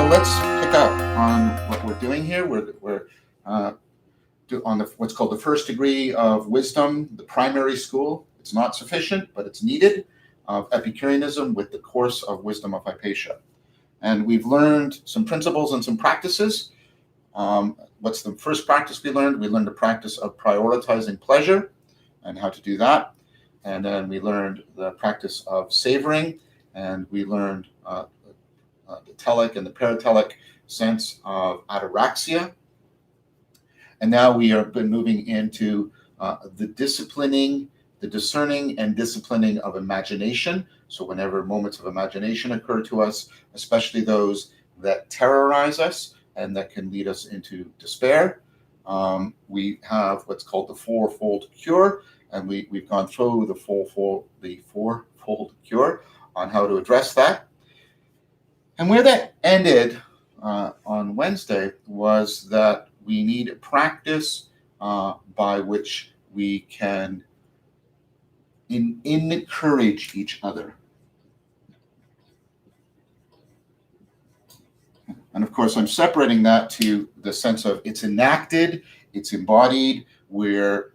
let's pick up on what we're doing here. We're on what's called the first degree of wisdom, the primary school. It's not sufficient, but it's needed, of Epicureanism with the course of Wisdom of Hypatia. And we've learned some principles and some practices. What's the first practice we learned? We learned the practice of prioritizing pleasure and how to do that. And then we learned the practice of savoring, and we learned the telic and the paratelic sense of ataraxia. And now we have been moving into the discerning and disciplining of imagination. So whenever moments of imagination occur to us, especially those that terrorize us and that can lead us into despair, we have what's called the fourfold cure, and we've gone through the fourfold cure on how to address that. And where that ended on Wednesday was that we need a practice by which we can encourage each other. And of course, I'm separating that to the sense of it's enacted, it's embodied, we're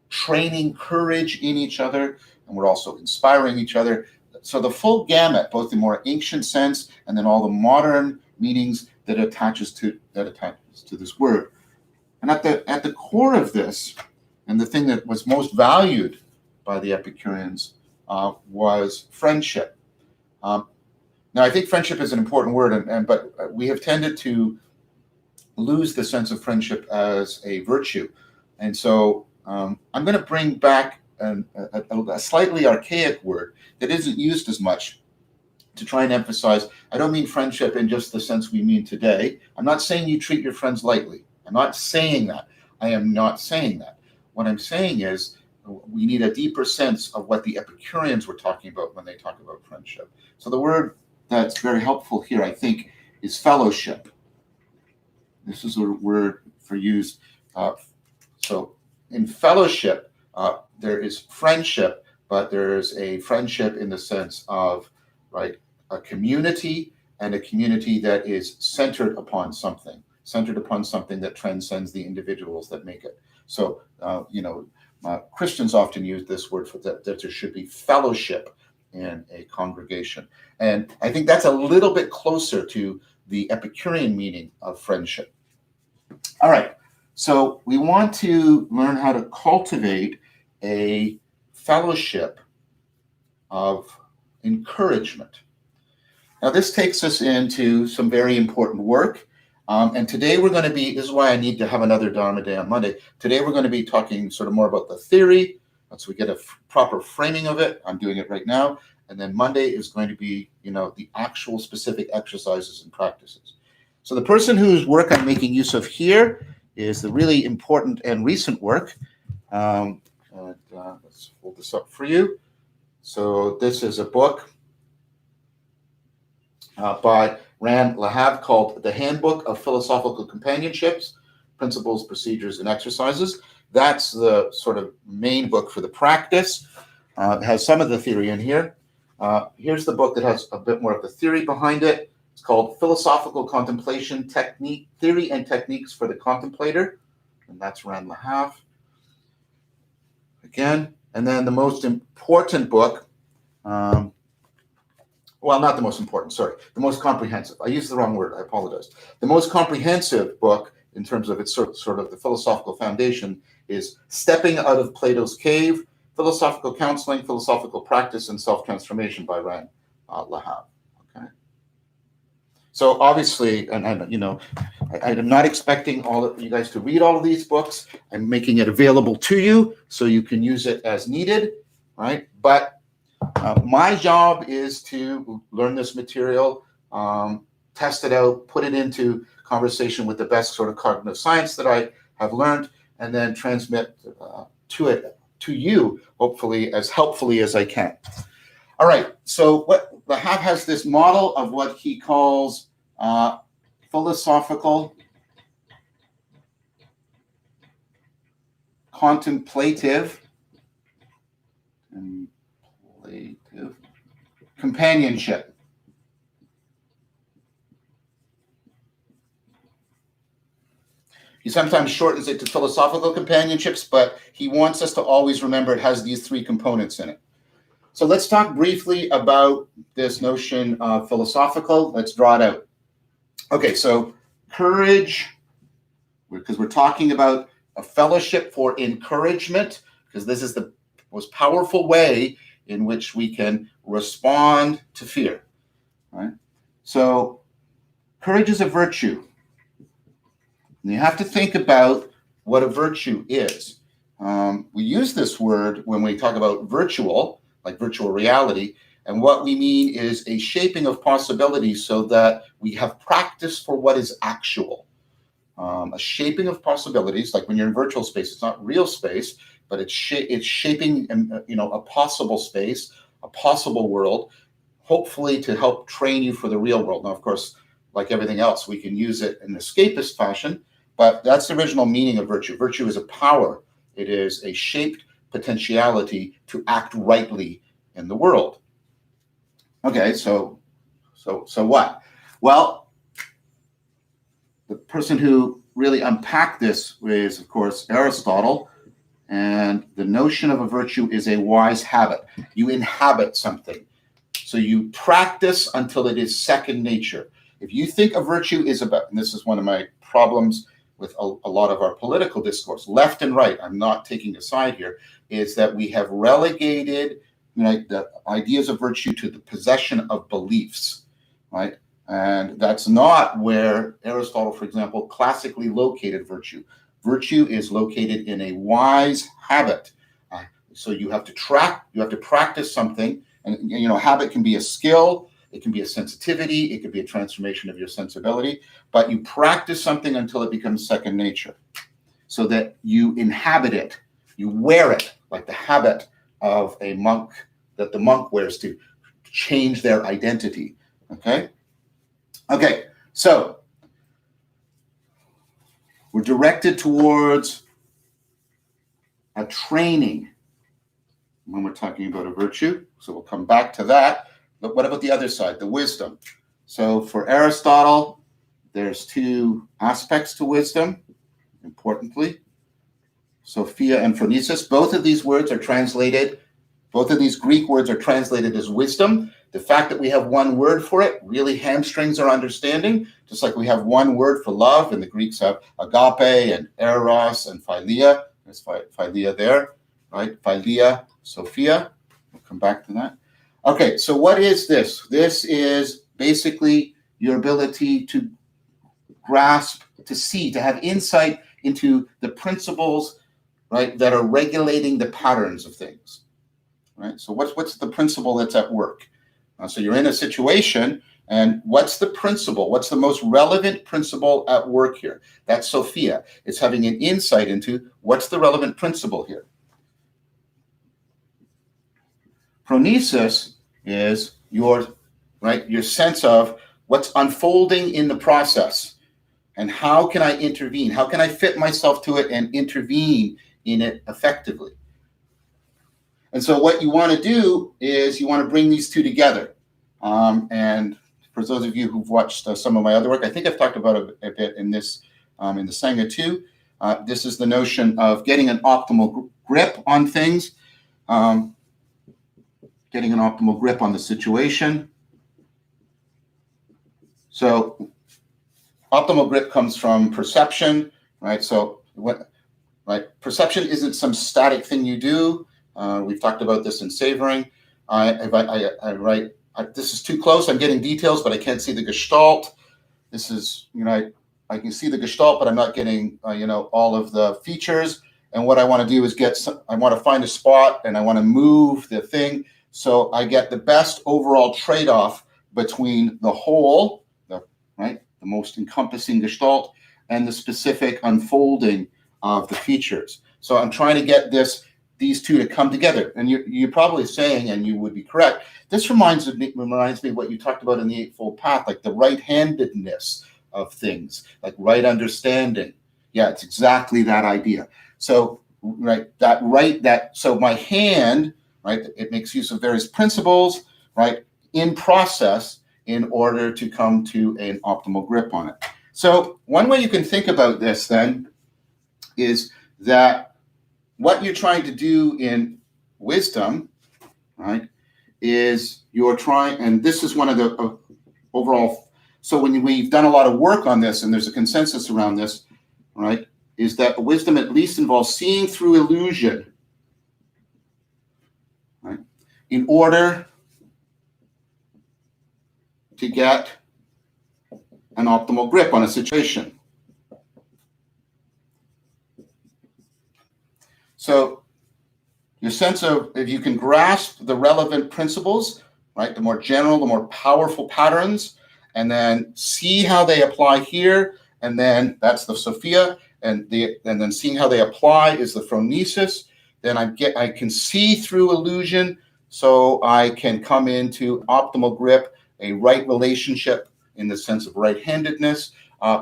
training courage in each other, and we're also inspiring each other. So the full gamut, both the more ancient sense and then all the modern meanings that attaches to this word. And at the core of this, and the thing that was most valued by the Epicureans was friendship. Now, I think friendship is an important word, but we have tended to lose the sense of friendship as a virtue. And so I'm going to bring back a slightly archaic word that isn't used as much to try and emphasize. I don't mean friendship in just the sense we mean today. I'm not saying you treat your friends lightly. I'm not saying that. I am not saying that. What I'm saying is we need a deeper sense of what the Epicureans were talking about when they talk about friendship. So the word that's very helpful here, I think, is fellowship. This is a word for use. So in fellowship, there is friendship, but there is a friendship in the sense of, a community, and a community that is centered upon something that transcends the individuals that make it. So, Christians often use this word for that there should be fellowship in a congregation. And I think that's a little bit closer to the Epicurean meaning of friendship. All right, so we want to learn how to cultivate a fellowship of encouragement. Now, this takes us into some very important work. And today we're going to be, this is why I need to have another Dharma Day on Monday. Today we're going to be talking sort of more about the theory, so we get a proper framing of it. I'm doing it right now. And then Monday is going to be, the actual specific exercises and practices. So the person whose work I'm making use of here is the really important and recent work. Let's hold this up for you. So this is a book by Rand Lahav called The Handbook of Philosophical Companionships, Principles, Procedures, and Exercises. That's the sort of main book for the practice. It has some of the theory in here. Here's the book that has a bit more of the theory behind it. It's called Philosophical Contemplation, Theory and Techniques for the Contemplator, and that's Rand Lahav. Again, and then the most important book, not the most important, sorry, the most comprehensive. I used the wrong word, I apologize. The most comprehensive book in terms of its sort of the philosophical foundation is Stepping Out of Plato's Cave, Philosophical Counseling, Philosophical Practice, and Self-Transformation by Rand Lahav. Okay. So obviously, and I'm not expecting all of you guys to read all of these books. I'm making it available to you so you can use it as needed, right? But my job is to learn this material, test it out, put it into conversation with the best sort of cognitive science that I have learned, and then transmit to you, hopefully as helpfully as I can. All right, so what Lahav has this model of what he calls philosophical contemplative companionship. He sometimes shortens it to philosophical companionships, but he wants us to always remember it has these three components in it. So let's talk briefly about this notion of philosophical. Let's draw it out. Okay, so courage, because we're talking about a fellowship for encouragement, because this is the most powerful way in which we can respond to fear. Right? So courage is a virtue. And you have to think about what a virtue is. We use this word when we talk about virtual, like virtual reality, and what we mean is a shaping of possibilities so that we have practice for what is actual. A shaping of possibilities, like when you're in virtual space, it's not real space, but it's shaping, a possible space, a possible world, hopefully to help train you for the real world. Now, of course, like everything else, we can use it in an escapist fashion, but that's the original meaning of virtue. Virtue is a power. It is a shaped potentiality to act rightly in the world. Okay, so what? Well, the person who really unpacked this is, of course, Aristotle, and the notion of a virtue is a wise habit. You inhabit something. So you practice until it is second nature. If you think a virtue is about, and this is one of my problems with a lot of our political discourse, left and right, I'm not taking a side here, is that we have relegated the ideas of virtue to the possession of beliefs, right? And that's not where Aristotle, for example, classically located virtue. Virtue is located in a wise habit. So you have to practice something, and habit can be a skill, it can be a sensitivity, it could be a transformation of your sensibility, but you practice something until it becomes second nature, so that you inhabit it, you wear it, like the habit of a monk that the monk wears to change their identity. Okay, so we're directed towards a training when we're talking about a virtue. So we'll come back to that. But what about the other side, the wisdom? So for Aristotle, there's two aspects to wisdom, importantly. Sophia and phronesis. Both of these Greek words are translated as wisdom. The fact that we have one word for it really hamstrings our understanding, just like we have one word for love, and the Greeks have agape and eros and philia. There's philia there, right? Philia, Sophia. We'll come back to that. Okay, so what is this? This is basically your ability to grasp, to see, to have insight into the principles, right, that are regulating the patterns of things, right? So what's the principle that's at work? So you're in a situation, and what's the principle? What's the most relevant principle at work here? That's Sophia. It's having an insight into what's the relevant principle here. Phronesis is your sense of what's unfolding in the process, and how can I intervene? How can I fit myself to it and intervene in it effectively? And so what you want to do is you want to bring these two together. And for those of you who've watched some of my other work, I think I've talked about it a bit in this, in the Sangha too. This is the notion of getting an optimal grip on things, getting an optimal grip on the situation. So optimal grip comes from perception, right? So perception isn't some static thing you do. We've talked about this in savoring. This is too close. I'm getting details, but I can't see the gestalt. This is, I can see the gestalt, but I'm not getting, all of the features. And what I want to do is I want to find a spot, and I want to move the thing so I get the best overall trade-off between the whole, the most encompassing gestalt, and the specific unfolding of the features. So I'm trying to get these two to come together. And you're probably saying, and you would be correct, this reminds me of what you talked about in the Eightfold Path, like the right-handedness of things, like right understanding. Yeah, it's exactly that idea. So so my hand, right, it makes use of various principles, right, in process in order to come to an optimal grip on it. So one way you can think about this then is that what you're trying to do in wisdom, right, is you're trying, and this is one of the overall, so when we've done a lot of work on this and there's a consensus around this, right, is that wisdom at least involves seeing through illusion, right, in order to get an optimal grip on a situation. So your sense of, if you can grasp the relevant principles, right, the more general, the more powerful patterns, and then see how they apply here, and then that's the Sophia, and then seeing how they apply is the phronesis. Then I can see through illusion, so I can come into optimal grip, a right relationship in the sense of right-handedness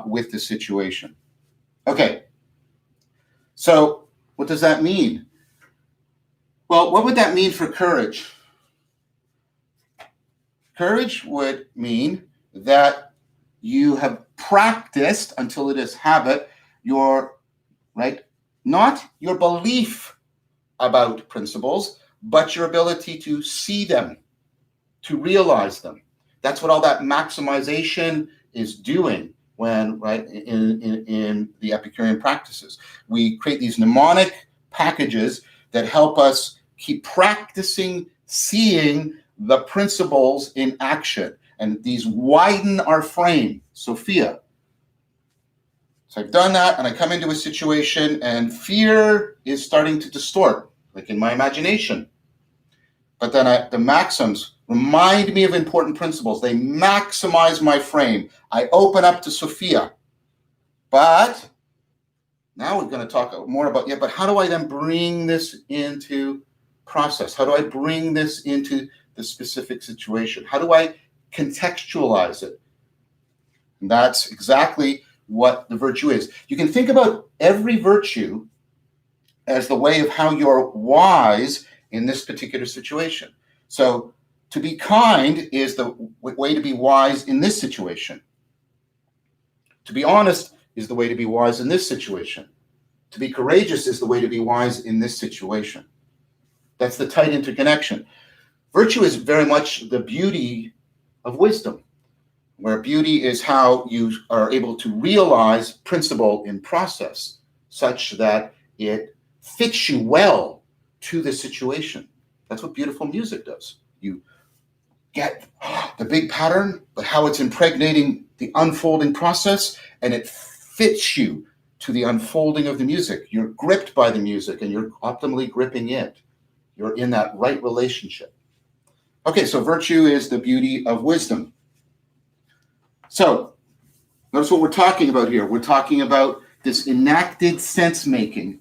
with the situation. Okay, so what does that mean? Well, what would that mean for courage? Courage would mean that you have practiced until it is habit your, right, not your belief about principles, but your ability to see them, to realize them. That's what all that maximization is doing when, right, in the Epicurean practices. We create these mnemonic packages that help us keep practicing seeing the principles in action. And these widen our frame, Sophia. So I've done that, and I come into a situation, and fear is starting to distort, like in my imagination. But then the maxims remind me of important principles. They maximize my frame. I open up to Sophia. But now we're going to talk more about, but how do I then bring this into process? How do I bring this into the specific situation? How do I contextualize it? And that's exactly what the virtue is. You can think about every virtue as the way of how you're wise in this particular situation. So to be kind is the way to be wise in this situation. To be honest is the way to be wise in this situation. To be courageous is the way to be wise in this situation. That's the tight interconnection. Virtue is very much the beauty of wisdom, where beauty is how you are able to realize principle in process such that it fits you well to the situation. That's what beautiful music does. You get the big pattern, but how it's impregnating the unfolding process, and it fits you to the unfolding of the music. You're gripped by the music, and you're optimally gripping it. You're in that right relationship. Okay, so virtue is the beauty of wisdom. So notice what we're talking about here. We're talking about this enacted sense-making.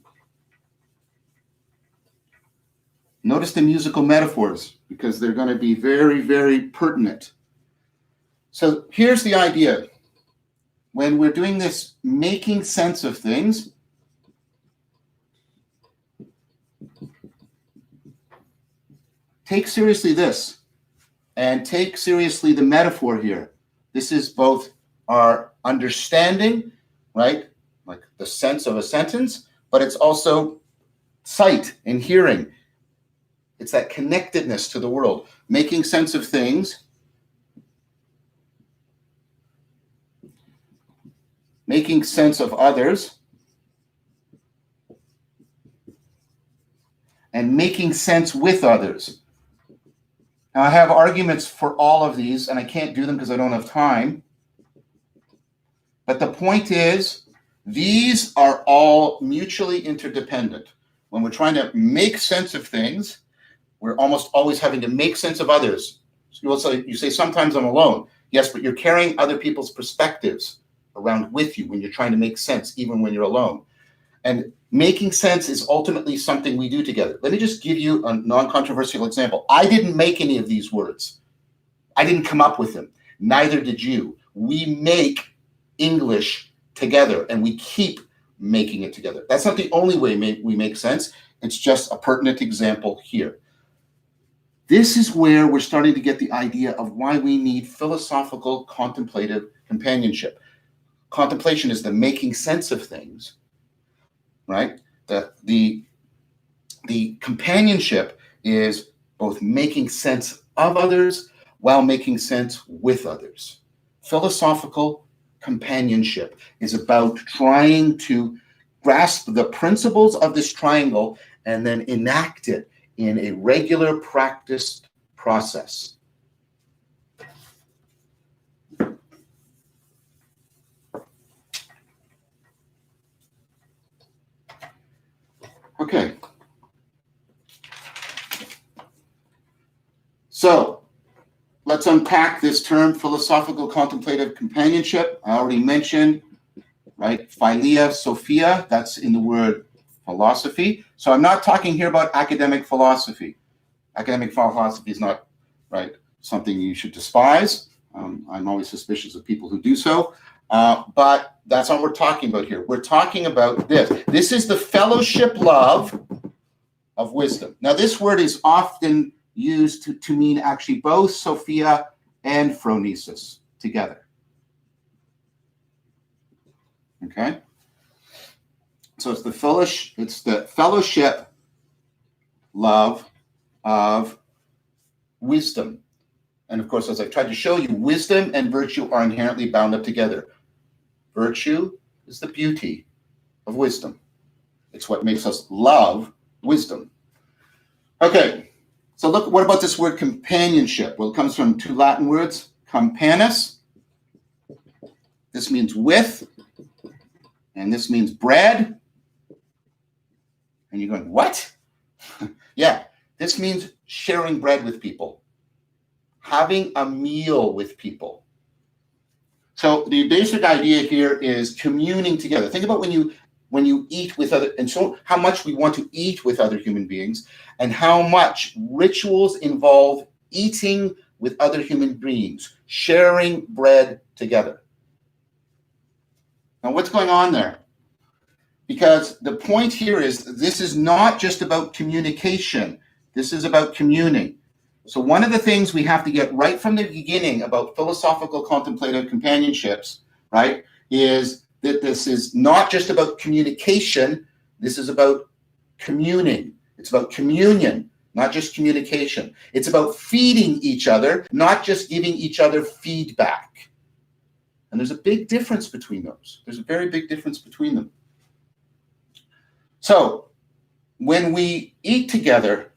Notice the musical metaphors, because they're going to be very, very pertinent. So here's the idea. When we're doing this making sense of things, take seriously this, and take seriously the metaphor here. This is both our understanding, right, like the sense of a sentence, but it's also sight and hearing. It's that connectedness to the world, making sense of things, making sense of others, and making sense with others. Now, I have arguments for all of these, and I can't do them because I don't have time. But the point is, these are all mutually interdependent. When we're trying to make sense of things, we're almost always having to make sense of others. So you say, sometimes I'm alone. Yes, but you're carrying other people's perspectives around with you when you're trying to make sense, even when you're alone. And making sense is ultimately something we do together. Let me just give you a non-controversial example. I didn't make any of these words. I didn't come up with them. Neither did you. We make English together, and we keep making it together. That's not the only way we make sense. It's just a pertinent example here. This is where we're starting to get the idea of why we need philosophical contemplative companionship. Contemplation is the making sense of things. right? The companionship is both making sense of others while making sense with others. Philosophical companionship is about trying to grasp the principles of this triangle and then enact it in a regular practiced process. Okay. So let's unpack this term, philosophical contemplative companionship. I already mentioned, right, philia, sophia, that's in the word philosophy. So I'm not talking here about academic philosophy. Academic philosophy is not, right, something you should despise. I'm always suspicious of people who do so. But that's what we're talking about here. We're talking about this. This is the fellowship love of wisdom. Now, this word is often used to mean actually both Sophia and phronesis together. Okay? So it's the fellowship love of wisdom. And of course, as I tried to show you, wisdom and virtue are inherently bound up together. Virtue is the beauty of wisdom. It's what makes us love wisdom. Okay, so look, what about this word companionship? Well, it comes from two Latin words, companus. This means with, and this means bread. And you're going, what? Yeah, this means sharing bread with people, having a meal with people. So the basic idea here is communing together. Think about when you eat with other, and so how much we want to eat with other human beings, and how much rituals involve eating with other human beings, sharing bread together. Now, what's going on there? Because the point here is this is not just about communication. This is about communing. So one of the things we have to get right from the beginning about philosophical contemplative companionships, right, is that this is not just about communication. This is about communing. It's about communion, not just communication. It's about feeding each other, not just giving each other feedback. And there's a big difference between those. There's a very big difference between them. So when we eat together,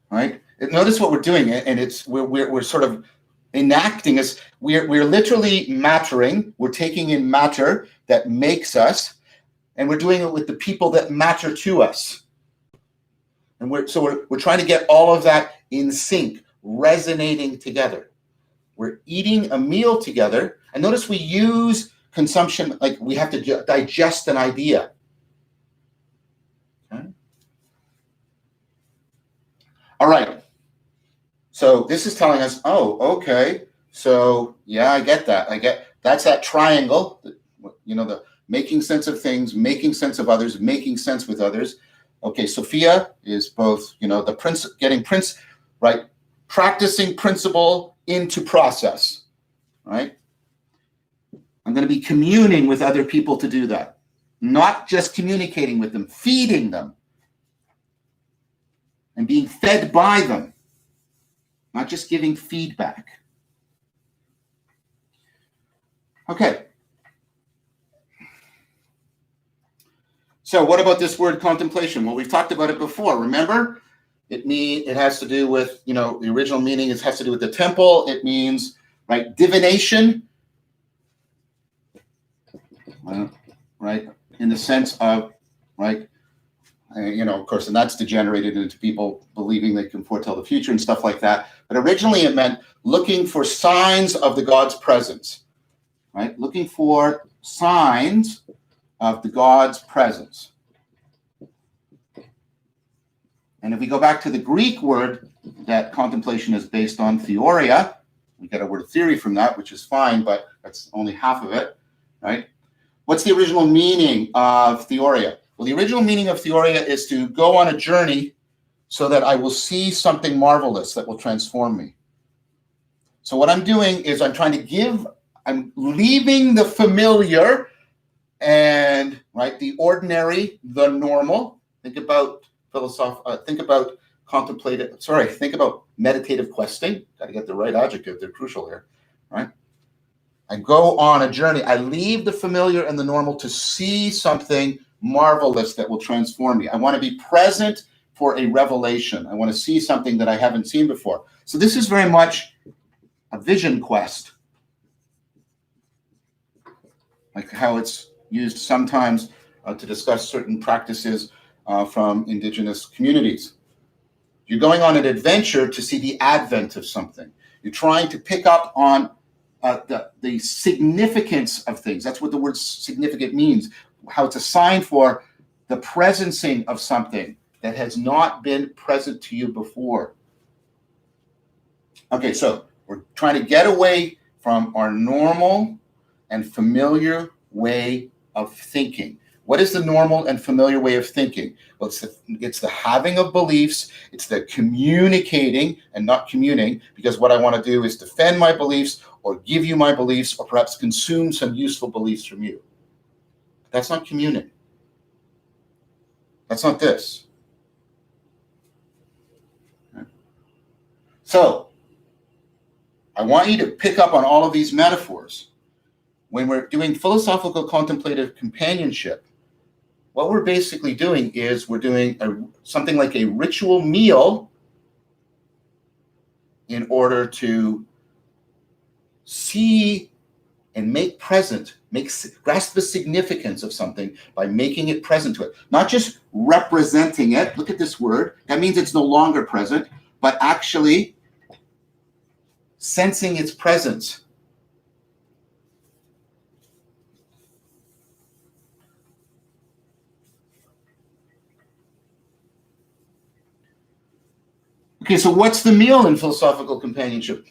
right, notice what we're doing, and we're sort of enacting as we're literally mattering. We're taking in matter that makes us, and we're doing it with the people that matter to us. And we're trying to get all of that in sync, resonating together. We're eating a meal together, and notice we use consumption like we have to digest an idea. Okay. All right. So this is telling us, oh, okay. So yeah, I get that. That's that triangle, the making sense of things, making sense of others, making sense with others. Okay, Sophia is both, right? Practicing principle into process, right? I'm going to be communing with other people to do that. Not just communicating with them, feeding them and being fed by them. Not just giving feedback. Okay. So what about this word contemplation? Well, we've talked about it before. Remember, it has to do with, the original meaning has to do with the temple. It means, right, divination, right, in the sense of, right, of course, and that's degenerated into people believing they can foretell the future and stuff like that. But originally it meant looking for signs of the God's presence, right? Looking for signs of the God's presence. And if we go back to the Greek word that contemplation is based on, theoria, we get a word theory from that, which is fine, but that's only half of it, right? What's the original meaning of theoria? Well, the original meaning of theoria is to go on a journey so that I will see something marvelous that will transform me. So what I'm doing is I'm leaving the familiar and right, the ordinary, the normal. Think about think about meditative questing. Got to get the right adjective, they're crucial here, right? I go on a journey. I leave the familiar and the normal to see something marvelous that will transform me. I want to be present for a revelation. I want to see something that I haven't seen before. So this is very much a vision quest, like how it's used sometimes to discuss certain practices from indigenous communities. You're going on an adventure to see the advent of something. You're trying to pick up on the significance of things. That's what the word significant means, how it's a sign for the presencing of something that has not been present to you before. Okay, so we're trying to get away from our normal and familiar way of thinking. What is the normal and familiar way of thinking? Well, it's the having of beliefs, it's the communicating and not communing, because what I want to do is defend my beliefs or give you my beliefs or perhaps consume some useful beliefs from you. That's not communing. That's not this. So, I want you to pick up on all of these metaphors. When we're doing philosophical contemplative companionship, what we're basically doing is we're doing something like a ritual meal in order to see and make present, grasp the significance of something by making it present to it. Not just representing it, look at this word, that means it's no longer present, but actually sensing its presence. Okay, so what's the meal in philosophical companionship?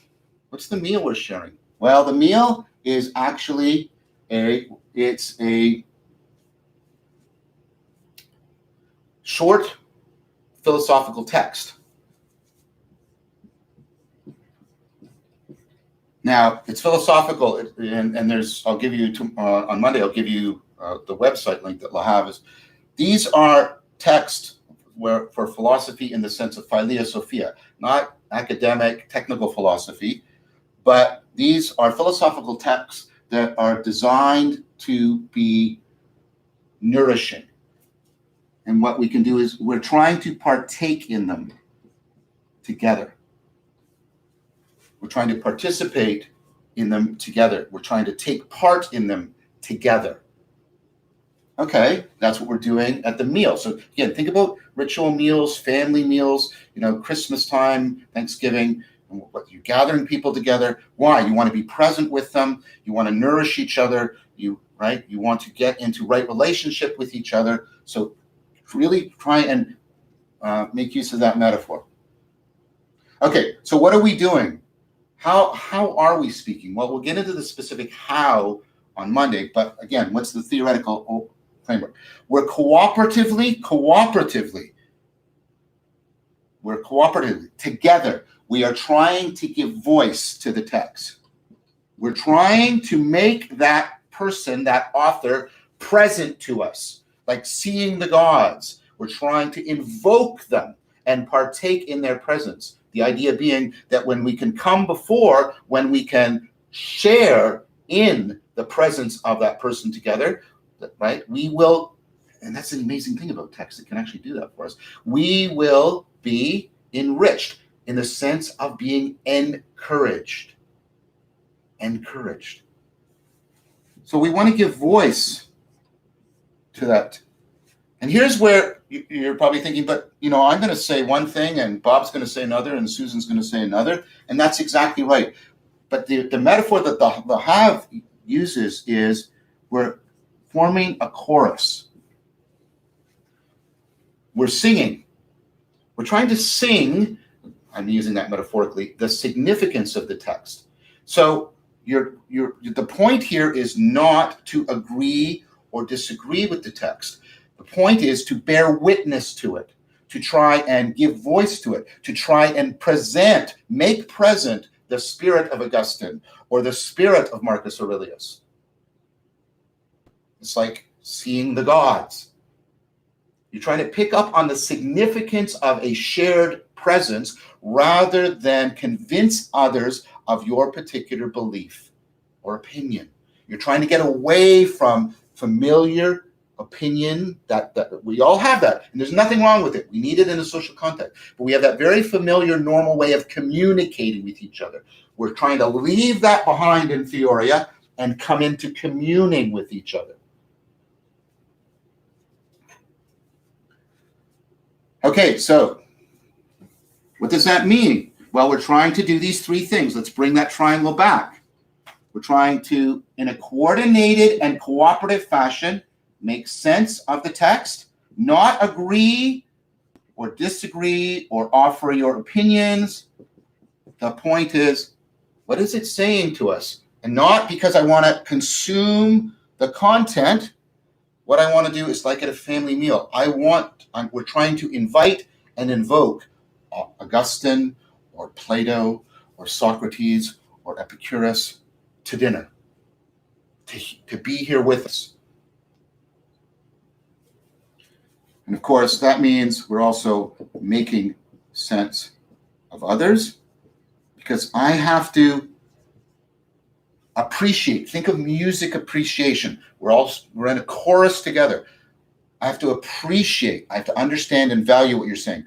What's the meal we're sharing? Well, the meal is actually a short philosophical text. Now, it's philosophical, and I'll give you, on Monday, I'll give you the website link that Lahav is. These are texts for philosophy in the sense of philia sophia, not academic, technical philosophy, but these are philosophical texts that are designed to be nourishing. And what we can do is we're trying to partake in them together. We're trying to participate in them together. We're trying to take part in them together. Okay, that's what we're doing at the meal. So again, think about ritual meals, family meals, Christmas time, Thanksgiving, and what you're gathering people together. Why? You want to be present with them. You want to nourish each other. You want to get into right relationship with each other. So really try and make use of that metaphor. Okay, so what are we doing? How are we speaking? Well, we'll get into the specific how on Monday, but again, what's the theoretical framework? We're cooperatively together. We are trying to give voice to the text. We're trying to make that person, that author, present to us, like seeing the gods. We're trying to invoke them and partake in their presence. The idea being that when we can come before, when we can share in the presence of that person together, right, we will, and that's the amazing thing about text, it can actually do that for us, we will be enriched in the sense of being encouraged. So we want to give voice to that. And here's where you're probably thinking, but I'm going to say one thing and Bob's going to say another and Susan's going to say another. And that's exactly right. But the metaphor that the Have uses is we're forming a chorus. We're singing. We're trying to sing, I'm using that metaphorically, the significance of the text. So the point here is not to agree or disagree with the text. The point is to bear witness to it, to try and give voice to it, to try and make present the spirit of Augustine or the spirit of Marcus Aurelius. It's like seeing the gods. You're trying to pick up on the significance of a shared presence rather than convince others of your particular belief or opinion. You're trying to get away from familiar opinion that we all have that, and there's nothing wrong with it. We need it in a social context, but we have that very familiar, normal way of communicating with each other. We're trying to leave that behind in theoria and come into communing with each other. Okay, so what does that mean? Well, we're trying to do these three things. Let's bring that triangle back. We're trying to, in a coordinated and cooperative fashion, make sense of the text, not agree or disagree or offer your opinions. The point is, what is it saying to us? And not because I want to consume the content. What I want to do is like at a family meal. We're trying to invite and invoke Augustine or Plato or Socrates or Epicurus to dinner, to be here with us. And of course, that means we're also making sense of others, because I have to appreciate. Think of music appreciation. We're in a chorus together. I have to appreciate. I have to understand and value what you're saying.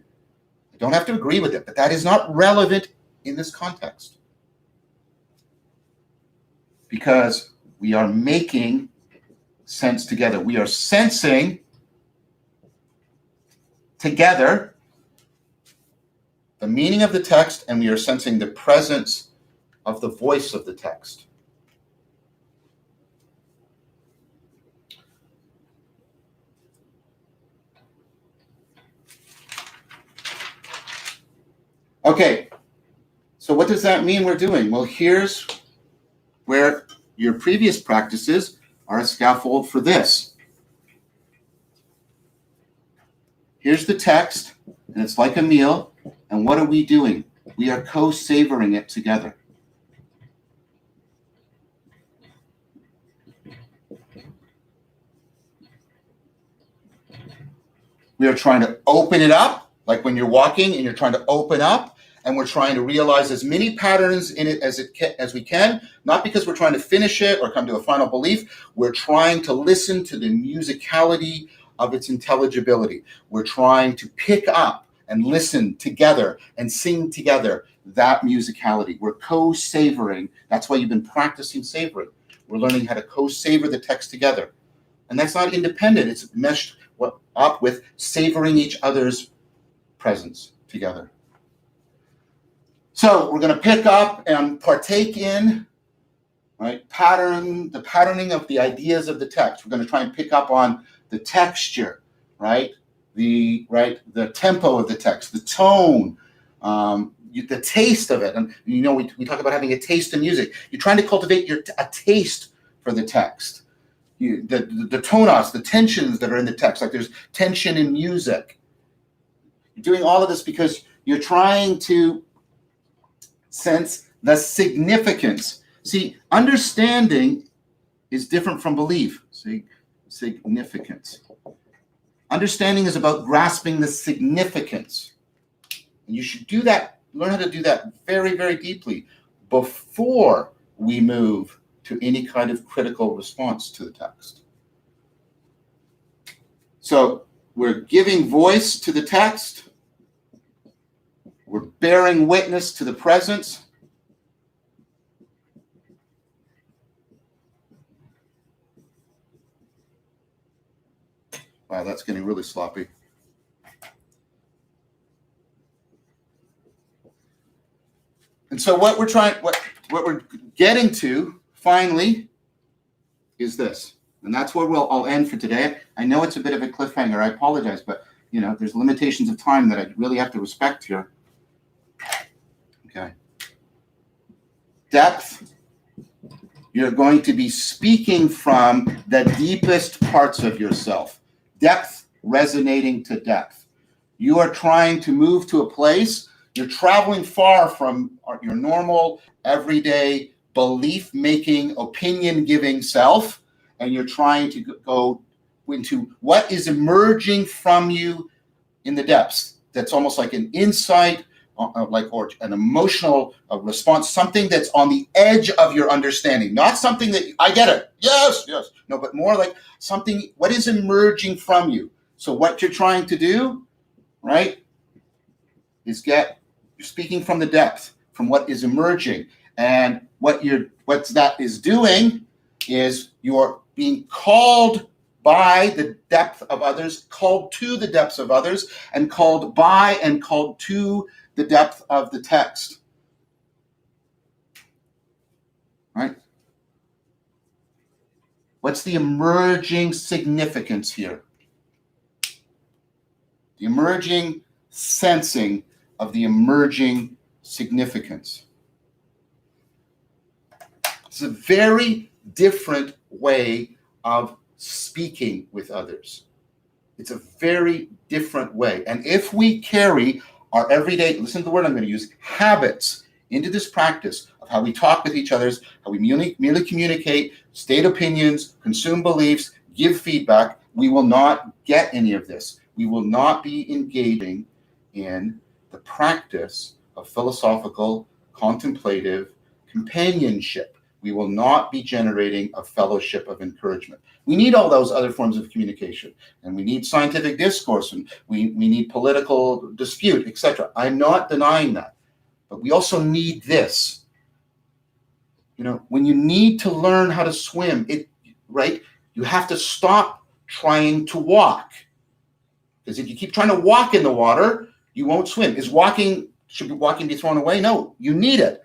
I don't have to agree with it, but that is not relevant in this context, because we are making sense together. We are sensing together the meaning of the text, and we are sensing the presence of the voice of the text. Okay, so what does that mean we're doing? Well, here's where your previous practices are a scaffold for this. Here's the text, and it's like a meal, and what are we doing? We are co-savoring it together. We are trying to open it up, like when you're walking and you're trying to open up, and we're trying to realize as many patterns in it as we can, not because we're trying to finish it or come to a final belief. We're trying to listen to the musicality of its intelligibility. We're trying to pick up and listen together and sing together that musicality. We're co-savoring. That's why you've been practicing savoring. We're learning how to co-savor the text together. And that's not independent. It's meshed up with savoring each other's presence together. So we're going to pick up and partake in, right, the patterning of the ideas of the text. We're going to try and pick up on the texture, right, the tempo of the text, the tone, the taste of it. And we talk about having a taste in music. You're trying to cultivate a taste for the text. The tonos, the tensions that are in the text, like there's tension in music. You're doing all of this because you're trying to sense the significance. See, understanding is different from belief. See, significance. Understanding is about grasping the significance. And you should do that, learn how to do that very, very deeply before we move to any kind of critical response to the text. So we're giving voice to the text. We're bearing witness to the presence. Wow, that's getting really sloppy. And so what we're getting to finally is this. And that's where I'll end for today. I know it's a bit of a cliffhanger. I apologize, but there's limitations of time that I really have to respect here. Okay. Depth. You're going to be speaking from the deepest parts of yourself. Depth resonating to depth. You are trying to move to a place. You're traveling far from your normal, everyday, belief-making, opinion-giving self, and you're trying to go into what is emerging from you in the depths. That's almost like an insight, or an emotional response, something that's on the edge of your understanding, not something that I get it, yes, no, but more like something, what is emerging from you. So what you're trying to do, right, is you're speaking from the depth, from what is emerging, and what that is doing is you're being called by the depth of others, called to the depths of others, and called by and called to the depth of the text. Right? What's the emerging significance here? The emerging sensing of the emerging significance. It's a very different way of speaking with others. It's a very different way. And if we carry our everyday, listen to the word I'm going to use, habits into this practice of how we talk with each other, how we merely communicate, state opinions, consume beliefs, give feedback, we will not get any of this. We will not be engaging in the practice of philosophical, contemplative companionship. We will not be generating a fellowship of encouragement. We need all those other forms of communication, and we need scientific discourse, and we need political dispute, etc. I'm not denying that, but we also need this. When you need to learn how to swim, right? You have to stop trying to walk, because if you keep trying to walk in the water, you won't swim. Should walking be thrown away? No, you need it,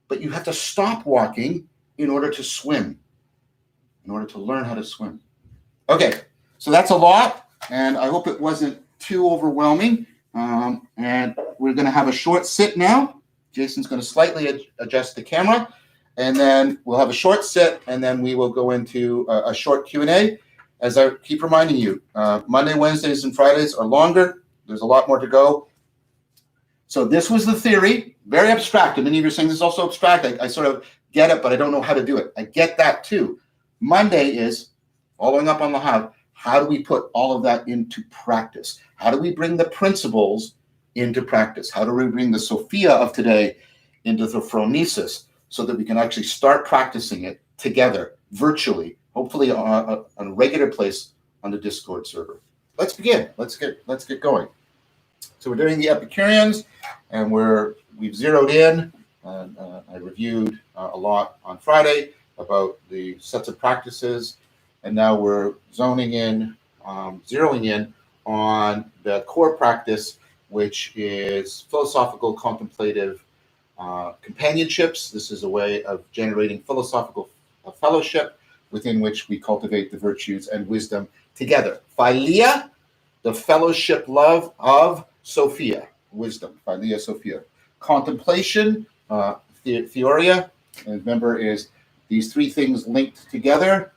but you have to stop walking in order to swim, in order to learn how to swim. Okay, so that's a lot, and I hope it wasn't too overwhelming. And we're going to have a short sit now. Jason's going to slightly adjust the camera, and then we'll have a short sit, and then we will go into a short Q&A. As I keep reminding you, Monday, Wednesdays, and Fridays are longer. There's a lot more to go. So this was the theory, very abstract. And many of you are saying this is also abstract. I sort of get it, but I don't know how to do it. I get that too. Monday is following up on the how do we put all of that into practice? How do we bring the principles into practice? How do we bring the Sophia of today into the phronesis so that we can actually start practicing it together, virtually, hopefully on a regular place on the Discord server. Let's begin. Let's get going. So we're doing the Epicureans, and we've zeroed in. I reviewed a lot on Friday about the sets of practices, and now we're zeroing in on the core practice, which is philosophical contemplative companionships. This is a way of generating philosophical fellowship within which we cultivate the virtues and wisdom together. Philia, the fellowship love of Sophia, wisdom, Philia Sophia. Contemplation, theoria, and remember, is these three things linked together,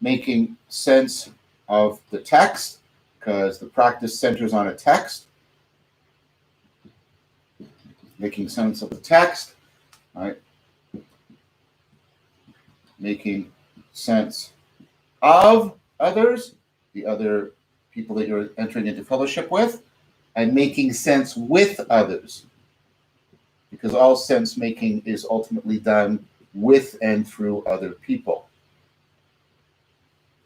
making sense of the text, because the practice centers on a text. Making sense of the text, right? Making sense of others, the other people that you're entering into fellowship with, and making sense with others, because all sense making is ultimately done with and through other people.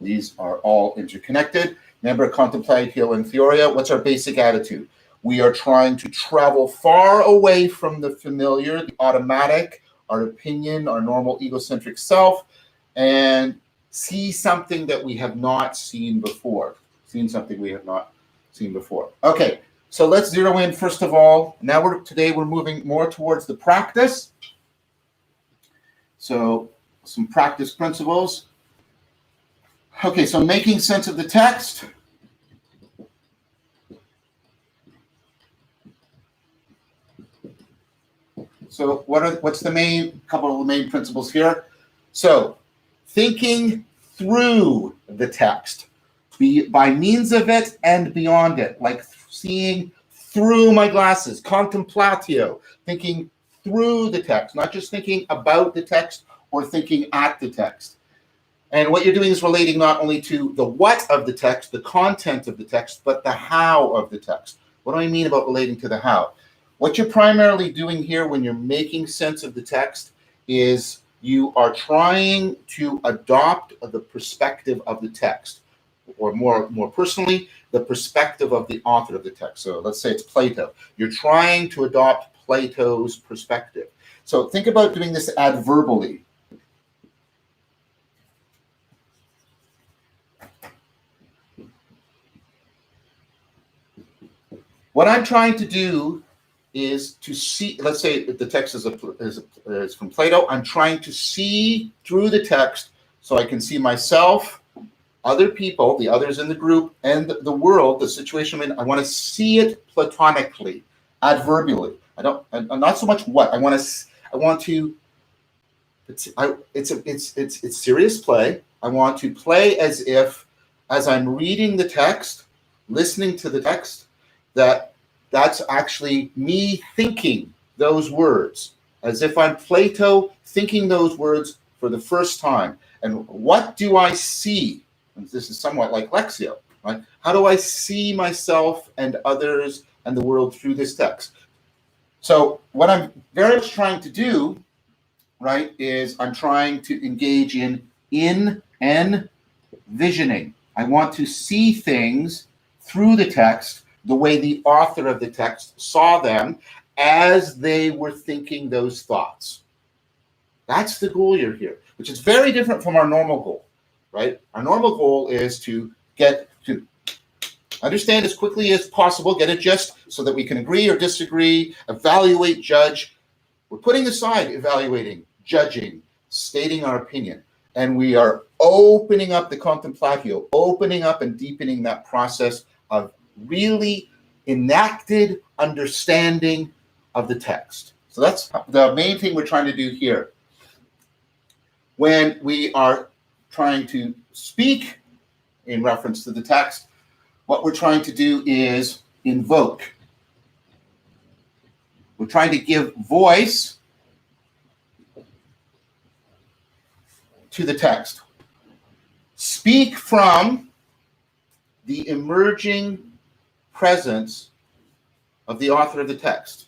These are all interconnected. Remember, contemplatio and theoria. What's our basic attitude? We are trying to travel far away from the familiar, the automatic, our opinion, our normal egocentric self, and see something that we have not seen before. Okay, so let's zero in first of all. Today we're moving more towards the practice. So some practice principles. Okay, so making sense of the text. So what's the couple of the main principles here? So thinking through the text, by means of it and beyond it, like seeing through my glasses, contemplatio, thinking through the text, not just thinking about the text or thinking at the text. And what you're doing is relating not only to the what of the text, the content of the text, but the how of the text. What do I mean about relating to the how? What you're primarily doing here when you're making sense of the text is you are trying to adopt the perspective of the text, or more personally, the perspective of the author of the text. So let's say it's Plato. You're trying to adopt Plato's perspective. So think about doing this adverbally. What I'm trying to do is to see, let's say the text is from Plato. I'm trying to see through the text so I can see myself, other people, the others in the group, and the world, the situation I'm in. I want to see it platonically, adverbially. I'm not so much what I want to. It's serious play. I want to play as if, as I'm reading the text, listening to the text, that's actually me thinking those words, as if I'm Plato thinking those words for the first time. And what do I see? And this is somewhat like Lexio, right? How do I see myself and others and the world through this text? So what I'm very much trying to do, right, is I'm trying to engage in envisioning. I want to see things through the text the way the author of the text saw them as they were thinking those thoughts. That's the goal here, which is very different from our normal goal, right? Our normal goal is to get to understand as quickly as possible, get it just so that we can agree or disagree, evaluate, judge. We're putting aside evaluating, judging, stating our opinion, and we are opening up the contemplatio, opening up and deepening that process of really enacted understanding of the text. So that's the main thing we're trying to do here. When we are trying to speak in reference to the text, what we're trying to do is invoke. We're trying to give voice to the text. Speak from the emerging presence of the author of the text.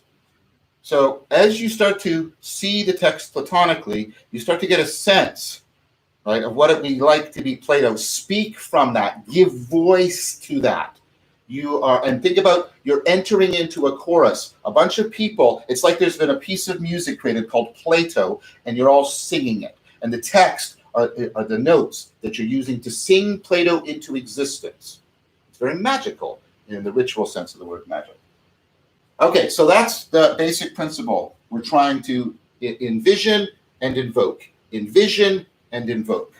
So as you start to see the text platonically, you start to get a sense, right, of what it would be like to be Plato. Speak from that. Give voice to that. And think about, you're entering into a chorus. A bunch of people, it's like there's been a piece of music created called Plato, and you're all singing it. And the text are the notes that you're using to sing Plato into existence. It's very magical in the ritual sense of the word magic. Okay, so that's the basic principle. We're trying to envision and invoke. Envision and invoke.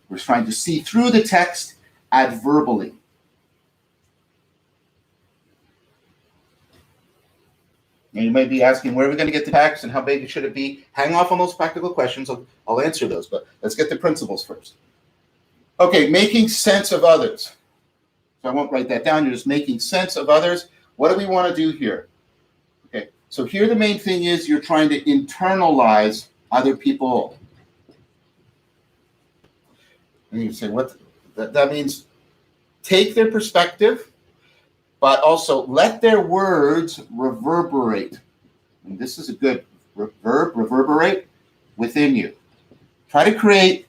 We're trying to see through the text adverbally. Now you might be asking, where are we going to get the text and how big should it be? Hang off on those practical questions. I'll answer those, but let's get the principles first. Okay, making sense of others. So I won't write that down. You're just making sense of others. What do we want to do here? Okay, so here the main thing is you're trying to internalize other people. And you say, what? That means take their perspective, but also let their words reverberate. And this is a good verb, reverberate, within you. Try to create,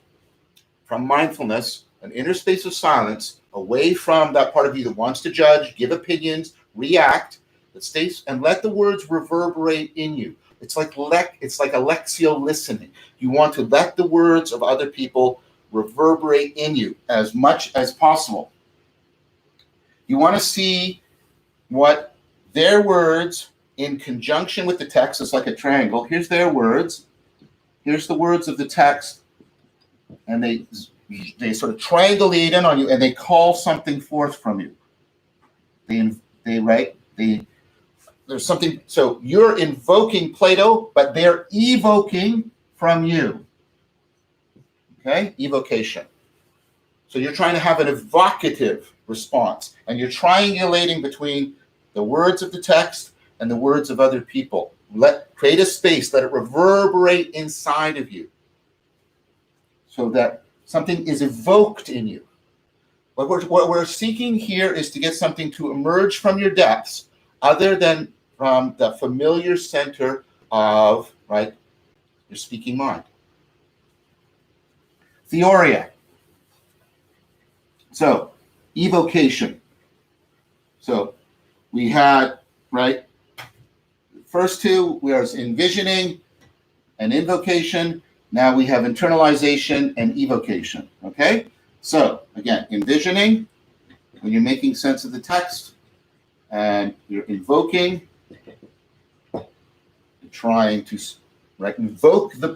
from mindfulness, an inner space of silence away from that part of you that wants to judge, give opinions, react, that stays, and let the words reverberate in you. It's like a lectio listening. You want to let the words of other people reverberate in you as much as possible. You want to see what their words in conjunction with the text is like a triangle. Here's their words. Here's the words of the text. And they sort of triangulate in on you, and they call something forth from you. There's something. So you're invoking Plato, but they're evoking from you. Okay, evocation. So you're trying to have an evocative response, and you're triangulating between the words of the text and the words of other people. Create a space, let it reverberate inside of you. So Something is evoked in you. What we're seeking here is to get something to emerge from your depths other than from the familiar center of, right, your speaking mind. Theoria. So, evocation. So, we had, right, first two was envisioning and invocation. Now we have internalization and evocation, okay? So, again, envisioning, when you're making sense of the text, and you're invoking, you're trying to, right, invoke the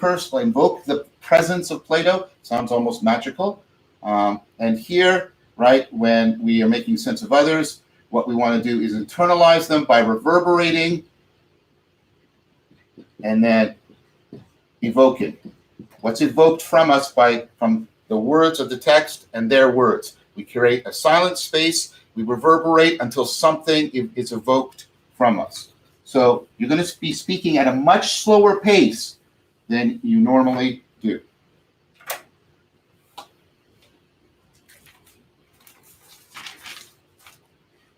presence of Plato. Sounds almost magical. And here, right, when we are making sense of others, what we want to do is internalize them by reverberating and then evoking. What's evoked from us from the words of the text and their words. We create a silent space, we reverberate until something is evoked from us. So you're going to be speaking at a much slower pace than you normally do.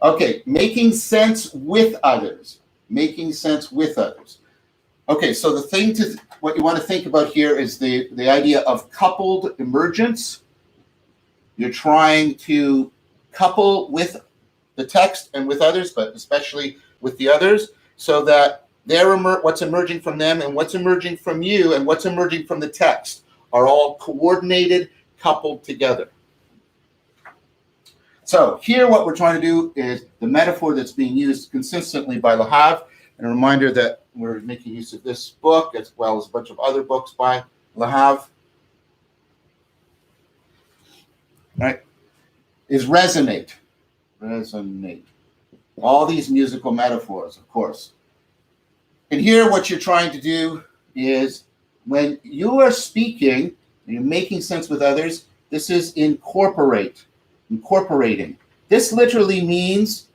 Okay, making sense with others. Making sense with others. Okay, so what you want to think about here is the idea of coupled emergence. You're trying to couple with the text and with others, but especially with the others, so that what's emerging from them and what's emerging from you and what's emerging from the text are all coordinated, coupled together. So here what we're trying to do is the metaphor that's being used consistently by Le Havre, and a reminder that we're making use of this book as well as a bunch of other books by Le Havre, right, is resonate. Resonate. All these musical metaphors, of course. And here what you're trying to do is when you are speaking and you're making sense with others, this is incorporating. This literally means,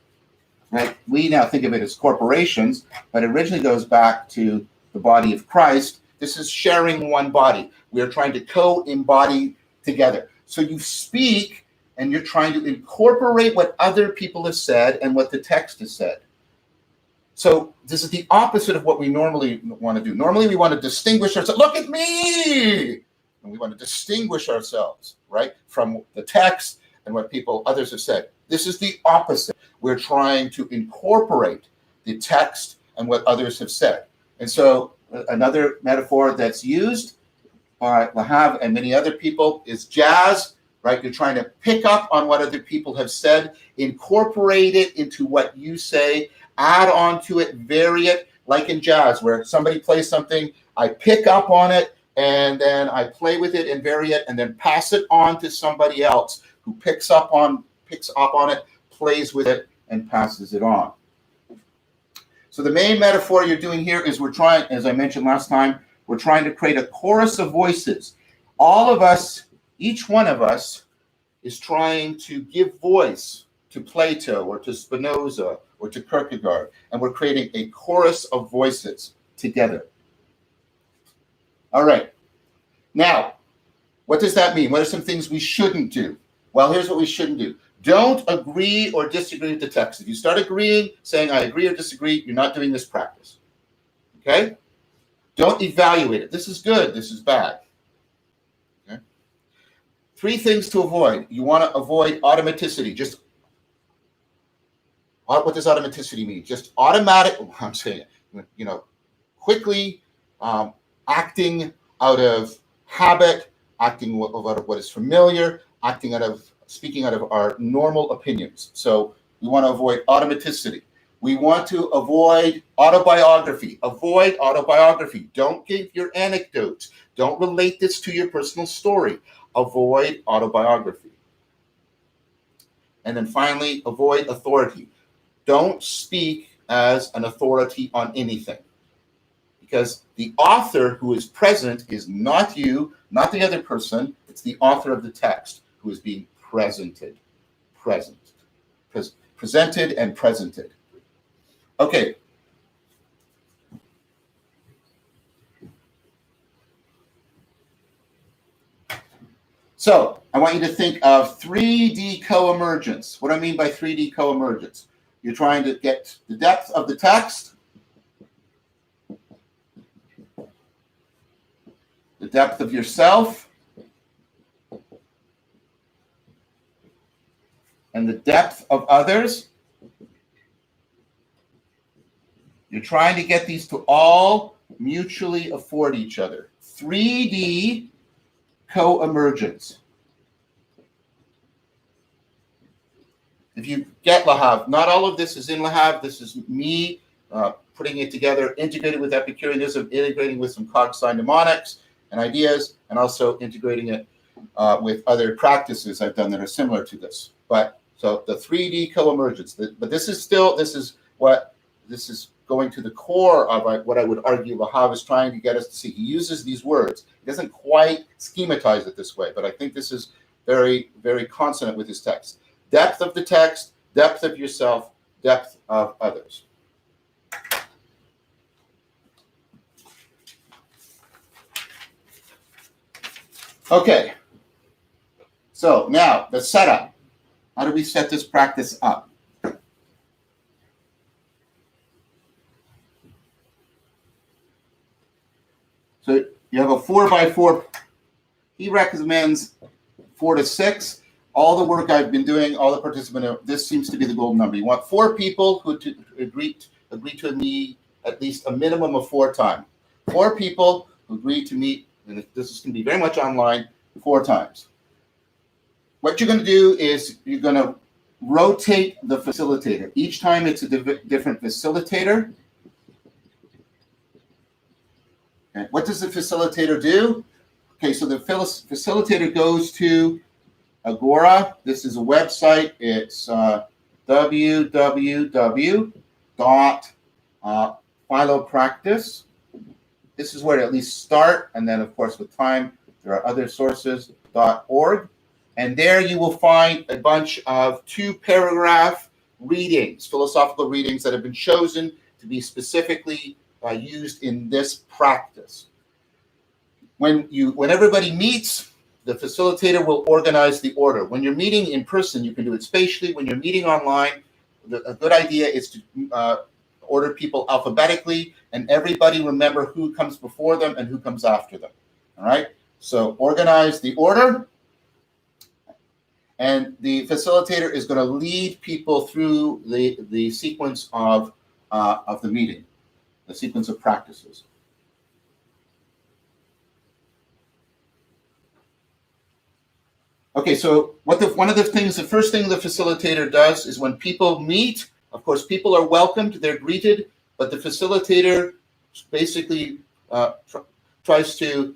right, we now think of it as corporations, but it originally goes back to the body of Christ. This is sharing one body. We are trying to co-embody together. So you speak and you're trying to incorporate what other people have said and what the text has said. So this is the opposite of what we normally want to do. Normally we want to distinguish ourselves. Look at me! And we want to distinguish ourselves, right, from the text and what others have said. This is the opposite. We're trying to incorporate the text and what others have said. And so another metaphor that's used by Le Havre and many other people is jazz, right? You're trying to pick up on what other people have said, incorporate it into what you say, add on to it, vary it, like in jazz, where somebody plays something, I pick up on it, and then I play with it and vary it, and then pass it on to somebody else who picks up on it, plays with it, and passes it on. So the main metaphor you're doing here is we're trying, as I mentioned last time, we're trying to create a chorus of voices. All of us, each one of us, is trying to give voice to Plato or to Spinoza or to Kierkegaard, and we're creating a chorus of voices together. All right. Now, what does that mean? What are some things we shouldn't do? Well, here's what we shouldn't do. Don't agree or disagree with the text. If you start agreeing, saying I agree or disagree, you're not doing this practice. Okay? Don't evaluate it. This is good. This is bad. Okay? 3 things to avoid. You want to avoid automaticity. What does automaticity mean? Just automatic, I'm saying it, quickly acting out of habit, acting out of what is familiar, speaking out of our normal opinions. So we want to avoid automaticity. We want to avoid autobiography. Avoid autobiography. Don't give your anecdotes. Don't relate this to your personal story. Avoid autobiography. And then finally, avoid authority. Don't speak as an authority on anything. Because the author who is present is not you, not the other person. It's the author of the text who is being presented and presented. Okay. So I want you to think of 3D co-emergence. What do I mean by 3D co-emergence? You're trying to get the depth of the text, the depth of yourself, and the depth of others. You're trying to get these to all mutually afford each other. 3D co-emergence. If you get Lahav, not all of this is in Lahav. This is me putting it together, integrated with Epicureanism, integrating with some cog-sign mnemonics and ideas, and also integrating it with other practices I've done that are similar to this. But so the 3D co-emergence. But this is going to the core of what I would argue Lahav is trying to get us to see. He uses these words. He doesn't quite schematize it this way, but I think this is very, very consonant with his text. Depth of the text, depth of yourself, depth of others. Okay. So now the setup. How do we set this practice up? So you have a 4x4. He recommends 4 to 6. All the work I've been doing, all the participants, this seems to be the golden number. You want 4 people who agree to meet at least a minimum of 4 times. 4 people who agree to meet, and this is going to be very much online, 4 times. What you're going to do is you're going to rotate the facilitator. Each time it's a different facilitator. Okay. What does the facilitator do? Okay, so the facilitator goes to Agora. This is a website. It's www.philopractice. This is where to at least start, and then, of course, with time, there are other sources, .org. And there you will find a bunch of 2-paragraph readings, philosophical readings that have been chosen to be specifically used in this practice. When everybody meets, the facilitator will organize the order. When you're meeting in person, you can do it spatially. When you're meeting online, a good idea is to order people alphabetically, and everybody remember who comes before them and who comes after them. All right? So organize the order, and the facilitator is going to lead people through the sequence of the meeting, the sequence of practices. Okay, so the first thing the facilitator does is when people meet, of course, people are welcomed, they're greeted, but the facilitator basically tries to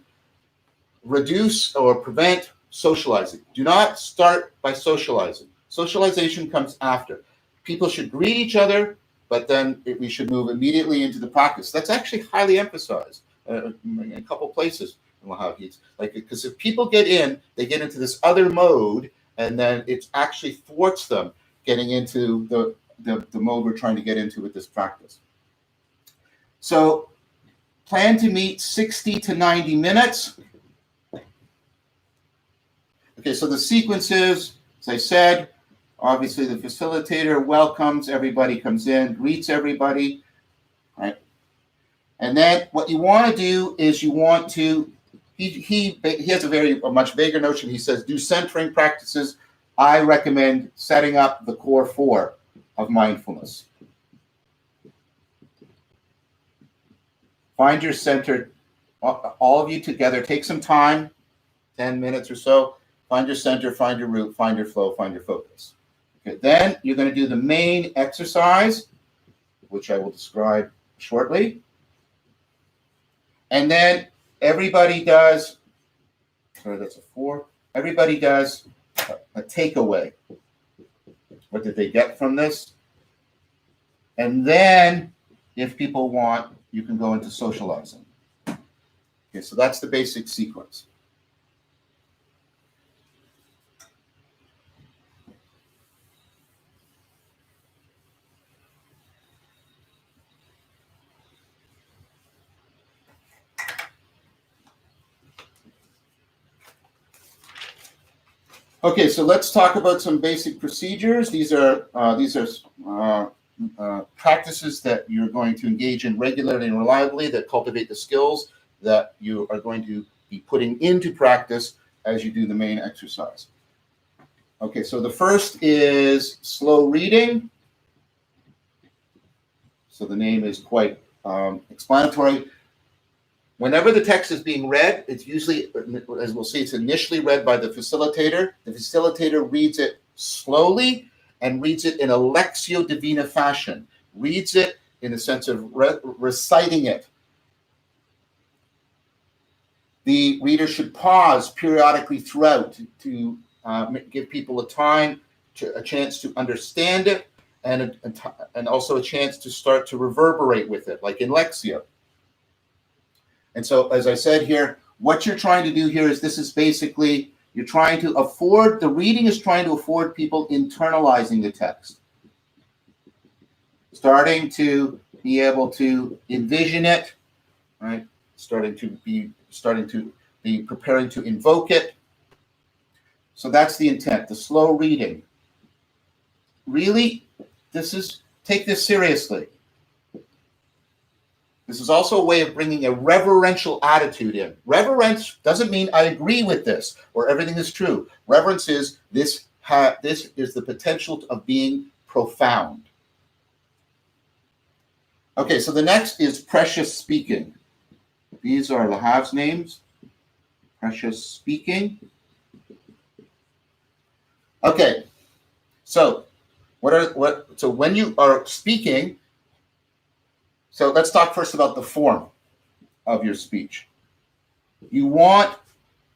reduce or prevent socializing. Do not start by socializing. Socialization comes after. People should greet each other, but then we should move immediately into the practice. That's actually highly emphasized in a couple places. Because if people get in, they get into this other mode, and then it actually thwarts them getting into the mode we're trying to get into with this practice. So plan to meet 60 to 90 minutes. Okay, so the sequence is, as I said, obviously the facilitator welcomes, everybody comes in, greets everybody, right? And then what you want to do is you want to, he has a much vaguer notion. He says, do centering practices. I recommend setting up the core 4 of mindfulness. Find your center, all of you together. Take some time, 10 minutes or so. Find your center, find your root, find your flow, find your focus. Okay, then you're going to do the main exercise, which I will describe shortly. And then everybody does, that's a 4. Everybody does a takeaway. What did they get from this? And then, if people want, you can go into socializing. Okay, so that's the basic sequence. Okay, so let's talk about some basic procedures. These are practices that you're going to engage in regularly and reliably that cultivate the skills that you are going to be putting into practice as you do the main exercise. Okay, so the first is slow reading. So the name is quite explanatory. Whenever the text is being read, it's usually, as we'll see, it's initially read by the facilitator. The facilitator reads it slowly and reads it in a lectio divina fashion, reads it in the sense of reciting it. The reader should pause periodically throughout to give people a chance to understand it, and also a chance to start to reverberate with it, like in lectio. And so, as I said here, what you're trying to do here is this is basically, you're trying to afford, the reading is trying to afford people internalizing the text, starting to be able to envision it, right? Starting to be preparing to invoke it. So that's the intent, the slow reading. Really, take this seriously. This is also a way of bringing a reverential attitude in. Reverence doesn't mean I agree with this or everything is true. Reverence is this is the potential of being profound. Okay, so the next is precious speaking. These are Lahav's names. Precious speaking. Okay, so when you are speaking, so let's talk first about the form of your speech. You want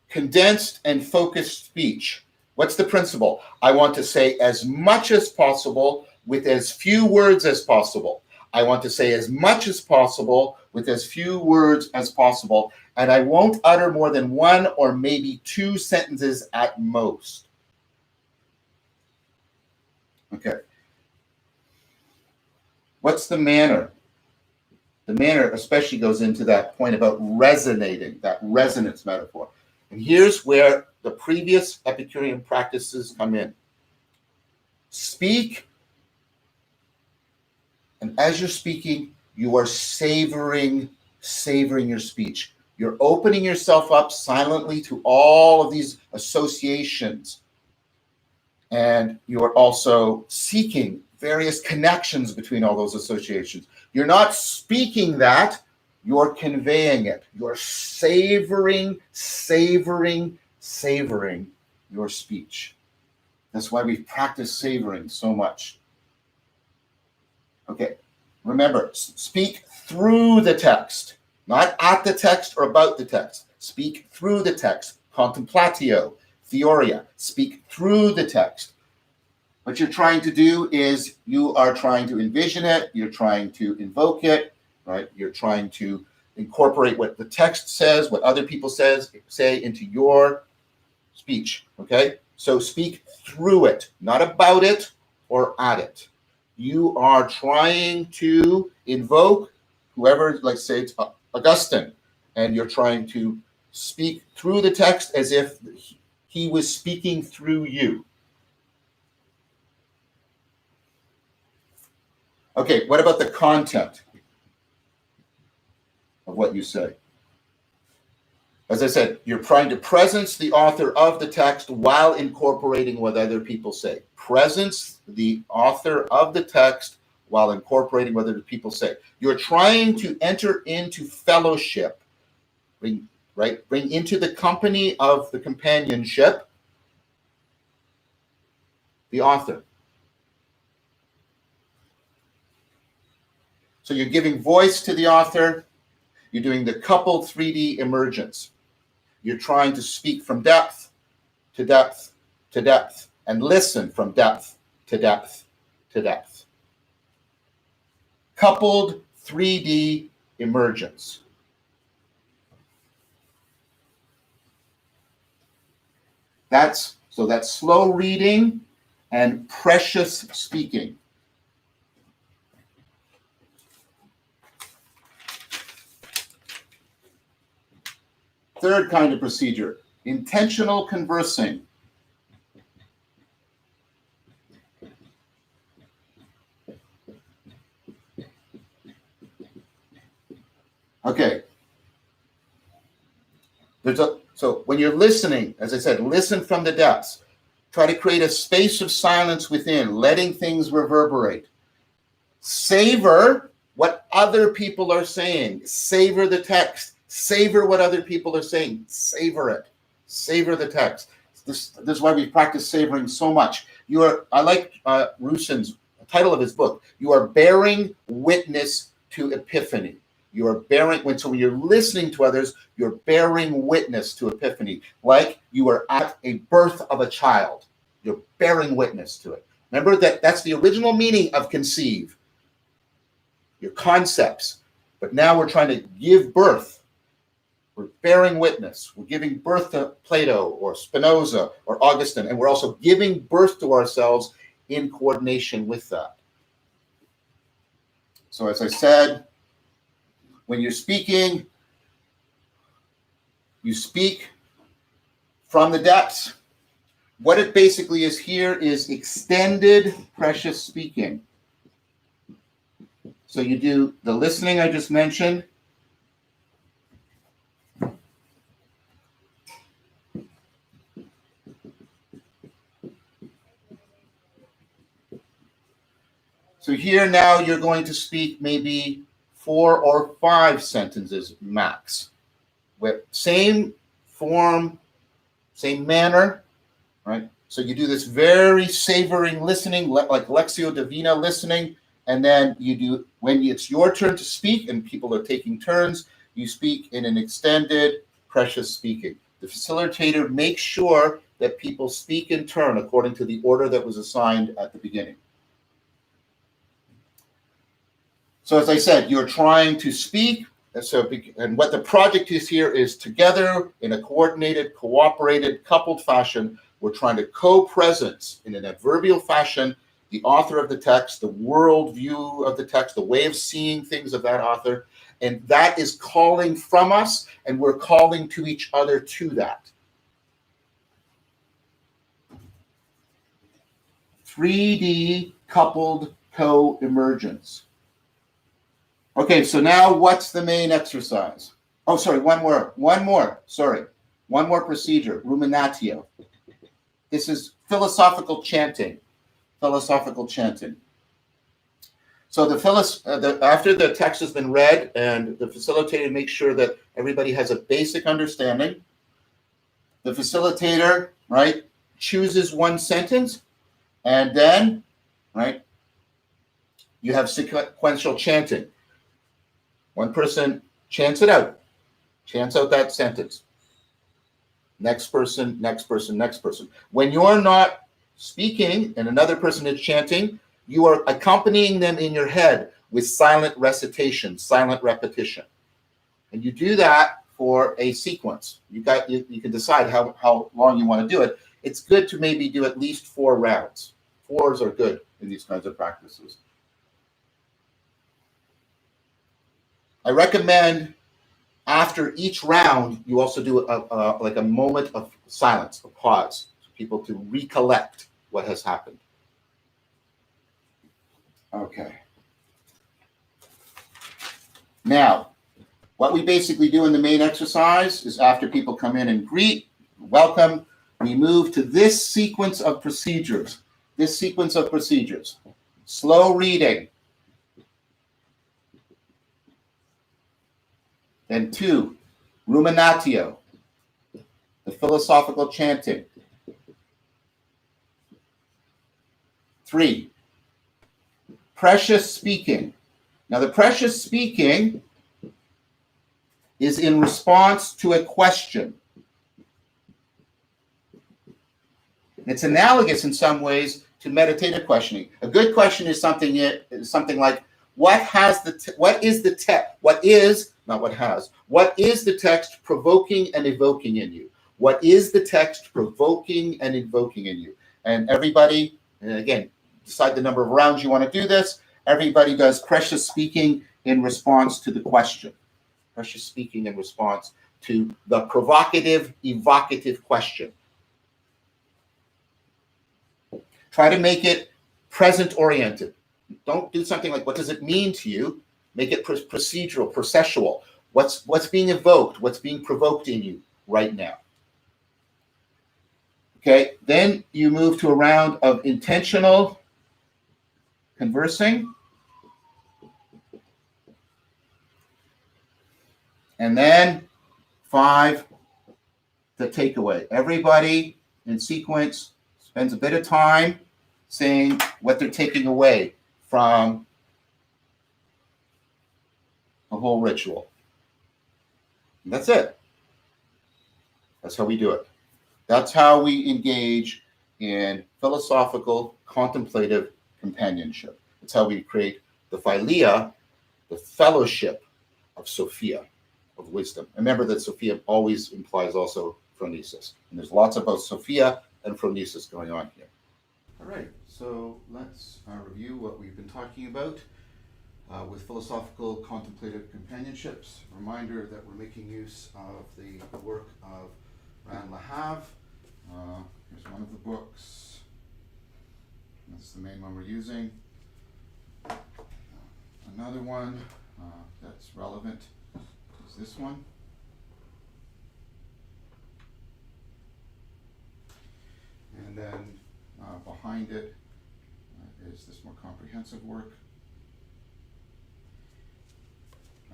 condensed and focused speech. What's the principle? I want to say as much as possible with as few words as possible. I want to say as much as possible with as few words as possible, and I won't utter more than one or maybe two sentences at most. Okay. What's the manner? The manner especially goes into that point about resonating, that resonance metaphor. And here's where the previous Epicurean practices come in. Speak, and as you're speaking, you are savoring your speech. You're opening yourself up silently to all of these associations. And you are also seeking various connections between all those associations. You're not speaking that, you're conveying it. You're savoring your speech. That's why we practice savoring so much. Okay, remember, speak through the text, not at the text or about the text. Speak through the text, contemplatio, theoria. Speak through the text. What you're trying to do is you are trying to envision it, you're trying to invoke it, right? You're trying to incorporate what the text says, what other people say into your speech, okay? So speak through it, not about it or at it. You are trying to invoke whoever, like say it's Augustine, and you're trying to speak through the text as if he was speaking through you. Okay, what about the content of what you say? As I said, you're trying to presence the author of the text while incorporating what other people say. Presence the author of the text while incorporating what other people say. You're trying to enter into fellowship, bring into the company of the companionship the author. So you're giving voice to the author. You're doing the coupled 3D emergence. You're trying to speak from depth to depth to depth and listen from depth to depth to depth. Coupled 3D emergence. That's slow reading and precious speaking. Third kind of procedure, intentional conversing. Okay. So when you're listening, as I said, listen from the depths. Try to create a space of silence within, letting things reverberate. Savor what other people are saying. Savor the text. Savor what other people are saying. Savor it. Savor the text. This is why we practice savoring so much. I like Russen's title of his book. You are bearing witness to epiphany. You are bearing, when you're listening to others, you're bearing witness to epiphany, like you are at a birth of a child. You're bearing witness to it. Remember that's the original meaning of conceive. Your concepts. But now we're trying to give birth. We're bearing witness. We're giving birth to Plato or Spinoza or Augustine, and we're also giving birth to ourselves in coordination with that. So as I said, when you're speaking, you speak from the depths. What it basically is here is extended precious speaking. So you do the listening I just mentioned. So here now you're going to speak maybe 4 or 5 sentences max. With same form, same manner, right? So you do this very savoring listening, like Lectio Divina listening, and then you do, when it's your turn to speak and people are taking turns, you speak in an extended, precious speaking. The facilitator makes sure that people speak in turn according to the order that was assigned at the beginning. So as I said, you're trying to speak, and what the project is here is together in a coordinated, cooperated, coupled fashion, we're trying to co-presence in an adverbial fashion the author of the text, the world view of the text, the way of seeing things of that author, and that is calling from us, and we're calling to each other to that. 3D coupled co-emergence. Okay, so now what's the main exercise? Oh, sorry, one more procedure, ruminatio. This is philosophical chanting. So after the text has been read and the facilitator makes sure that everybody has a basic understanding, the facilitator, right, chooses one sentence, and then, right, you have sequential chanting. One person chants it out, chants out that sentence. Next person, next person, next person. When you're not speaking and another person is chanting, you are accompanying them in your head with silent recitation, silent repetition. And you do that for a sequence. You can decide how long you want to do it. It's good to maybe do at least 4 rounds. 4s are good in these kinds of practices. I recommend after each round, you also do like a moment of silence, a pause, for people to recollect what has happened. Okay. Now, what we basically do in the main exercise is after people come in and greet, welcome, we move to this sequence of procedures. Slow reading. Then 2, ruminatio, the philosophical chanting. 3, precious speaking. Now, the precious speaking is in response to a question. It's analogous in some ways to meditative questioning. A good question is something like, what is the text provoking and evoking in you? What is the text provoking and invoking in you? And everybody, and again, decide the number of rounds you want to do this. Everybody does precious speaking in response to the question. Precious speaking in response to the provocative, evocative question. Try to make it present-oriented. Don't do something like, what does it mean to you? Make it procedural, processual. What's being evoked? What's being provoked in you right now? Okay, then you move to a round of intentional conversing. And then 5, the takeaway. Everybody in sequence spends a bit of time saying what they're taking away from the whole ritual. And that's it. That's how we do it. That's how we engage in philosophical, contemplative companionship. It's how we create the philia, the fellowship of Sophia, of wisdom. Remember that Sophia always implies also phronesis. And there's lots about Sophia and phronesis going on here. All right, so let's review what we've been talking about with philosophical contemplative companionships. Reminder that we're making use of the work of Rand Lahav. Here's one of the books. That's the main one we're using. Another one that's relevant is this one. And then behind it is this more comprehensive work.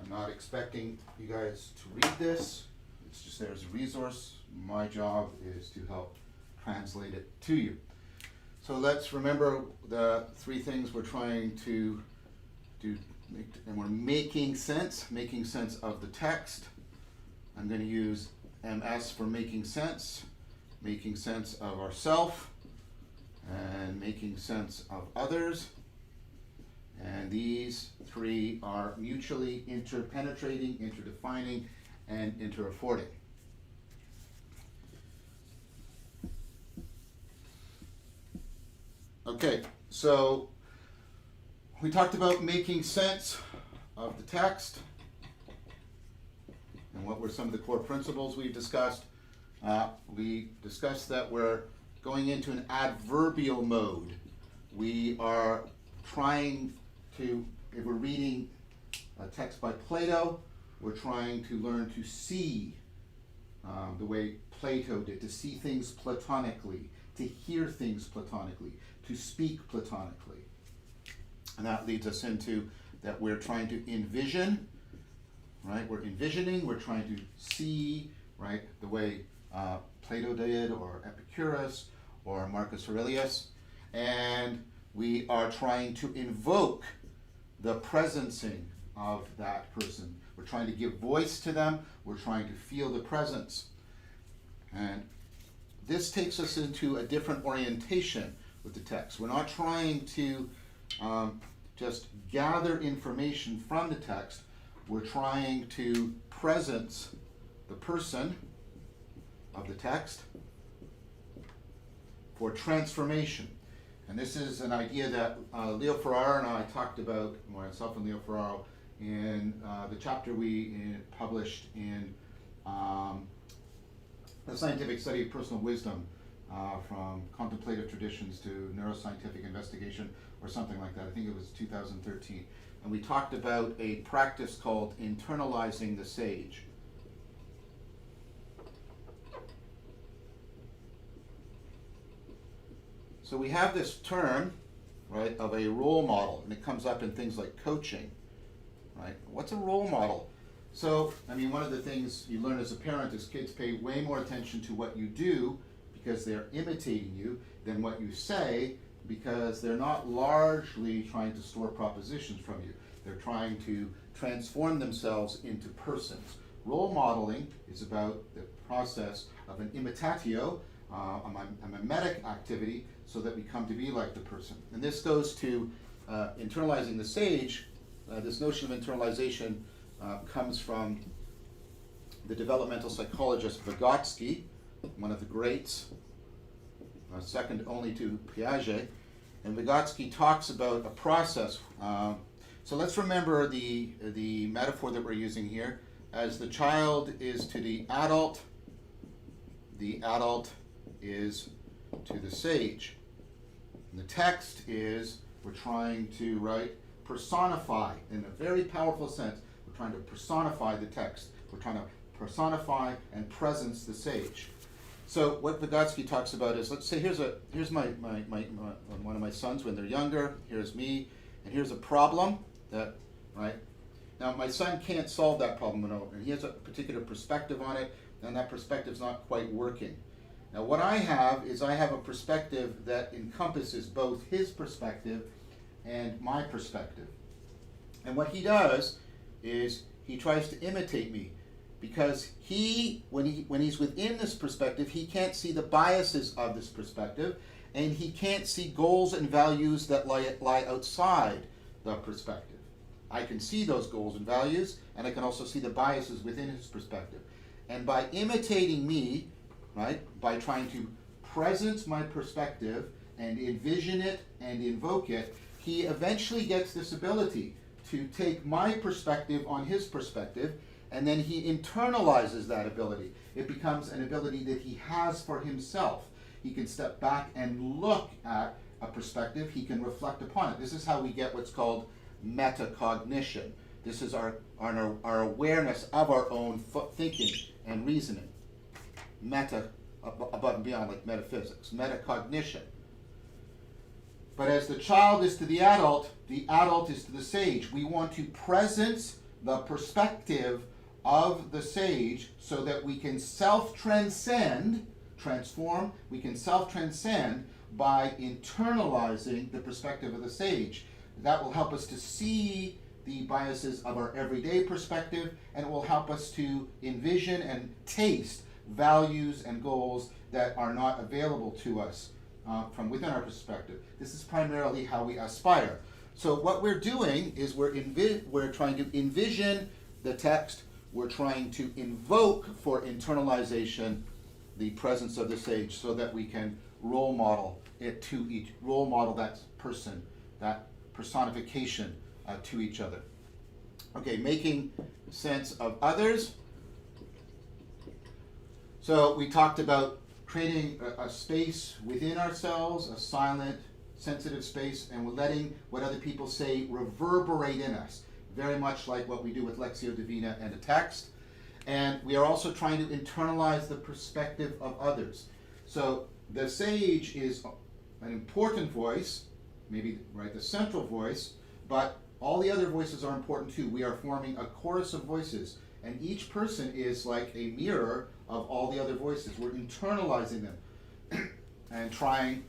I'm not expecting you guys to read this. It's just there as a resource. My job is to help translate it to you. So let's remember the 3 things we're trying to do, and we're making sense of the text. I'm going to use MS for making sense of ourself, and making sense of others. And these 3 are mutually interpenetrating, interdefining, and interaffording. Okay, so we talked about making sense of the text and what were some of the core principles we've discussed. We discussed that we're going into an adverbial mode. We are trying to, if we're reading a text by Plato, we're trying to learn to see the way Plato did, to see things platonically, to hear things platonically, to speak platonically. And that leads us into that we're trying to envision, right? We're envisioning, we're trying to see, right, the way Plato did, or Epicurus, or Marcus Aurelius. And we are trying to invoke the presencing of that person. We're trying to give voice to them. We're trying to feel the presence. And this takes us into a different orientation with the text. We're not trying to just gather information from the text. We're trying to presence the person of the text for transformation. And this is an idea that Leo Ferraro and I talked about, myself and Leo Ferraro, in the chapter we published in the scientific study of personal wisdom, from contemplative traditions to neuroscientific investigation, or something like that. I think it was 2013. And we talked about a practice called internalizing the sage. So we have this term, right, of a role model, and it comes up in things like coaching, right? What's a role model? So, I mean, one of the things you learn as a parent is kids pay way more attention to what you do because they're imitating you than what you say, because they're not largely trying to store propositions from you. They're trying to transform themselves into persons. Role modeling is about the process of an imitatio, a mimetic activity, so that we come to be like the person. And this goes to internalizing the sage. This notion of internalization comes from the developmental psychologist Vygotsky, one of the greats, second only to Piaget. And Vygotsky talks about a process. So let's remember the metaphor that we're using here. As the child is to the adult is to the sage. And the text is, we're trying to, right, personify in a very powerful sense. We're trying to personify the text. We're trying to personify and presence the sage. So what Vygotsky talks about is, let's say here's my one of my sons when they're younger. Here's me, and here's a problem that, right? Now my son can't solve that problem alone, and he has a particular perspective on it, and that perspective's not quite working. Now what I have is I have a perspective that encompasses both his perspective and my perspective. And what he does is he tries to imitate me, because when he's within this perspective, he can't see the biases of this perspective, and he can't see goals and values that lie outside the perspective. I can see those goals and values, and I can also see the biases within his perspective. And by imitating me, right, by trying to presence my perspective and envision it and invoke it, he eventually gets this ability to take my perspective on his perspective, and then he internalizes that ability. It becomes an ability that he has for himself. He can step back and look at a perspective. He can reflect upon it. This is how we get what's called metacognition. This is our awareness of our own thinking and reasoning. Meta, above and beyond, like metaphysics. Metacognition. But as the child is to the adult is to the sage. We want to presence the perspective of the sage so that we can self-transcend, transform, we can self-transcend by internalizing the perspective of the sage. That will help us to see the biases of our everyday perspective, and it will help us to envision and taste values and goals that are not available to us from within our perspective. This is primarily how we aspire. So what we're doing is we're trying to envision the text. We're trying to invoke for internalization the presence of the sage so that we can role model it to role model that person, that personification to each other. Okay, making sense of others. So we talked about creating a space within ourselves, a silent, sensitive space, and we're letting what other people say reverberate in us, very much like what we do with Lectio Divina and a text. And we are also trying to internalize the perspective of others. So the sage is an important voice, maybe right, the central voice, but all the other voices are important too. We are forming a chorus of voices, and each person is like a mirror of all the other voices. We're internalizing them and trying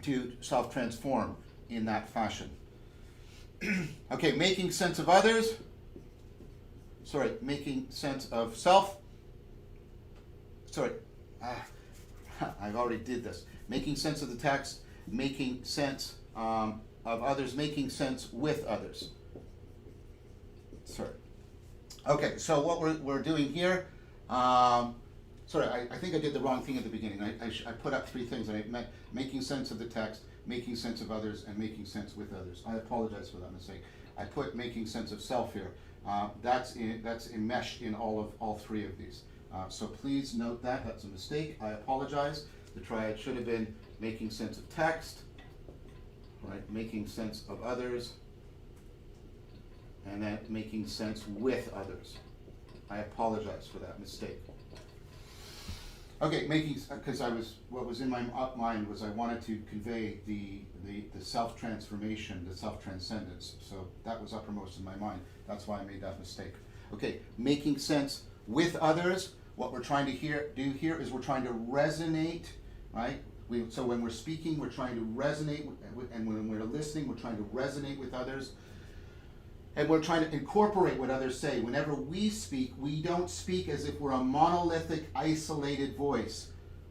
to self-transform in that fashion. Okay, making sense of others. Sorry, making sense of self. Sorry, I've already did this. Making sense of the text, making sense of others, making sense with others. Sorry. Okay, so what we're doing here, sorry, I think I did the wrong thing at the beginning. I put up three things, and I meant making sense of the text, making sense of others, and making sense with others. I apologize for that mistake. I put making sense of self here. That's enmeshed in all three of these. So please note that. That's a mistake. I apologize. The triad should have been making sense of text, right? Making sense of others, and then making sense with others. I apologize for that mistake. Okay, what was in my mind was I wanted to convey the self-transformation, the self-transcendence. So that was uppermost in my mind. That's why I made that mistake. Okay, making sense with others. What we're trying to do here is we're trying to resonate, right? So when we're speaking, we're trying to resonate, and when we're listening, we're trying to resonate with others. And we're trying to incorporate what others say. Whenever we speak, we don't speak as if we're a monolithic, isolated voice.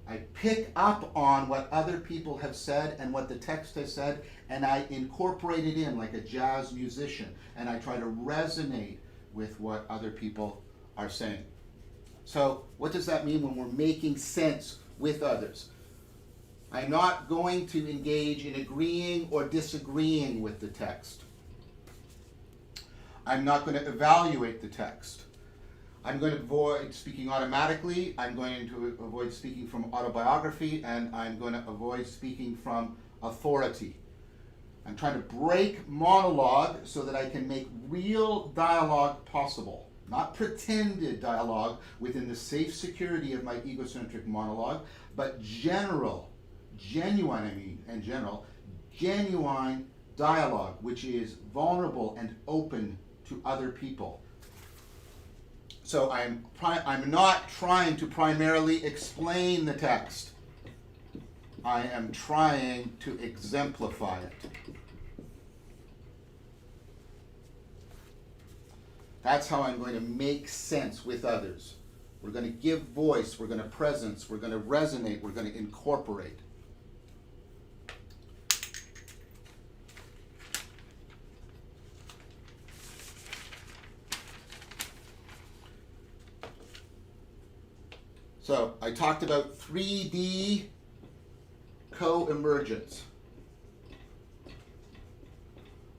I pick up on what other people have said and what the text has said, and I incorporate it in like a jazz musician, and I try to resonate with what other people are saying. So what does that mean when we're making sense with others? I'm not going to engage in agreeing or disagreeing with the text. I'm not going to evaluate the text. I'm going to avoid speaking automatically. I'm going to avoid speaking from autobiography, and I'm going to avoid speaking from authority. I'm trying to break monologue so that I can make real dialogue possible. Not pretended dialogue within the safe security of my egocentric monologue, but genuine dialogue, which is vulnerable and open to other people. So I'm not trying to primarily explain the text. I am trying to exemplify it. That's how I'm going to make sense with others. We're going to give voice, we're going to presence, we're going to resonate, we're going to incorporate. So I talked about 3D co-emergence.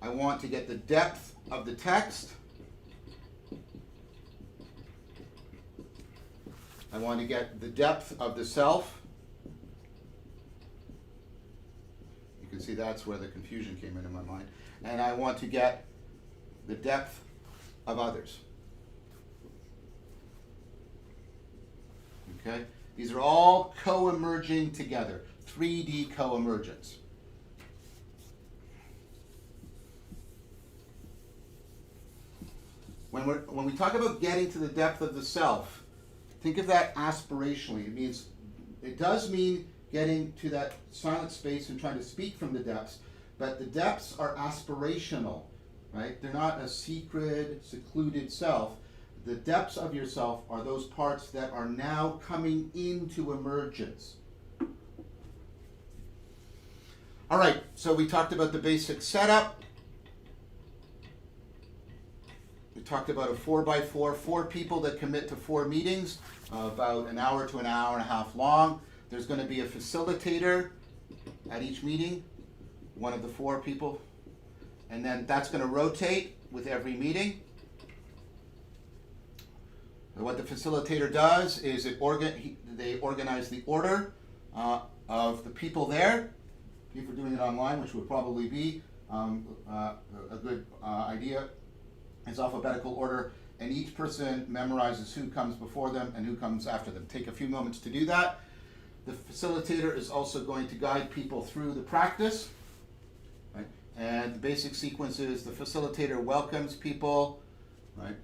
I want to get the depth of the text. I want to get the depth of the self. You can see that's where the confusion came into my mind. And I want to get the depth of others. Okay? These are all co-emerging together. 3D co-emergence. When we talk about getting to the depth of the self, think of that aspirationally. It does mean getting to that silent space and trying to speak from the depths, but the depths are aspirational, right? They're not a secret, secluded self. The depths of yourself are those parts that are now coming into emergence. All right, so we talked about the basic setup. We talked about a 4x4, 4 people that commit to 4 meetings, about an hour to an hour and a half long. There's going to be a facilitator at each meeting, one of the 4 people, and then that's going to rotate with every meeting. And what the facilitator does is they organize the order of the people there. If you're doing it online, which would probably be a good idea, it's alphabetical order, and each person memorizes who comes before them and who comes after them. Take a few moments to do that. The facilitator is also going to guide people through the practice. Right? And the basic sequence is the facilitator welcomes people. Right?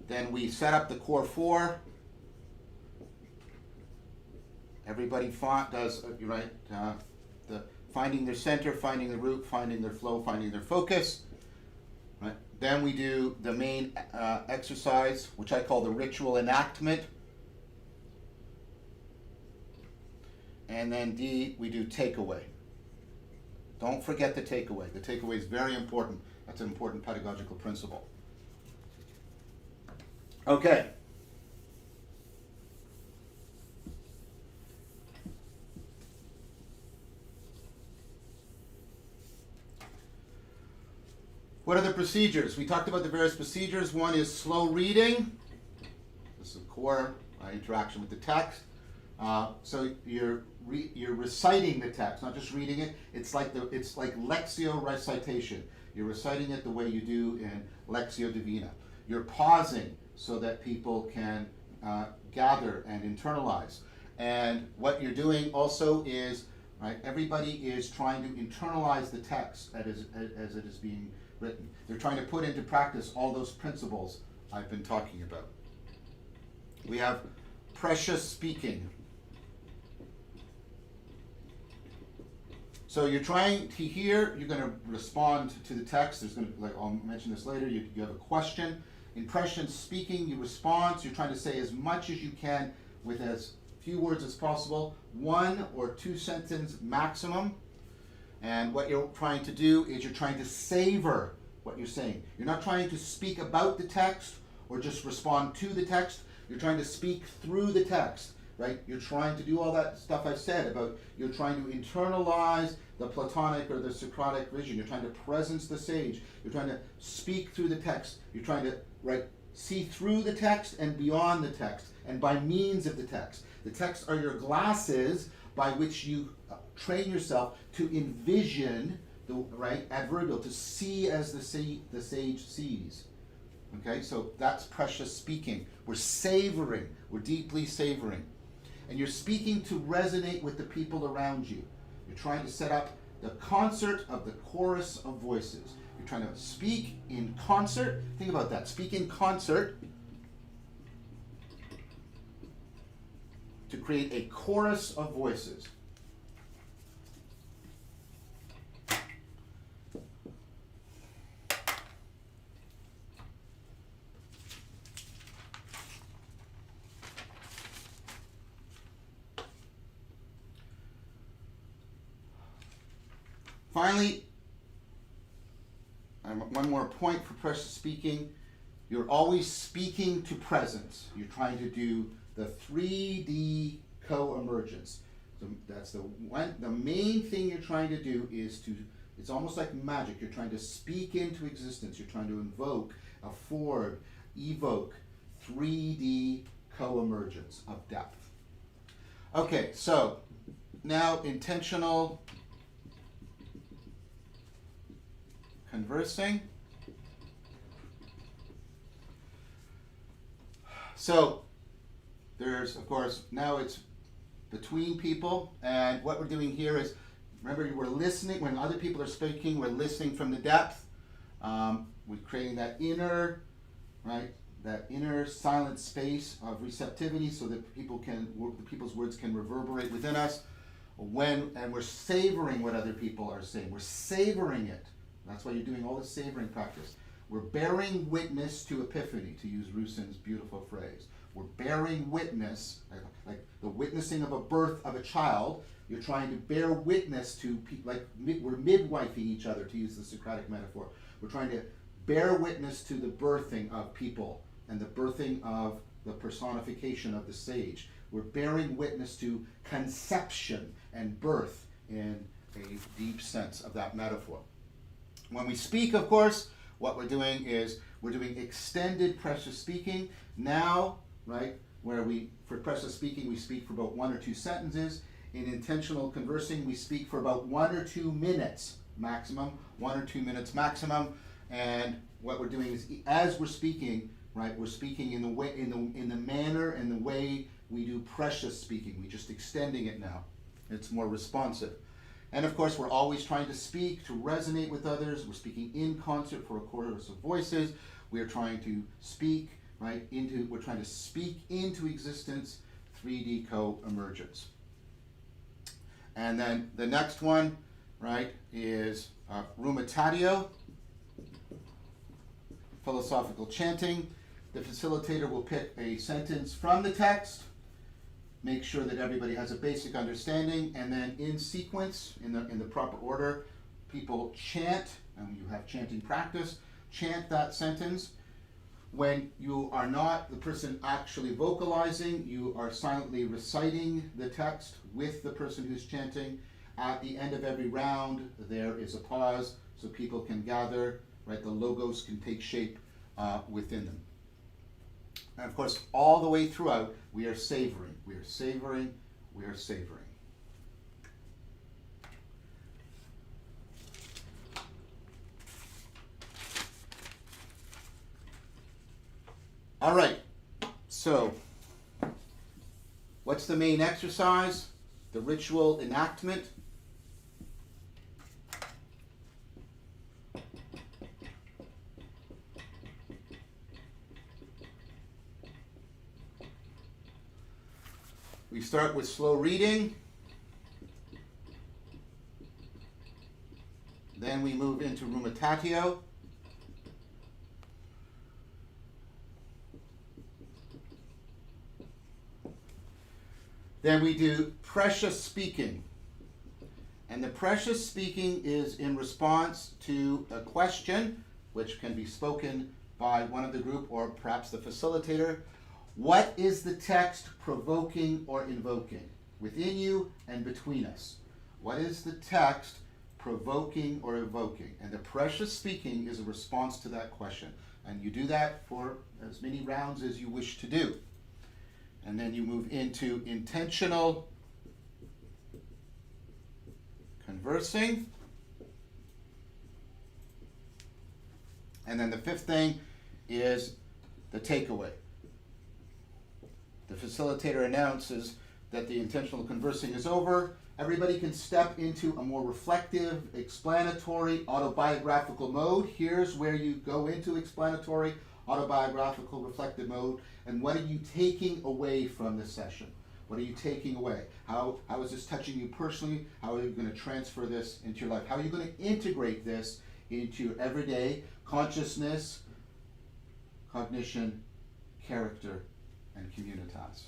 Then we set up the core 4. Everybody does the finding their center, finding the root, finding their flow, finding their focus. Right? Then we do the main exercise, which I call the ritual enactment. And then D, we do takeaway. Don't forget the takeaway. The takeaway is very important. That's an important pedagogical principle. Okay. What are the procedures? We talked about the various procedures. One is slow reading. This is the core interaction with the text. So you're reciting the text, not just reading it. It's like Lectio recitation. You're reciting it the way you do in Lectio Divina. You're pausing so that people can gather and internalize. And what you're doing also is, right, everybody is trying to internalize the text as it is being written. They're trying to put into practice all those principles I've been talking about. We have precious speaking. So you're trying to hear, you're going to respond to the text. There's going to, like I'll mention this later, you have a question. In prescient speaking, you respond. So you're trying to say as much as you can with as few words as possible, 1 or 2 sentence maximum. And what you're trying to do is you're trying to savor what you're saying. You're not trying to speak about the text or just respond to the text. You're trying to speak through the text, right? You're trying to do all that stuff I said about you're trying to internalize the Platonic or the Socratic vision. You're trying to presence the sage. You're trying to speak through the text. You're trying to see through the text and beyond the text and by means of the text. The texts are your glasses by which you train yourself to envision right, adverbial, to see as the sage sees. Okay, so that's precious speaking. We're savoring, we're deeply savoring. And you're speaking to resonate with the people around you. You're trying to set up the concert of the chorus of voices. You're trying to speak in concert. Think about that. Speak in concert to create a chorus of voices. Finally, one more point for precious speaking. You're always speaking to presence. You're trying to do the 3D co-emergence. So that's the main thing you're trying to do is it's almost like magic. You're trying to speak into existence. You're trying to invoke, afford, evoke 3D co-emergence of depth. Okay, so now intentional conversing. So there's, of course, now it's between people, and what we're doing here is, remember, we're listening. When other people are speaking, we're listening from the depth. We're creating that inner, right, that inner silent space of receptivity so that the people's words can reverberate within us. And we're savoring what other people are saying. We're savoring it. That's why you're doing all this savoring practice. We're bearing witness to epiphany, to use Russin's beautiful phrase. We're bearing witness, like the witnessing of a birth of a child. You're trying to bear witness to people, like we're midwifing each other, to use the Socratic metaphor. We're trying to bear witness to the birthing of people and the birthing of the personification of the sage. We're bearing witness to conception and birth in a deep sense of that metaphor. When we speak, of course, what we're doing is we're doing extended precious speaking. Now, right, for precious speaking, we speak for about 1 or 2 sentences. In intentional conversing, we speak for about 1 or 2 minutes maximum, 1 or 2 minutes maximum. And what we're doing is, as we're speaking, right, we're speaking in the manner and the way we do precious speaking. We're just extending it now. It's more responsive. And of course, we're always trying to speak to resonate with others. We're speaking in concert for a chorus of voices. We're trying to speak, right, we're trying to speak into existence, 3D co-emergence. And then the next one, right, is rumitatio, philosophical chanting. The facilitator will pick a sentence from the text, make sure that everybody has a basic understanding, and then in sequence, in the proper order, people chant, and you have chanting practice, chant that sentence. When you are not the person actually vocalizing, you are silently reciting the text with the person who's chanting. At the end of every round, there is a pause so people can gather, right? The logos can take shape within them. And of course, all the way throughout, we are savoring. We are savoring. We are savoring. All right. So, what's the main exercise? The ritual enactment. We start with slow reading. Then we move into rumitatio. Then we do precious speaking. And the precious speaking is in response to a question, which can be spoken by one of the group or perhaps the facilitator. What is the text provoking or invoking within you and between us? What is the text provoking or evoking? And the precious speaking is a response to that question. And you do that for as many rounds as you wish to do. And then you move into intentional conversing. And then the fifth thing is the takeaway. The facilitator announces that the intentional conversing is over. Everybody can step into a more reflective, explanatory, autobiographical mode. Here's where you go into explanatory, autobiographical, reflective mode. And what are you taking away from this session? What are you taking away? How is this touching you personally? How are you going to transfer this into your life? How are you going to integrate this into your everyday consciousness, cognition, character, and communitas?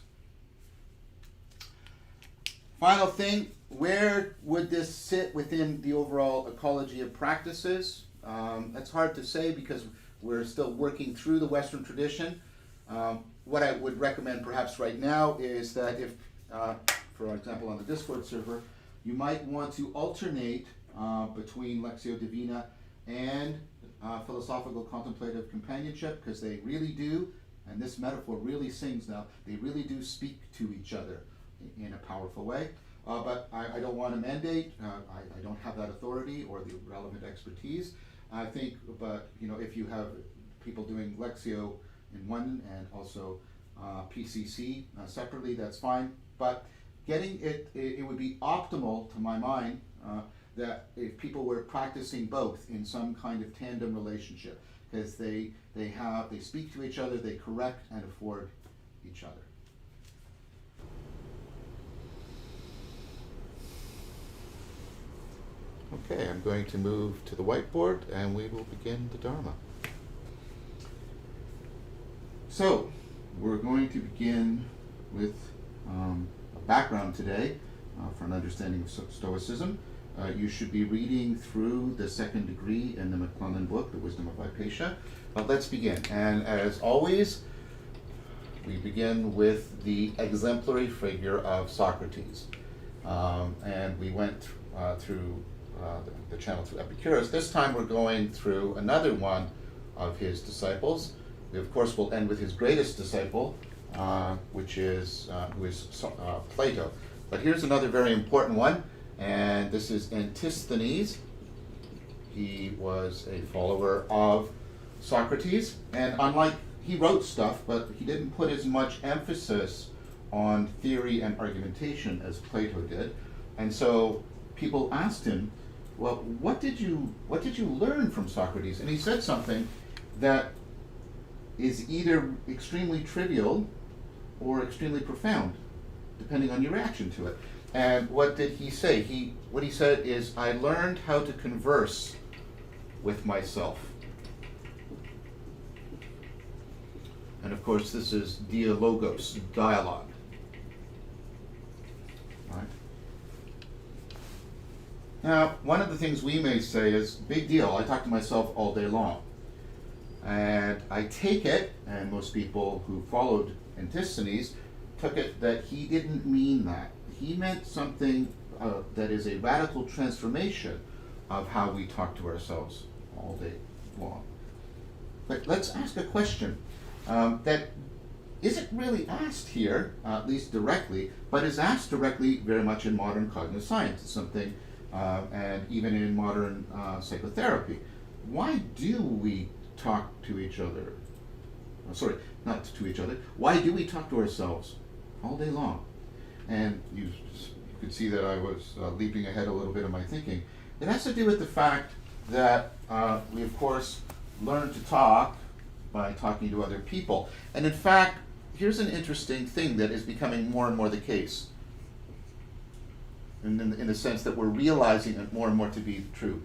Final thing, where would this sit within the overall ecology of practices? That's hard to say because we're still working through the Western tradition. What I would recommend perhaps right now is that if, for example, on the Discord server, you might want to alternate between Lectio Divina and philosophical contemplative companionship, because they really do, and this metaphor really sings now, they really do speak to each other in a powerful way. But I don't want to mandate, I don't have that authority or the relevant expertise. I think, but if you have people doing Lectio in one and also PCC separately, that's fine. But getting it would be optimal to my mind that if people were practicing both in some kind of tandem relationship, because they speak to each other, they correct and afford each other. Okay, I'm going to move to the whiteboard and we will begin the Dharma. So, we're going to begin with a background today for an understanding of Stoicism. You should be reading through the second degree in the McClellan book, The Wisdom of Hypatia. But let's begin. And as always, we begin with the exemplary figure of Socrates. And we went through the channel through Epicurus. This time we're going through another one of his disciples. We, of course, will end with his greatest disciple, who is Plato. But here's another very important one, and this is Antisthenes. He was a follower of Socrates, and he wrote stuff, but he didn't put as much emphasis on theory and argumentation as Plato did. And so people asked him, well, what did you learn from Socrates? And he said something that is either extremely trivial or extremely profound, depending on your reaction to it. And what did he say? What he said is, I learned how to converse with myself. And of course, this is dialogos, dialogue. Right? Now, one of the things we may say is, big deal, I talk to myself all day long. And I take it, and most people who followed Antisthenes took it that he didn't mean that. He meant something that is a radical transformation of how we talk to ourselves all day long. But let's ask a question that isn't really asked here, at least directly, but is asked directly very much in modern cognitive science. It's something, and even in modern psychotherapy. Why do we talk to each other? Sorry, not to each other. Why do we talk to ourselves all day long? And you could see that I was leaping ahead a little bit in my thinking. It has to do with the fact that we, of course, learn to talk by talking to other people. And in fact, here's an interesting thing that is becoming more and more the case, in the sense that we're realizing it more and more to be true.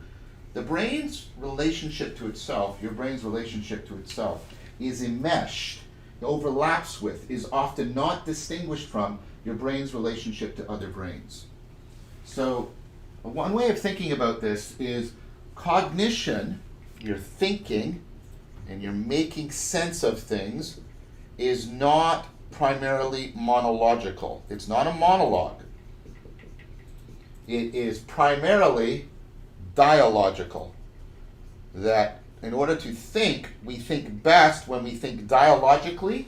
The brain's relationship to itself, your brain's relationship to itself, is enmeshed, overlaps with, is often not distinguished from your brain's relationship to other brains. So one way of thinking about this is cognition, your thinking, and you're making sense of things, is not primarily monological. It's not a monologue. It is primarily dialogical. That in order to think, we think best when we think dialogically.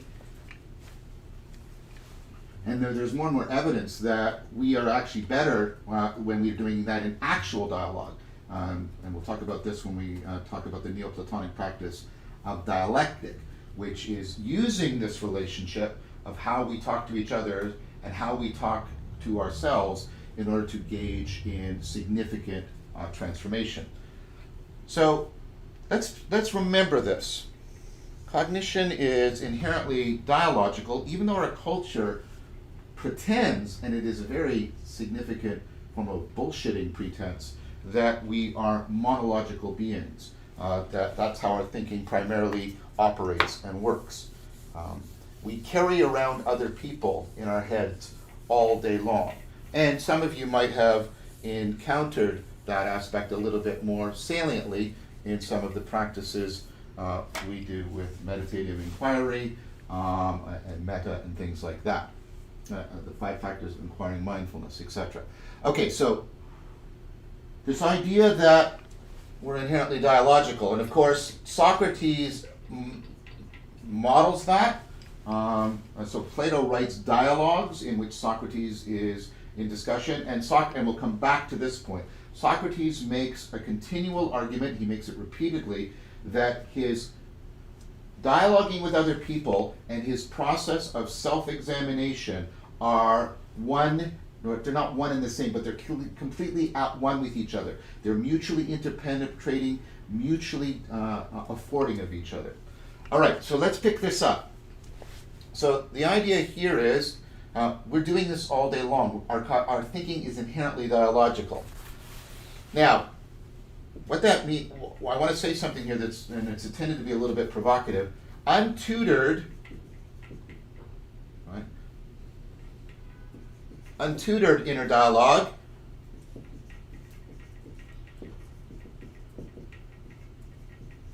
And there's more and more evidence that we are actually better when we're doing that in actual dialogue. and we'll talk about this when we talk about the Neo-Platonic practice of dialectic, which is using this relationship of how we talk to each other and how we talk to ourselves in order to gauge in significant transformation. So let's remember this. Cognition is inherently dialogical, even though our culture pretends, and it is a very significant form of bullshitting pretense, that we are monological beings. That's how our thinking primarily operates and works. We carry around other people in our heads all day long. And some of you might have encountered that aspect a little bit more saliently in some of the practices we do with meditative inquiry and metta and things like that. The 5 factors of inquiring mindfulness, etc. Okay, so this idea that we're inherently dialogical, and of course Socrates models that. So Plato writes dialogues in which Socrates is in discussion, and we'll come back to this point. Socrates makes a continual argument, he makes it repeatedly, that his dialoguing with other people and his process of self-examination are they're not one and the same, but they're completely at one with each other. They're mutually interpenetrating, mutually affording of each other. All right, so let's pick this up. So the idea here is we're doing this all day long. Our thinking is inherently dialogical. Now, what that means, I want to say something here it's intended to be a little bit provocative. Untutored inner dialogue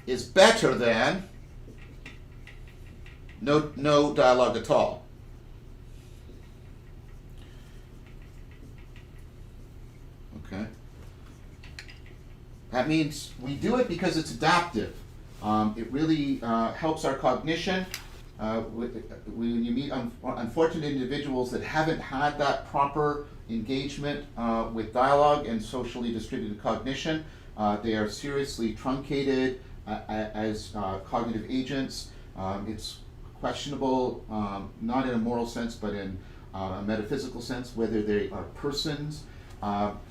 is better than no dialogue at all. Okay. That means we do it because it's adaptive. It really helps our cognition. When you meet unfortunate individuals that haven't had that proper engagement with dialogue and socially distributed cognition, they are seriously truncated as cognitive agents. It's questionable, not in a moral sense, but in a metaphysical sense, whether they are persons.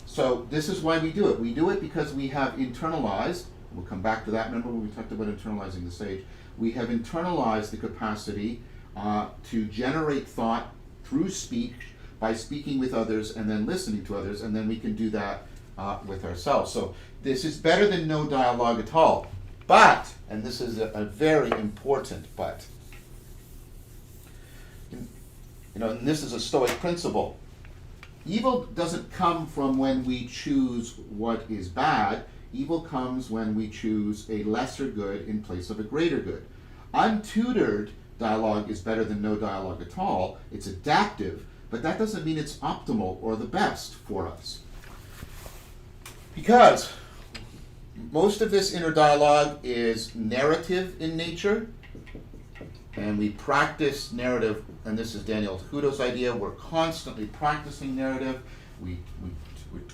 So this is why we do it. We do it because we have internalized, we'll come back to that, remember when we talked about internalizing the sage, we have internalized the capacity to generate thought through speech by speaking with others and then listening to others, and then we can do that with ourselves. So this is better than no dialogue at all. But, and this is a very important but, and this is a Stoic principle, evil doesn't come from when we choose what is bad. Evil comes when we choose a lesser good in place of a greater good. Untutored dialogue is better than no dialogue at all. It's adaptive, but that doesn't mean it's optimal or the best for us. Because most of this inner dialogue is narrative in nature, and we practice narrative, and this is Daniel Hudo's idea, we're constantly practicing narrative. We're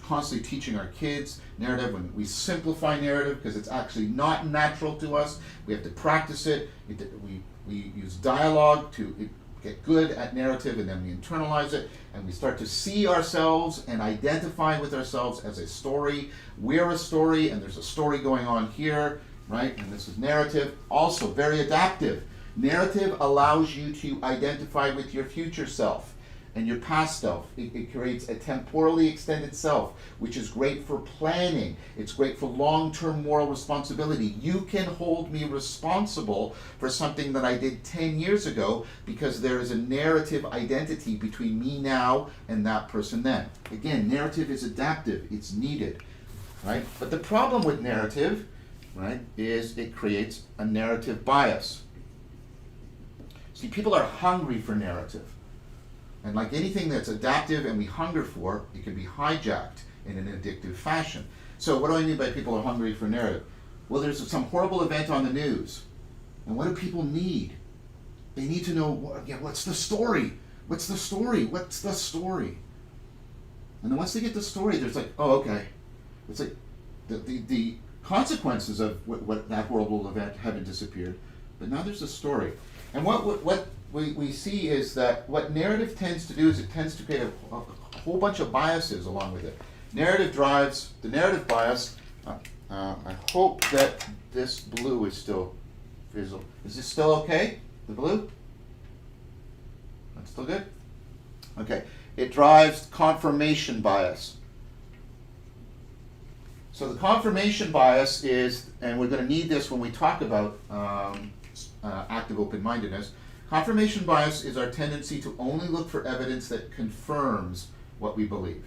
constantly teaching our kids narrative. When we simplify narrative, because it's actually not natural to us, we have to practice it. We use dialogue to get good at narrative, and then we internalize it, and we start to see ourselves and identify with ourselves as a story. We're a story, and there's a story going on here, right? And this is narrative, also very adaptive. Narrative allows you to identify with your future self and your past self. It creates a temporally extended self, which is great for planning. It's great for long-term moral responsibility. You can hold me responsible for something that I did 10 years ago because there is a narrative identity between me now and that person then. Again, narrative is adaptive. It's needed, right? But the problem with narrative, right, is it creates a narrative bias. See, people are hungry for narrative. And like anything that's adaptive and we hunger for, it can be hijacked in an addictive fashion. So what do I mean by people are hungry for narrative? Well, there's some horrible event on the news. And what do people need? They need to know, what's the story? What's the story? What's the story? And then once they get the story, there's like, oh, okay. It's like, the consequences of what that world will have disappeared. But now there's a story. And what we see is that what narrative tends to do is it tends to create a whole bunch of biases along with it. Narrative drives the narrative bias. I hope that this blue is still visible. Is this still okay? The blue? That's still good? Okay. It drives confirmation bias. So the confirmation bias is, and we're going to need this when we talk about active open-mindedness, confirmation bias is our tendency to only look for evidence that confirms what we believe.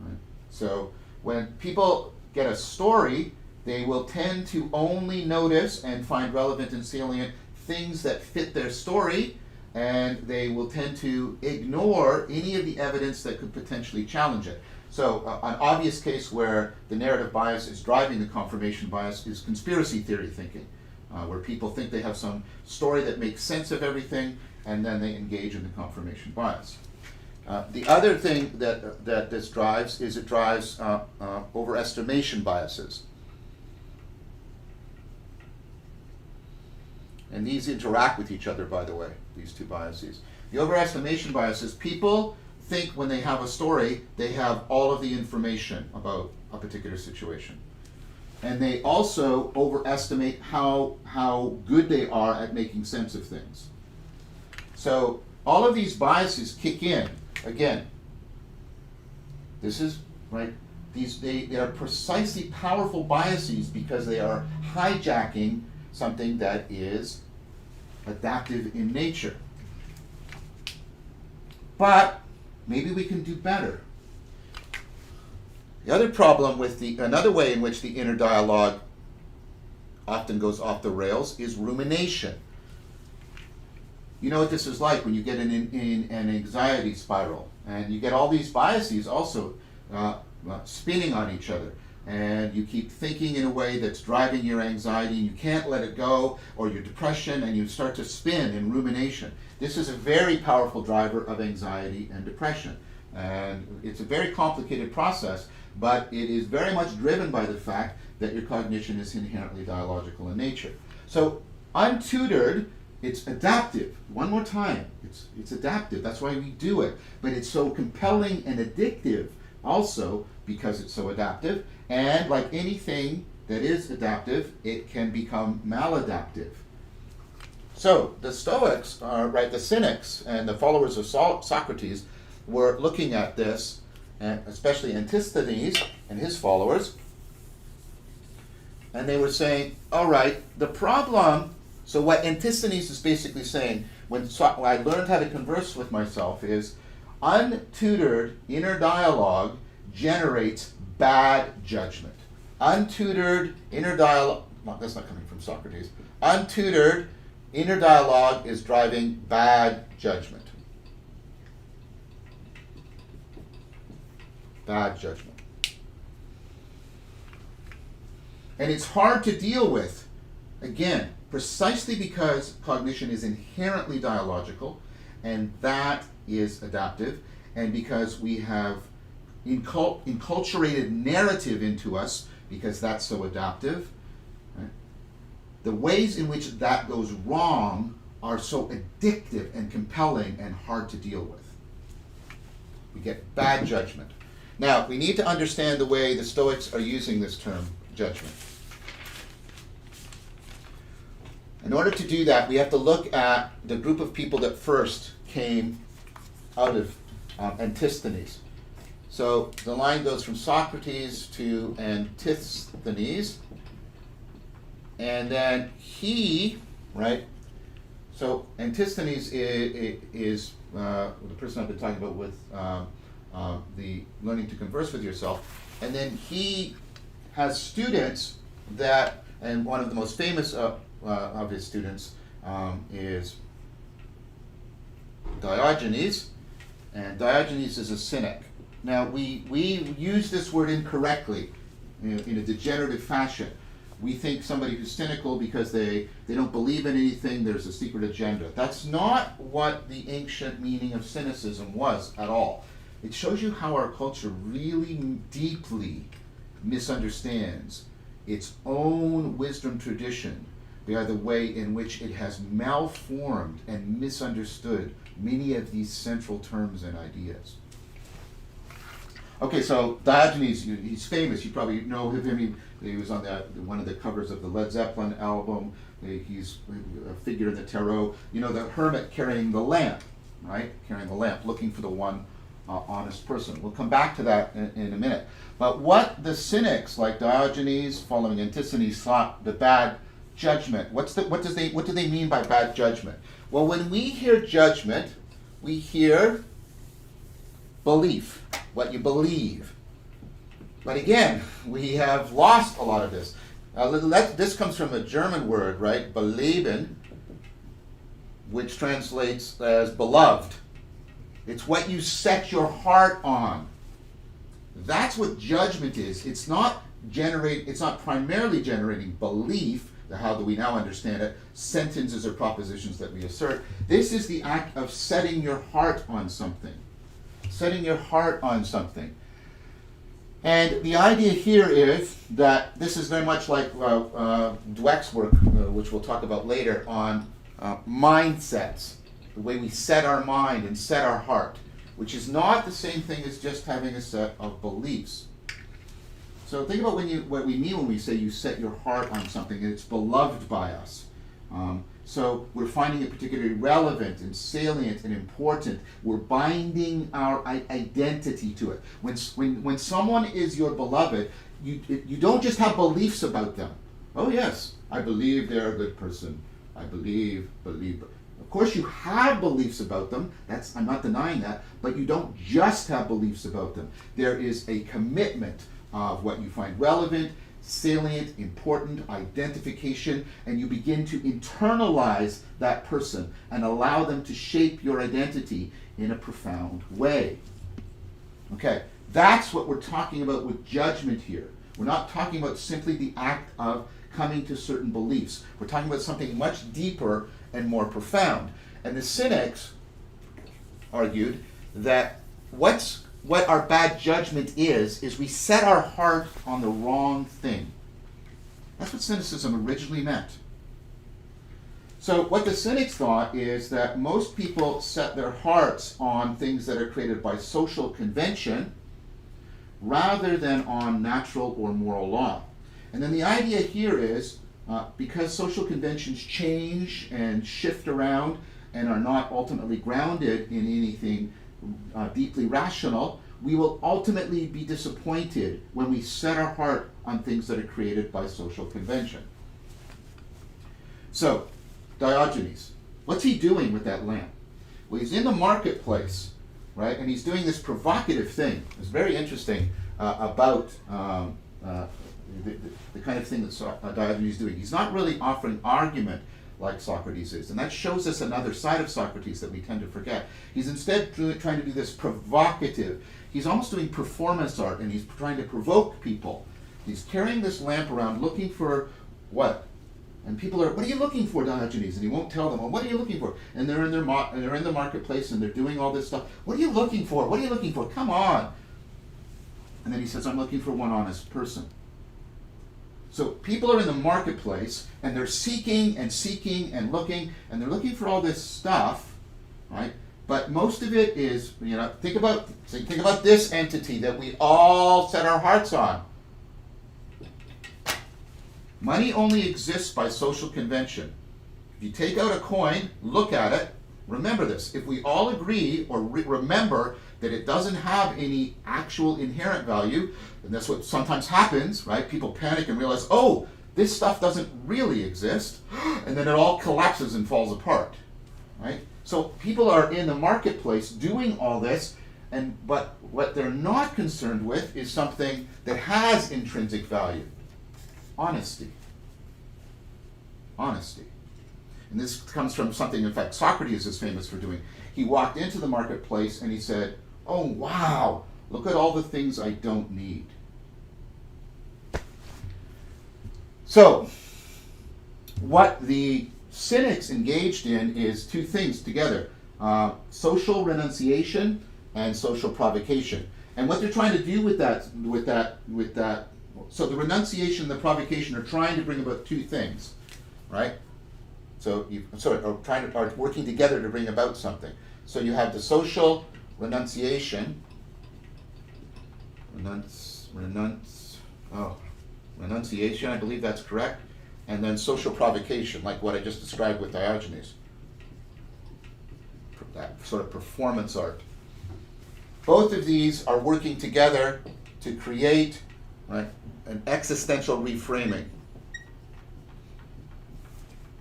Right? So when people get a story, they will tend to only notice and find relevant and salient things that fit their story, and they will tend to ignore any of the evidence that could potentially challenge it. So an obvious case where the narrative bias is driving the confirmation bias is conspiracy theory thinking, where people think they have some story that makes sense of everything, and then they engage in the confirmation bias. The other thing that this drives is it drives overestimation biases. And these interact with each other, by the way, these two biases. The overestimation biases, people think when they have a story, they have all of the information about a particular situation. And they also overestimate how good they are at making sense of things. So all of these biases kick in. Again, this is, right, they are precisely powerful biases because they are hijacking something that is adaptive in nature. But maybe we can do better. The other problem with another way in which the inner dialogue often goes off the rails is rumination. You know what this is like when you get in an anxiety spiral, and you get all these biases also spinning on each other, and you keep thinking in a way that's driving your anxiety, and you can't let it go, or your depression, and you start to spin in rumination. This is a very powerful driver of anxiety and depression, and it's a very complicated process, but it is very much driven by the fact that your cognition is inherently dialogical in nature. So untutored, it's adaptive. One more time, it's adaptive. That's why we do it. But it's so compelling and addictive also because it's so adaptive. And like anything that is adaptive, it can become maladaptive. So the Stoics, the Cynics and the followers of Socrates were looking at this, and especially Antisthenes and his followers, and they were saying, all right, the problem. So what Antisthenes is basically saying, when I learned how to converse with myself, is untutored inner dialogue generates bad judgment. Untutored inner dialogue, no, that's not coming from Socrates. Untutored inner dialogue is driving bad judgment. Bad judgment. And it's hard to deal with, again, precisely because cognition is inherently dialogical, and that is adaptive, and because we have enculturated narrative into us, because that's so adaptive. Right? The ways in which that goes wrong are so addictive and compelling and hard to deal with. We get bad judgment. Now, we need to understand the way the Stoics are using this term, judgment. In order to do that, we have to look at the group of people that first came out of Antisthenes. So the line goes from Socrates to Antisthenes, and then he, right? So Antisthenes is the person I've been talking about with the learning to converse with yourself, and then he has students that, and one of the most famous of his students is Diogenes, and Diogenes is a cynic. Now we use this word incorrectly in a degenerative fashion. We think somebody who's cynical because they don't believe in anything, there's a secret agenda. That's not what the ancient meaning of cynicism was at all. It shows you how our culture really deeply misunderstands its own wisdom tradition by the way in which it has malformed and misunderstood many of these central terms and ideas. Okay, so Diogenes, he's famous. You probably know of him. He was on one of the covers of the Led Zeppelin album. He's a figure in the tarot. You know, the hermit carrying the lamp, right? Carrying the lamp, looking for the one honest person. We'll come back to that in a minute. But what the cynics, like Diogenes, following Antisthenes, thought the bad judgment. What do they mean by bad judgment? Well, when we hear judgment, we hear belief, what you believe. But again, we have lost a lot of this. This comes from a German word, right? Beleben, which translates as beloved. It's what you set your heart on. That's what judgment is. It's not primarily generating belief. How do we now understand it? Sentences or propositions that we assert. This is the act of setting your heart on something. Setting your heart on something. And the idea here is that this is very much like Dweck's work, which we'll talk about later, on mindsets, the way we set our mind and set our heart, which is not the same thing as just having a set of beliefs. So think about what we mean when we say you set your heart on something and it's beloved by us. So we're finding it particularly relevant and salient and important. We're binding our identity to it. When someone is your beloved, you don't just have beliefs about them. Oh yes, I believe they're a good person. I believe. Of course you have beliefs about them. I'm not denying that. But you don't just have beliefs about them. There is a commitment of what you find relevant, salient, important, identification, and you begin to internalize that person and allow them to shape your identity in a profound way. Okay, that's what we're talking about with judgment here. We're not talking about simply the act of coming to certain beliefs. We're talking about something much deeper and more profound. And the Cynics argued that what our bad judgment is we set our heart on the wrong thing. That's what cynicism originally meant. So what the Cynics thought is that most people set their hearts on things that are created by social convention rather than on natural or moral law. And then the idea here is, because social conventions change and shift around and are not ultimately grounded in anything deeply rational, we will ultimately be disappointed when we set our heart on things that are created by social convention. So, Diogenes, what's he doing with that lamp? Well, he's in the marketplace, right? And he's doing this provocative thing. It's very interesting about the kind of thing that Diogenes is doing. He's not really offering argument like Socrates is. And that shows us another side of Socrates that we tend to forget. He's instead trying to do this provocative. He's almost doing performance art, and he's trying to provoke people. He's carrying this lamp around looking for what? And people are, what are you looking for, Diogenes? And he won't tell them, well, what are you looking for? And they're in the marketplace, and they're doing all this stuff. What are you looking for? What are you looking for? Come on. And then he says, I'm looking for one honest person. So people are in the marketplace, and they're seeking and looking, and they're looking for all this stuff, right? But most of it is, think about this entity that we all set our hearts on. Money only exists by social convention. If you take out a coin, look at it, remember this. If we all agree or remember that it doesn't have any actual inherent value, and that's what sometimes happens, right? People panic and realize, oh, this stuff doesn't really exist, and then it all collapses and falls apart, right? So people are in the marketplace doing all this, but what they're not concerned with is something that has intrinsic value. Honesty. Honesty. And this comes from something, in fact, Socrates is famous for doing. He walked into the marketplace and he said, oh, wow, look at all the things I don't need. So, what the Cynics engaged in is two things together, social renunciation and social provocation. And what they're trying to do with that So the renunciation and the provocation are trying to bring about two things, right? So are working together to bring about something. So you have the social renunciation, renunciation, I believe that's correct, and then social provocation, like what I just described with Diogenes. That sort of performance art. Both of these are working together to create, right, an existential reframing.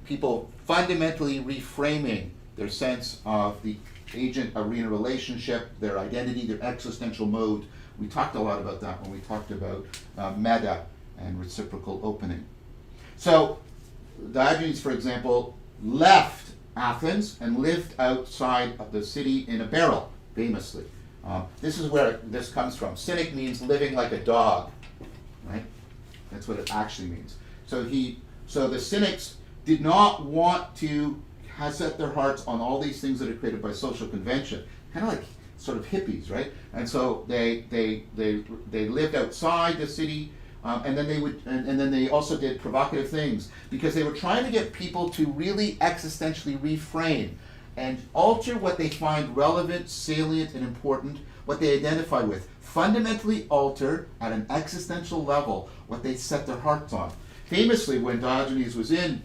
People fundamentally reframing their sense of the agent-arena relationship, their identity, their existential mode. We talked a lot about that when we talked about meta and reciprocal opening. So Diogenes, for example, left Athens and lived outside of the city in a barrel, famously. This is where this comes from. Cynic means living like a dog, right? That's what it actually means. So the Cynics did not want to set their hearts on all these things that are created by social convention, kind of like sort of hippies, right? And so they lived outside the city, and then they also did provocative things because they were trying to get people to really existentially reframe and alter what they find relevant, salient, and important, what they identify with. Fundamentally alter at an existential level what they set their hearts on. Famously, when Diogenes was in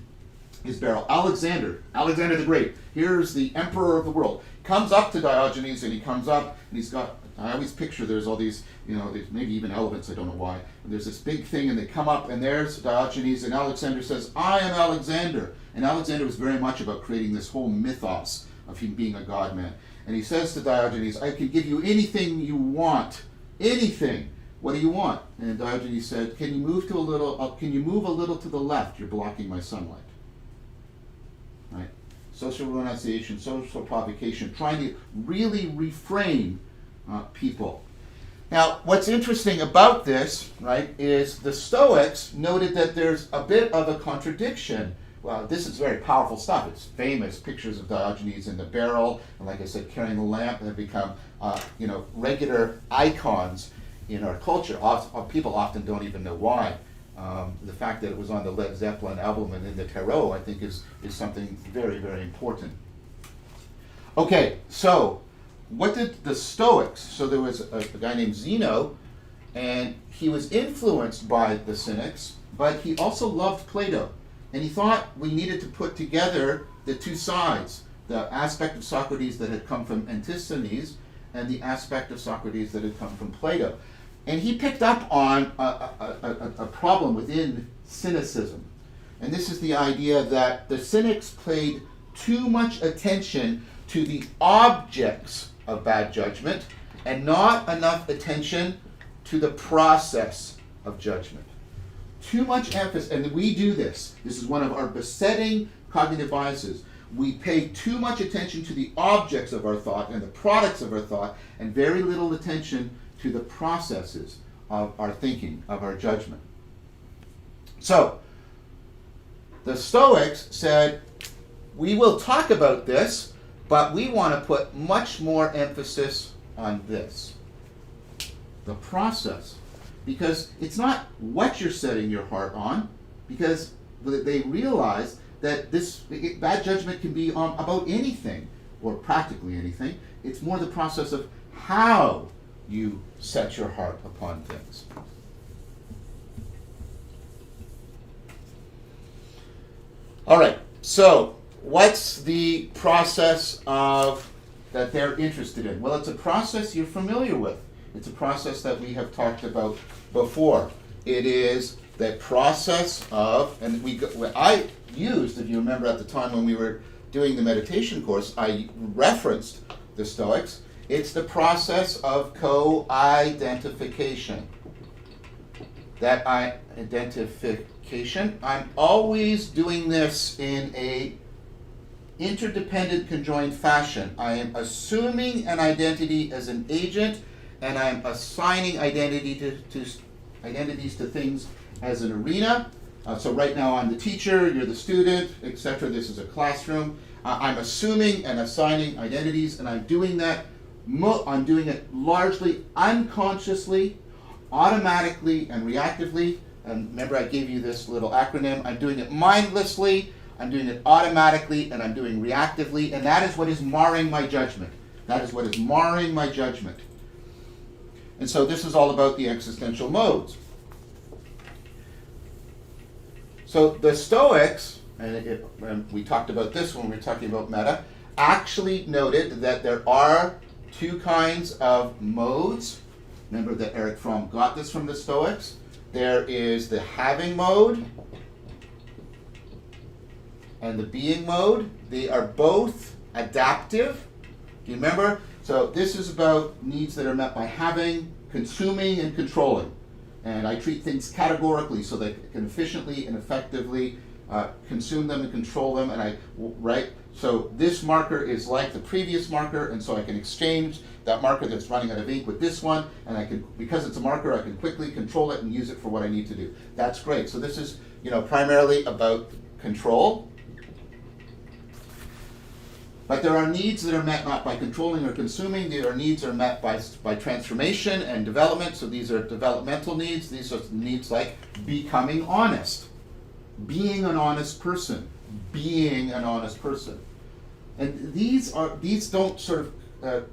his barrel, Alexander the Great, here's the emperor of the world, comes up to Diogenes, and he comes up and he's got, I always picture there's all these, maybe even elephants, I don't know why, and there's this big thing and they come up and there's Diogenes, and Alexander says, I am Alexander. And Alexander was very much about creating this whole mythos of him being a god-man. And he says to Diogenes, I can give you anything you want, anything. What do you want? And Diogenes said, can you move a little to the left? You're blocking my sunlight. Right? Social renunciation, social provocation, trying to really reframe people. Now, what's interesting about this, right, is the Stoics noted that there's a bit of a contradiction. Well, this is very powerful stuff. It's famous pictures of Diogenes in the barrel, and like I said, carrying the lamp, have become, regular icons in our culture. People often don't even know why. The fact that it was on the Led Zeppelin album and in the Tarot, I think, is something very, very important. Okay, so what did the Stoics, so there was a guy named Zeno, and he was influenced by the Cynics, but he also loved Plato. And he thought we needed to put together the two sides, the aspect of Socrates that had come from Antisthenes and the aspect of Socrates that had come from Plato. And he picked up on a problem within Cynicism. And this is the idea that the Cynics paid too much attention to the objects of bad judgment and not enough attention to the process of judgment. Too much emphasis, and we do this. This is one of our besetting cognitive biases. We pay too much attention to the objects of our thought and the products of our thought, and very little attention to the processes of our thinking, of our judgment. So, the Stoics said, we will talk about this, but we want to put much more emphasis on this. The process. Because it's not what you're setting your heart on, because they realize that bad judgment can be about anything, or practically anything. It's more the process of how you set your heart upon things. All right, so what's the process that they're interested in? Well, it's a process you're familiar with. It's a process that we have talked about before. It is that process of, and I used, if you remember at the time when we were doing the meditation course, I referenced the Stoics. It's the process of co-identification. That identification, I'm always doing this in a interdependent conjoined fashion. I am assuming an identity as an agent, and I'm assigning identities to things as an arena. So right now I'm the teacher, you're the student, etc. This is a classroom. I'm assuming and assigning identities, and I'm doing that. I'm doing it largely unconsciously, automatically and reactively. And remember, I gave you this little acronym. I'm doing it mindlessly, I'm doing it automatically, and I'm doing reactively. And that is what is marring my judgment. That is what is marring my judgment. And so this is all about the existential modes. So the Stoics, and we talked about this when we were talking about meta, actually noted that there are two kinds of modes. Remember that Erich Fromm got this from the Stoics. There is the having mode and the being mode. They are both adaptive. Do you remember? So this is about needs that are met by having, consuming, and controlling. And I treat things categorically so that I can efficiently and effectively consume them and control them. And right? So this marker is like the previous marker, and so I can exchange that marker that's running out of ink with this one, and I can, because it's a marker, I can quickly control it and use it for what I need to do. That's great. So this is, primarily about control. But there are needs that are met not by controlling or consuming. There are needs that are met by transformation and development. So these are developmental needs. These are needs like becoming honest, being an honest person, being an honest person. And these don't sort of,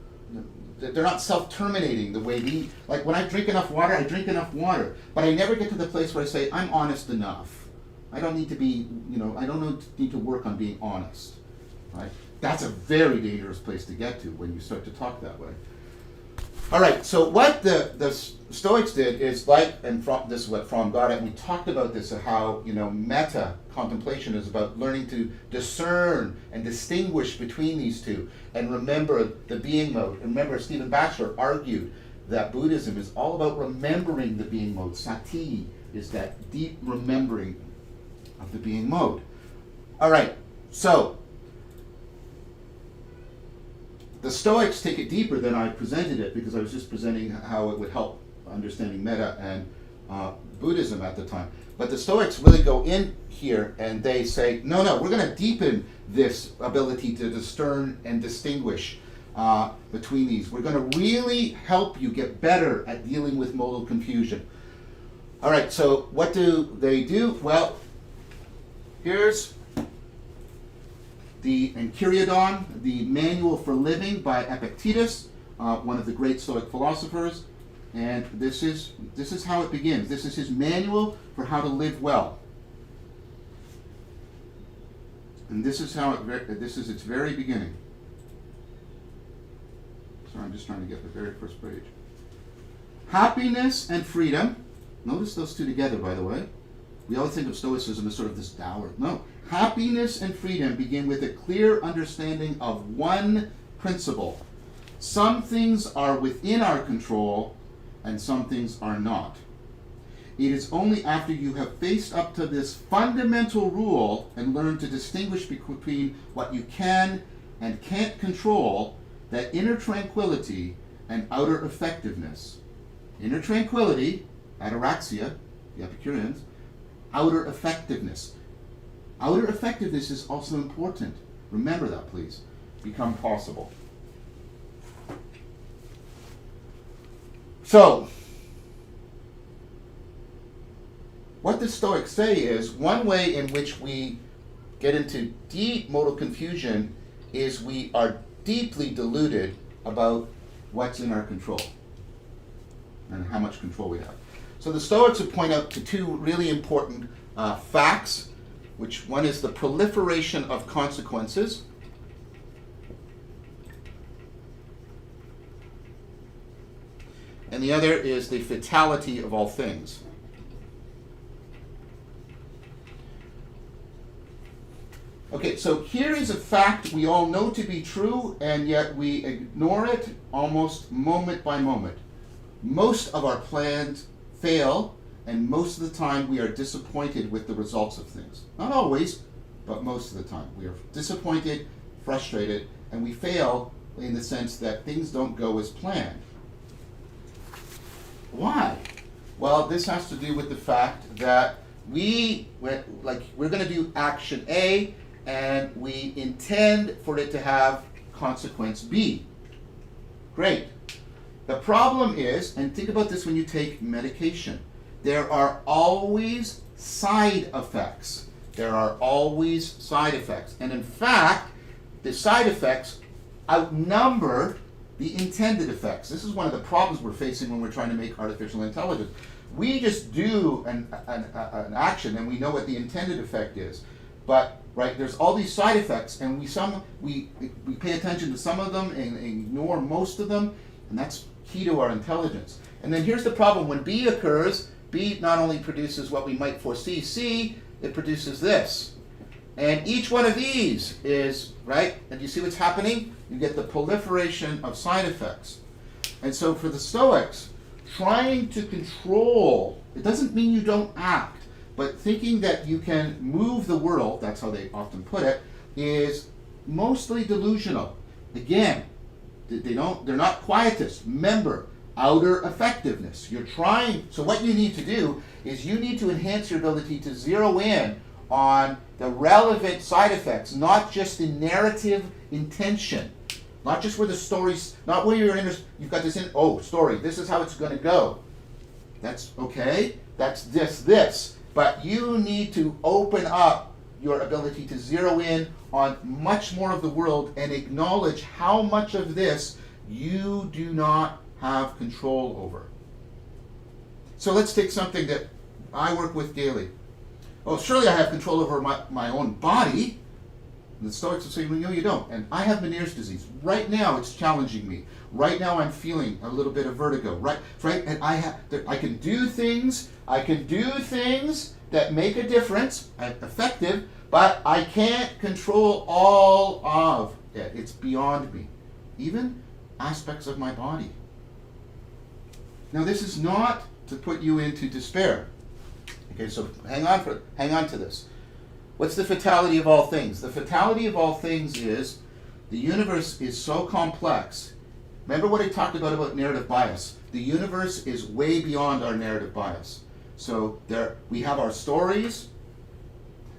they're not self-terminating the way like when I drink enough water, I drink enough water. But I never get to the place where I say, I'm honest enough. I don't need to be, I don't need to work on being honest, right? That's a very dangerous place to get to when you start to talk that way. All right, so what the Stoics did is this is what Fromm got at, and we talked about this, of how, meta contemplation is about learning to discern and distinguish between these two, and remember the being mode. And remember, Stephen Batchelor argued that Buddhism is all about remembering the being mode. Sati is that deep remembering of the being mode. All right, so the Stoics take it deeper than I presented it, because I was just presenting how it would help understanding meta and Buddhism at the time. But the Stoics really go in here and they say, no, we're going to deepen this ability to discern and distinguish between these. We're going to really help you get better at dealing with modal confusion. All right, so what do they do? Well, here's the Enchiridion, the Manual for Living by Epictetus, one of the great Stoic philosophers. And this is how it begins. This is his manual for how to live well. And this is its very beginning. Sorry, I'm just trying to get the very first page. Happiness and freedom. Notice those two together, by the way. We always think of Stoicism as sort of this dour. No. Happiness and freedom begin with a clear understanding of one principle. Some things are within our control, and some things are not. It is only after you have faced up to this fundamental rule and learned to distinguish between what you can and can't control that inner tranquility and outer effectiveness. Inner tranquility, ataraxia, the Epicureans, outer effectiveness. Outer effectiveness is also important. Remember that, please. Become possible. So, what the Stoics say is, one way in which we get into deep modal confusion is we are deeply deluded about what's in our control and how much control we have. So the Stoics would point out to two really important facts, which one is the proliferation of consequences, and the other is the fatality of all things. Okay, so here is a fact we all know to be true, and yet we ignore it almost moment by moment. Most of our plans fail, and most of the time we are disappointed with the results of things. Not always, but most of the time. We are disappointed, frustrated, and we fail in the sense that things don't go as planned. Why? Well, this has to do with the fact that we're going to do action A, and we intend for it to have consequence B. Great. The problem is, and think about this when you take medication, there are always side effects. There are always side effects. And in fact, the side effects outnumber the intended effects. This is one of the problems we're facing when we're trying to make artificial intelligence. We just do an action and we know what the intended effect is. But right, there's all these side effects, and we pay attention to some of them and ignore most of them, and that's key to our intelligence. And then here's the problem: when B occurs, B not only produces what we might foresee C, it produces this. And each one of these is, right, and you see what's happening? You get the proliferation of side effects. And so for the Stoics, trying to control, it doesn't mean you don't act, but thinking that you can move the world, that's how they often put it, is mostly delusional. Again, they're not quietists. Remember, outer effectiveness. You're trying, so what you need to do is you need to enhance your ability to zero in on the relevant side effects, not just the narrative intention, not just where the story's, not where you've got this story, this is how it's going to go. That's okay, that's this. But you need to open up your ability to zero in on much more of the world and acknowledge how much of this you do not have control over. So let's take something that I work with daily. Oh, surely I have control over my own body. And the Stoics will say, well, no, you don't. And I have Meniere's disease. Right now, it's challenging me. Right now, I'm feeling a little bit of vertigo. Right, and I can do things. I can do things that make a difference, effective, but I can't control all of it. It's beyond me. Even aspects of my body. Now, this is not to put you into despair. Okay, so hang on to this. What's the fatality of all things? The fatality of all things is the universe is so complex. Remember what I talked about narrative bias. The universe is way beyond our narrative bias. So we have our stories,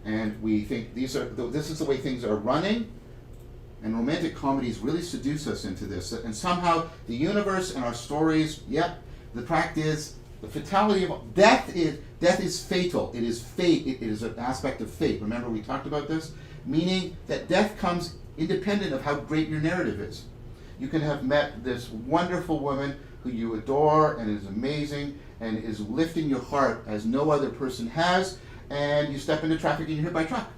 and we think this is the way things are running, and romantic comedies really seduce us into this. And somehow the universe and our stories, the fact is, the fatality of death is fatal. It is fate. It is an aspect of fate. Remember we talked about this? Meaning that death comes independent of how great your narrative is. You can have met this wonderful woman who you adore and is amazing and is lifting your heart as no other person has, and you step into traffic and you're hit by a truck.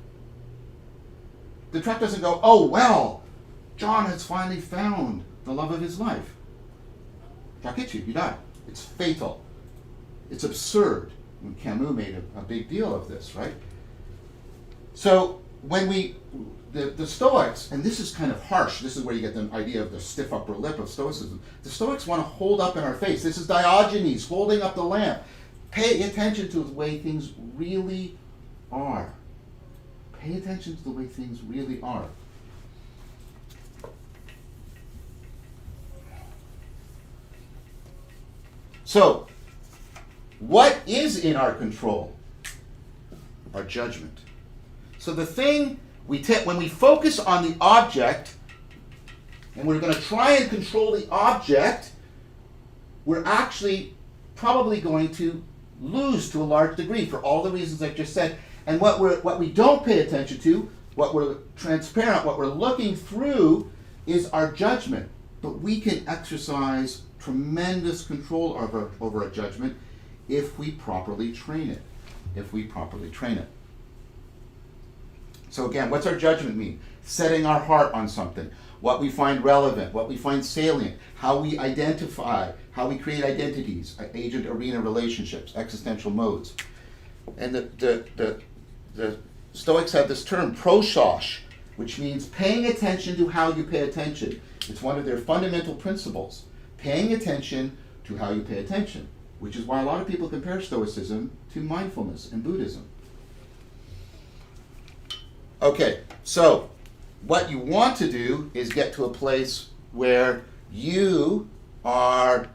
The truck doesn't go, oh, well, John has finally found the love of his life. Truck hits you, you die. It's fatal. It's absurd. And Camus made a big deal of this, right? So when the Stoics, and this is kind of harsh, this is where you get the idea of the stiff upper lip of Stoicism. The Stoics want to hold up in our face. This is Diogenes holding up the lamp. Pay attention to the way things really are. Pay attention to the way things really are. So, what is in our control? Our judgment. So the thing when we focus on the object, and we're going to try and control the object, we're actually probably going to lose to a large degree for all the reasons I just said. And what we don't pay attention to, what we're transparent, what we're looking through, is our judgment. But we can exercise tremendous control over a judgment if we properly train it. So again, what's our judgment mean? Setting our heart on something, what we find relevant, what we find salient, how we identify, how we create identities, agent-arena relationships, existential modes. And the Stoics have this term, prosos, which means paying attention to how you pay attention. It's one of their fundamental principles, paying attention to how you pay attention, which is why a lot of people compare Stoicism to mindfulness and Buddhism. Okay, so what you want to do is get to a place where you are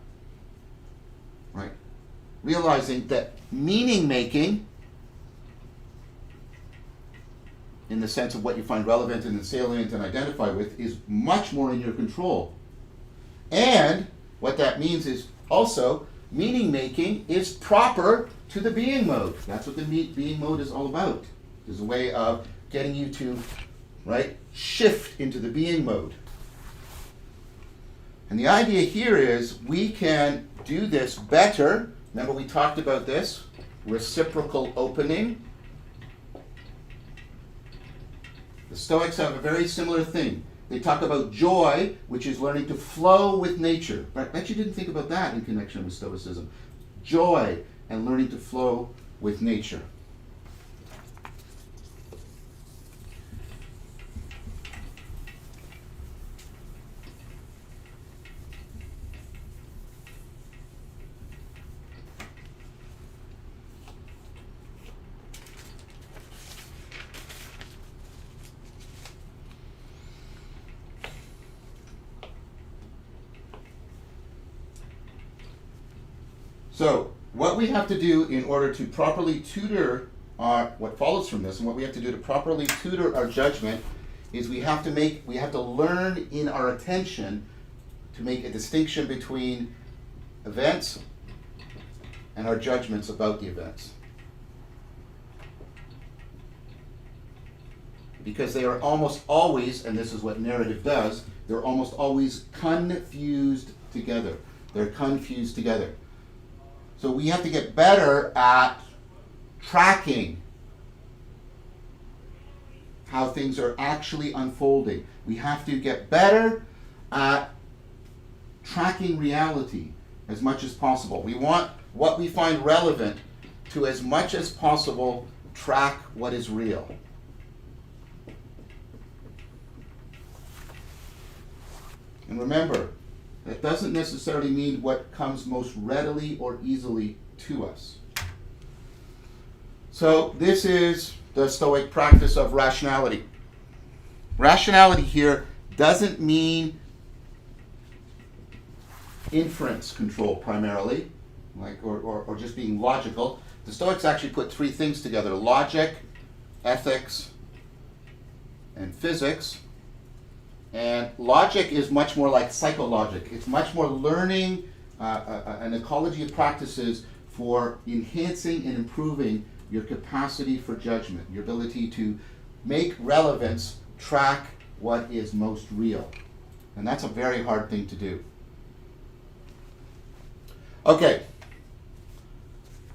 realizing that meaning making, in the sense of what you find relevant and salient and identify with, is much more in your control. And what that that means is also meaning making is proper to the being mode. That's what the being mode is all about. It's a way of getting you to, right, shift into the being mode. And the idea here is we can do this better. Remember we talked about this, reciprocal opening. The Stoics have a very similar thing. They talk about joy, which is learning to flow with nature. But I bet you didn't think about that in connection with Stoicism. Joy and learning to flow with nature. So, what we have to do in order to properly tutor what follows from this, and what we have to do to properly tutor our judgment, is we have to learn in our attention to make a distinction between events and our judgments about the events. Because they are almost always, and this is what narrative does, they're almost always confused together. They're confused together. So we have to get better at tracking how things are actually unfolding. We have to get better at tracking reality as much as possible. We want what we find relevant to, as much as possible, track what is real. And remember, that doesn't necessarily mean what comes most readily or easily to us. So this is the Stoic practice of rationality. Rationality here doesn't mean inference control primarily, or just being logical. The Stoics actually put three things together: logic, ethics, and physics. And logic is much more like psychologic. It's much more learning an ecology of practices for enhancing and improving your capacity for judgment, your ability to make relevance track what is most real. And that's a very hard thing to do. Okay.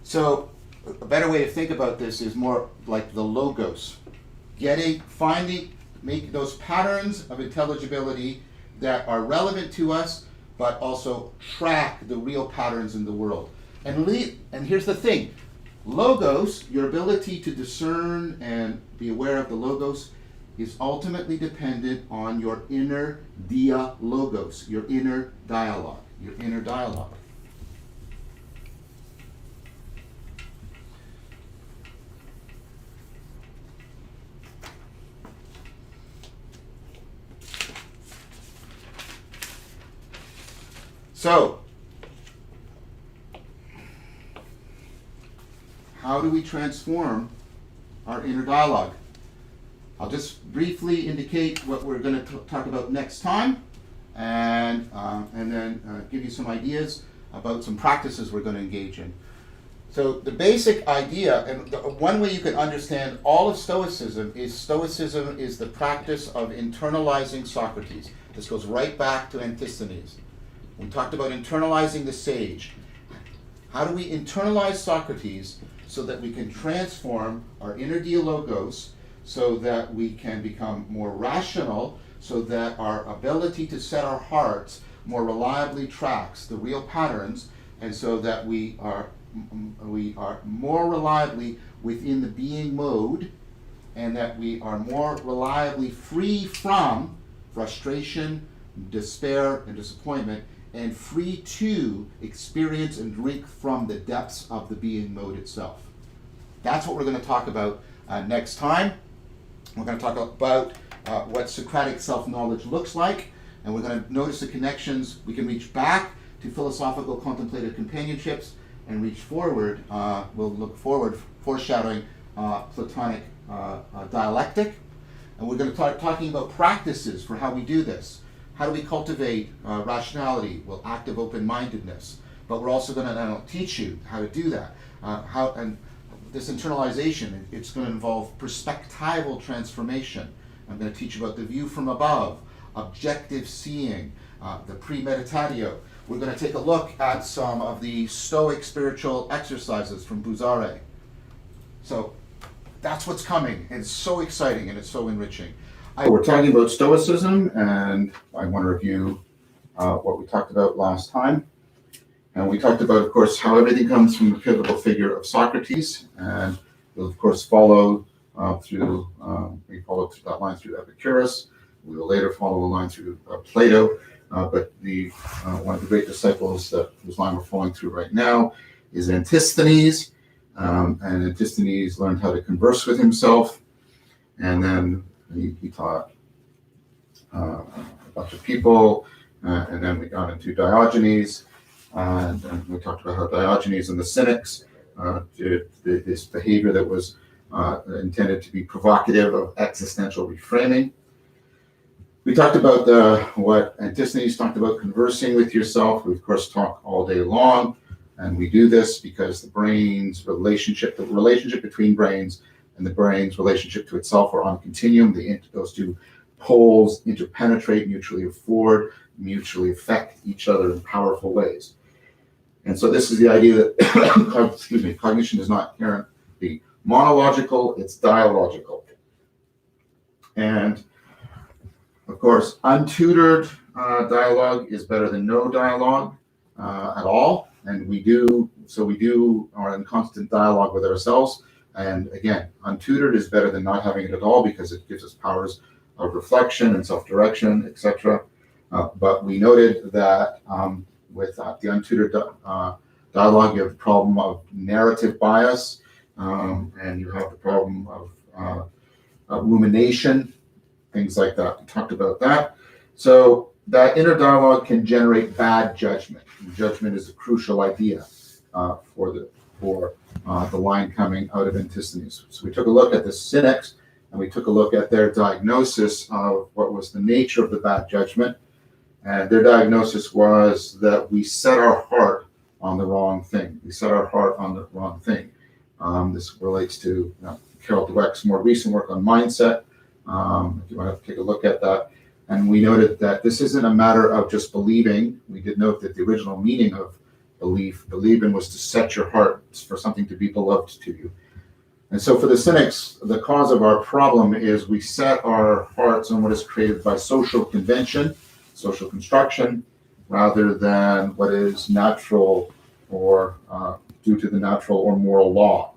So a better way to think about this is more like the logos. Make those patterns of intelligibility that are relevant to us, but also track the real patterns in the world. And here's the thing. Logos, your ability to discern and be aware of the logos, is ultimately dependent on your inner dialogos, your inner dialogue. So, how do we transform our inner dialogue? I'll just briefly indicate what we're going to talk about next time, and then give you some ideas about some practices we're going to engage in. So the basic idea, and one way you can understand all of Stoicism is the practice of internalizing Socrates. This goes right back to Antisthenes. We talked about internalizing the sage. How do we internalize Socrates so that we can transform our inner dialogos, so that we can become more rational, so that our ability to set our hearts more reliably tracks the real patterns, and so that we are more reliably within the being mode, and that we are more reliably free from frustration, despair, and disappointment, and free to experience and drink from the depths of the being mode itself. That's what we're going to talk about next time. We're going to talk about what Socratic self-knowledge looks like, and we're going to notice the connections. We can reach back to philosophical contemplative companionships and reach forward. We'll look forward, foreshadowing Platonic dialectic. And we're going to start talking about practices for how we do this. How do we cultivate rationality? Well, active open-mindedness. But we're also going to teach you how to do that. And this internalization, it's going to involve perspectival transformation. I'm going to teach you about the view from above, objective seeing, the premeditatio. We're going to take a look at some of the Stoic spiritual exercises from Buzare. So that's what's coming. It's so exciting and it's so enriching. We're talking about Stoicism, and I want to review what we talked about last time. And we talked about, of course, how everything comes from the pivotal figure of Socrates, and we'll, of course, follow through that line through Epicurus. We will later follow a line through Plato, but one of the great disciples whose line we're following through right now is Antisthenes, and Antisthenes learned how to converse with himself, and then he taught a bunch of people, and then we got into Diogenes, and we talked about how Diogenes and the Cynics did this behavior that was intended to be provocative of existential reframing. We talked about what Antisthenes talked about, conversing with yourself. We, of course, talk all day long, and we do this because the relationship between brains and the brain's relationship to itself are on a continuum. Those two poles interpenetrate, mutually afford, mutually affect each other in powerful ways. And so this is the idea that cognition is not inherently monological, it's dialogical. And of course, untutored dialogue is better than no dialogue at all. And we are in constant dialogue with ourselves. And again, untutored is better than not having it at all because it gives us powers of reflection and self-direction, etc. But we noted that with the untutored dialogue, you have the problem of narrative bias, and you have the problem of rumination, things like that. We talked about that. So that inner dialogue can generate bad judgment. And judgment is a crucial idea for the line coming out of Antisthenes. So we took a look at the Cynics, and we took a look at their diagnosis of what was the nature of the bad judgment. And their diagnosis was that we set our heart on the wrong thing. We set our heart on the wrong thing. This relates to Carol Dweck's more recent work on mindset. If you want to take a look at that. And we noted that this isn't a matter of just believing. We did note that the original meaning of believing was to set your heart for something to be beloved to you. And so for the Cynics, the cause of our problem is we set our hearts on what is created by social convention, social construction, rather than what is natural or due to the natural or moral law.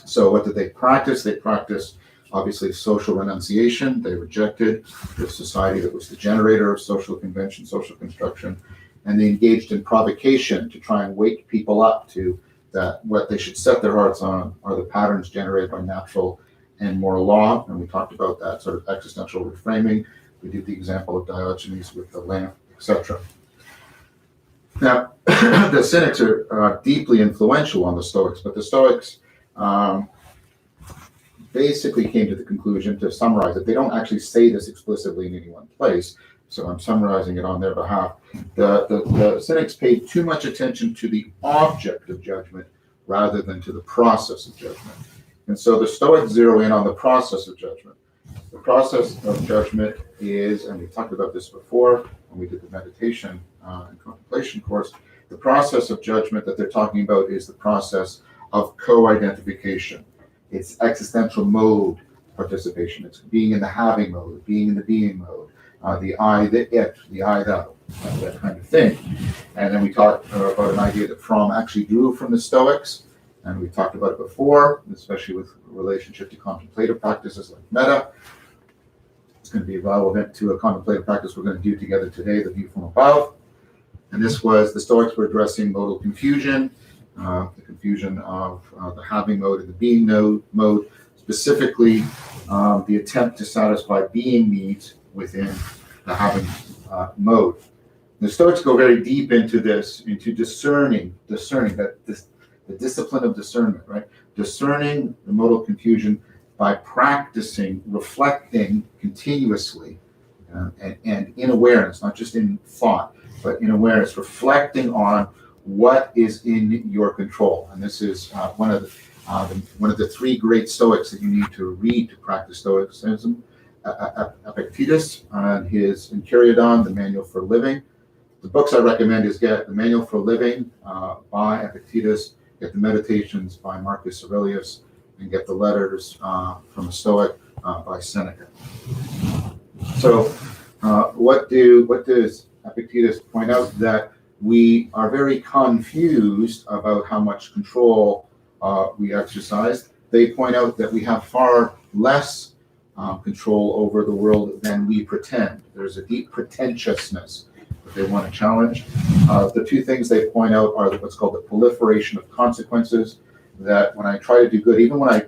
So what did they practice? They practiced, obviously, social renunciation. They rejected the society that was the generator of social convention, social construction, and they engaged in provocation to try and wake people up to that what they should set their hearts on are the patterns generated by natural and moral law. And we talked about that sort of existential reframing. We did the example of Diogenes with the lamp, etc. Now, the Cynics are deeply influential on the Stoics, but the Stoics basically came to the conclusion, to summarize it, they don't actually say this explicitly in any one place, so I'm summarizing it on their behalf. The Cynics paid too much attention to the object of judgment rather than to the process of judgment. And so the Stoics zero in on the process of judgment. The process of judgment is, and we talked about this before when we did the meditation and contemplation course, the process of judgment that they're talking about is the process of co-identification. It's existential mode participation. It's being in the having mode, being in the being mode, the I, the it, the I, thou, that kind of thing. And then we talked about an idea that Fromm actually drew from the Stoics, and we talked about it before, especially with relationship to contemplative practices like metta. It's going to be relevant to a contemplative practice we're going to do together today, the view from above. And this was, the Stoics were addressing modal confusion, the confusion of the having mode and the being mode, specifically the attempt to satisfy being needs within the having mode. The Stoics go very deep into this, into discerning that the discipline of discernment, right? Discerning the modal confusion by practicing, reflecting continuously and in awareness, not just in thought, but in awareness, reflecting on what is in your control. And this is one of the three great Stoics that you need to read to practice Stoicism. Epictetus and his Epicurean, the Manual for Living. The books I recommend is get the Manual for Living by Epictetus, get the Meditations by Marcus Aurelius, and get the Letters from a Stoic by Seneca. So what does Epictetus point out? That we are very confused about how much control we exercise. They point out that we have far less control over the world than we pretend. There's a deep pretentiousness that they want to challenge. The two things they point out are what's called the proliferation of consequences, that when I try to do good, even when I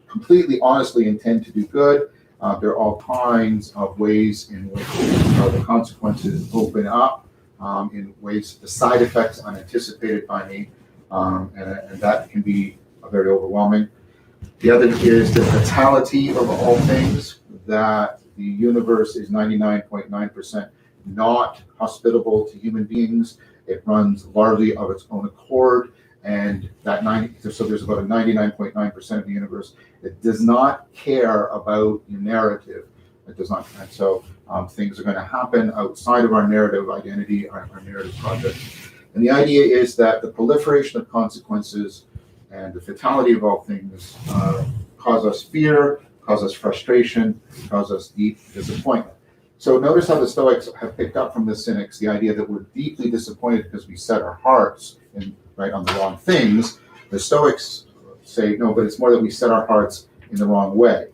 completely honestly intend to do good, there are all kinds of ways in which the consequences open up, in ways, the side effects unanticipated by me, and that can be very overwhelming. The other is the fatality of all things, that the universe is 99.9% not hospitable to human beings. It runs largely of its own accord, and so there's about a 99.9% of the universe that does not care about your narrative. It does not, and so things are going to happen outside of our narrative identity, our narrative project. And the idea is that the proliferation of consequences and the fatality of all things cause us fear, cause us frustration, cause us deep disappointment. So notice how the Stoics have picked up from the Cynics the idea that we're deeply disappointed because we set our hearts on the wrong things. The Stoics say, no, but it's more that we set our hearts in the wrong way.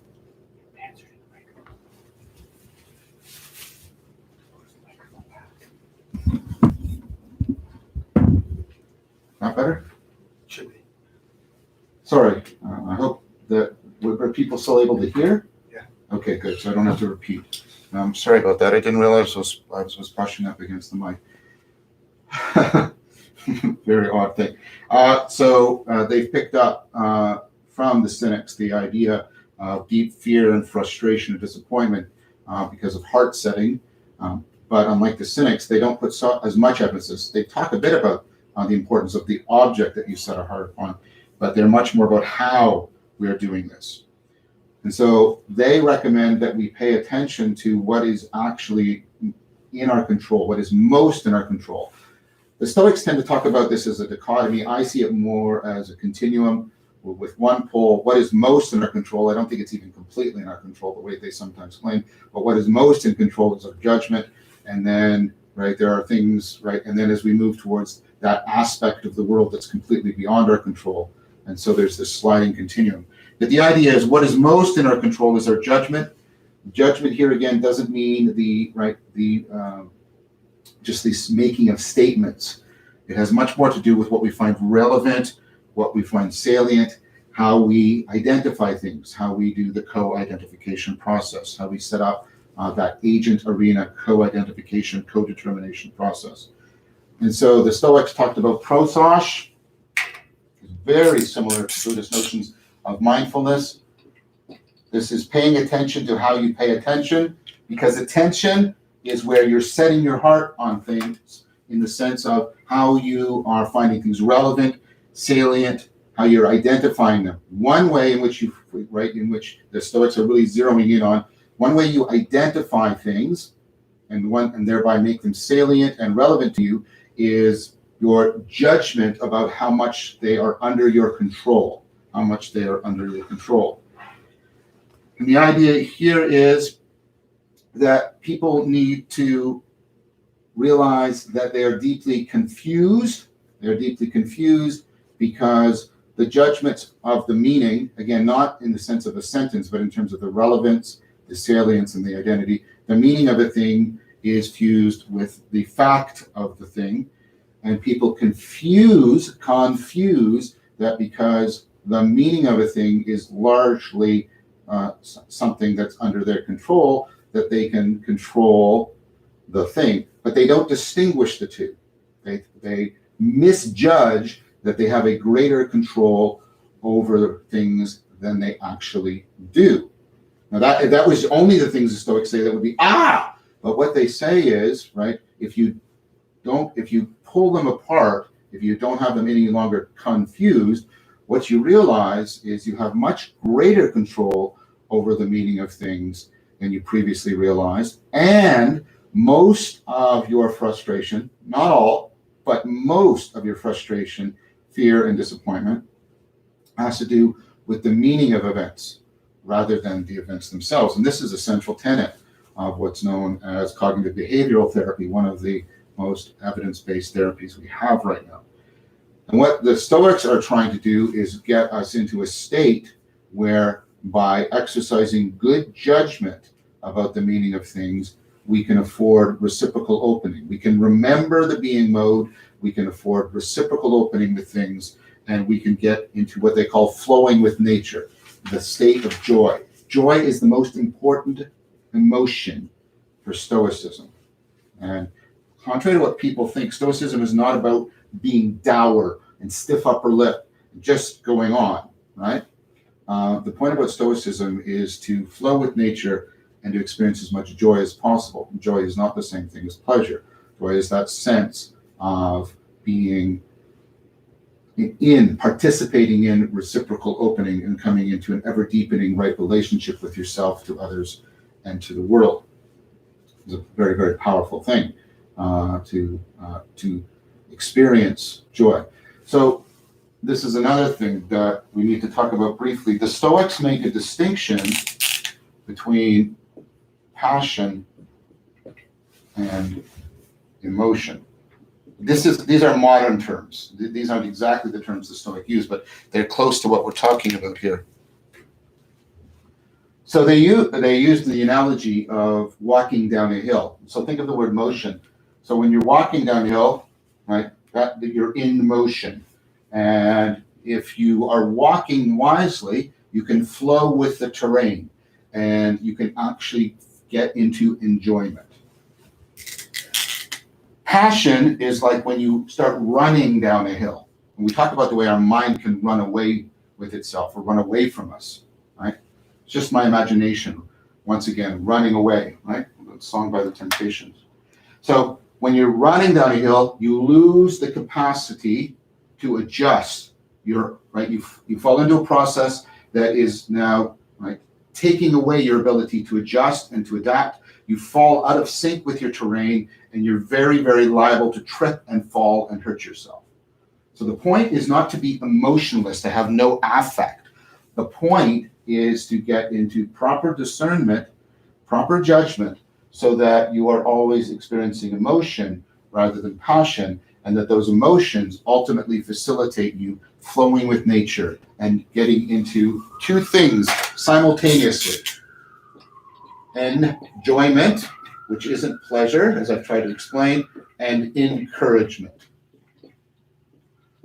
Not better? Should be. Sorry, I hope that were people still able to hear? Yeah. Okay, good. So I don't have to repeat. Sorry about that. I didn't realize I was brushing up against the mic. Very odd thing. So they've picked up from the Cynics the idea of deep fear and frustration and disappointment because of heart setting. But unlike the Cynics, they don't put as much emphasis. They talk a bit about the importance of the object that you set a heart upon, but they're much more about how we're doing this. And so they recommend that we pay attention to what is actually in our control, what is most in our control. The Stoics tend to talk about this as a dichotomy. I see it more as a continuum with one pole, what is most in our control. I don't think it's even completely in our control the way they sometimes claim, but what is most in control is our judgment. And then, there are things, and then as we move towards that aspect of the world that's completely beyond our control. And so there's this sliding continuum. But the idea is what is most in our control is our judgment. Judgment here again doesn't mean just this making of statements. It has much more to do with what we find relevant, what we find salient, how we identify things, how we do the co-identification process, how we set up that agent arena co-identification, co-determination process. And so the Stoics talked about prosos, very similar to Buddhist notions of mindfulness. This is paying attention to how you pay attention, because attention is where you're setting your heart on things in the sense of how you are finding things relevant, salient, how you're identifying them. One way in which in which the Stoics are really zeroing in on, one way you identify things and thereby make them salient and relevant to you is your judgment about how much they are under your control, how much they are under your control. And the idea here is that people need to realize that they are deeply confused. They're deeply confused because the judgments of the meaning, again, not in the sense of a sentence, but in terms of the relevance, the salience, and the identity, the meaning of a thing is fused with the fact of the thing. And people confuse that because the meaning of a thing is largely something that's under their control, that they can control the thing. But they don't distinguish the two. They misjudge that they have a greater control over things than they actually do. Now that was only the things the Stoics say that would be, But what they say is, right, if you pull them apart, if you don't have them any longer confused, what you realize is you have much greater control over the meaning of things than you previously realized. And most of your frustration, not all, but most of your frustration, fear, and disappointment has to do with the meaning of events rather than the events themselves. And this is a central tenet of what's known as cognitive behavioral therapy, one of the most evidence-based therapies we have right now. And what the Stoics are trying to do is get us into a state where, by exercising good judgment about the meaning of things, we can afford reciprocal opening. We can remember the being mode, we can afford reciprocal opening to things, and we can get into what they call flowing with nature, the state of joy. Joy is the most important emotion for Stoicism. And contrary to what people think, Stoicism is not about being dour and stiff upper lip, just going on, right? The point about Stoicism is to flow with nature and to experience as much joy as possible. Joy is not the same thing as pleasure. Joy is that sense of being participating in reciprocal opening and coming into an ever deepening right relationship with yourself, to others, and to the world. It's a very, very powerful thing to experience joy. So this is another thing that we need to talk about briefly. The Stoics make a distinction between passion and emotion. These are modern terms. These aren't exactly the terms the Stoic use, but they're close to what we're talking about here. So they use the analogy of walking down a hill. So think of the word motion. So when you're walking down a hill, right, that you're in motion. And if you are walking wisely, you can flow with the terrain and you can actually get into enjoyment. Passion is like when you start running down a hill. And we talk about the way our mind can run away with itself or run away from us, right? It's just my imagination, once again, running away, right? A song by the Temptations. So when you're running down a hill, you lose the capacity to adjust. You fall into a process that is now, right, taking away your ability to adjust and to adapt. You fall out of sync with your terrain, and you're very, very liable to trip and fall and hurt yourself. So the point is not to be emotionless, to have no affect. The point is to get into proper discernment, proper judgment, so that you are always experiencing emotion rather than passion, and that those emotions ultimately facilitate you flowing with nature and getting into two things simultaneously. Enjoyment, which isn't pleasure, as I've tried to explain, and encouragement.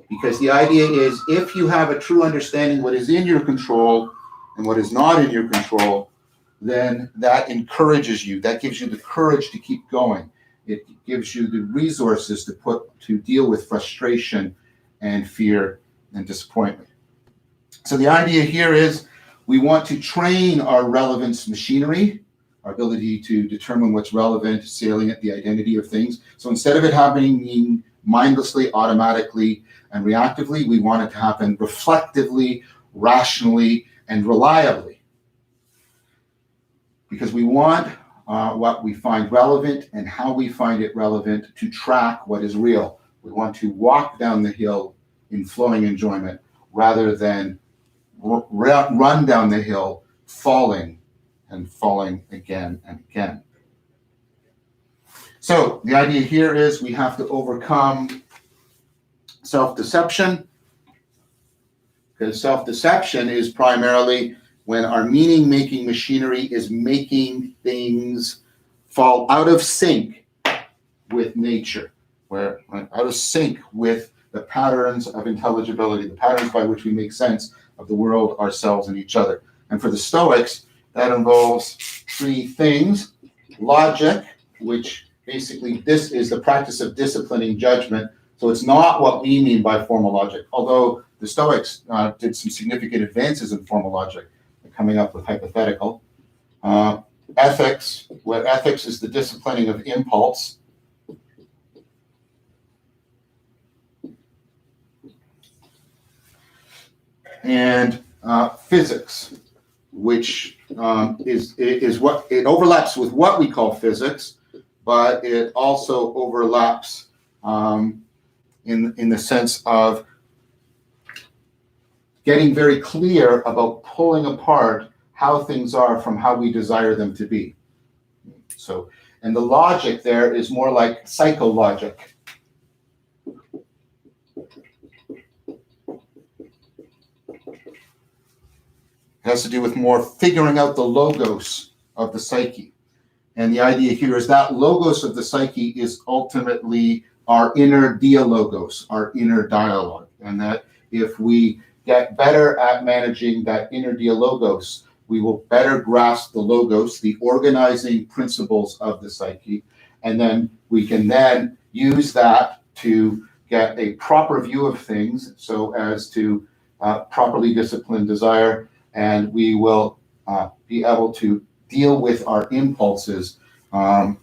Because the idea is, if you have a true understanding what is in your control and what is not in your control, then that encourages you. That gives you the courage to keep going. It gives you the resources to deal with frustration and fear and disappointment. So the idea here is we want to train our relevance machinery, our ability to determine what's relevant, salient, the identity of things. So instead of it happening mindlessly, automatically, and reactively, we want it to happen reflectively, rationally, and reliably. Because we want what we find relevant and how we find it relevant to track what is real. We want to walk down the hill in flowing enjoyment rather than run down the hill falling and falling again and again. So the idea here is we have to overcome self-deception, because self-deception is primarily when our meaning-making machinery is making things fall out of sync with nature, where out of sync with the patterns of intelligibility, the patterns by which we make sense of the world, ourselves, and each other. And for the Stoics, that involves three things: logic, which basically this is the practice of disciplining judgment. So it's not what we mean by formal logic, although the Stoics did some significant advances in formal logic, coming up with hypothetical. ethics, where ethics is the disciplining of impulse. And physics, which is what it overlaps with what we call physics, but it also overlaps in the sense of getting very clear about pulling apart how things are from how we desire them to be. So, and the logic there is more like psychologic. It has to do with more figuring out the logos of the psyche. And the idea here is that logos of the psyche is ultimately our inner dialogos, our inner dialogue. And that if we get better at managing that inner dialogos, we will better grasp the logos, the organizing principles of the psyche. And then we can then use that to get a proper view of things so as to properly discipline desire. And we will be able to deal with our impulses in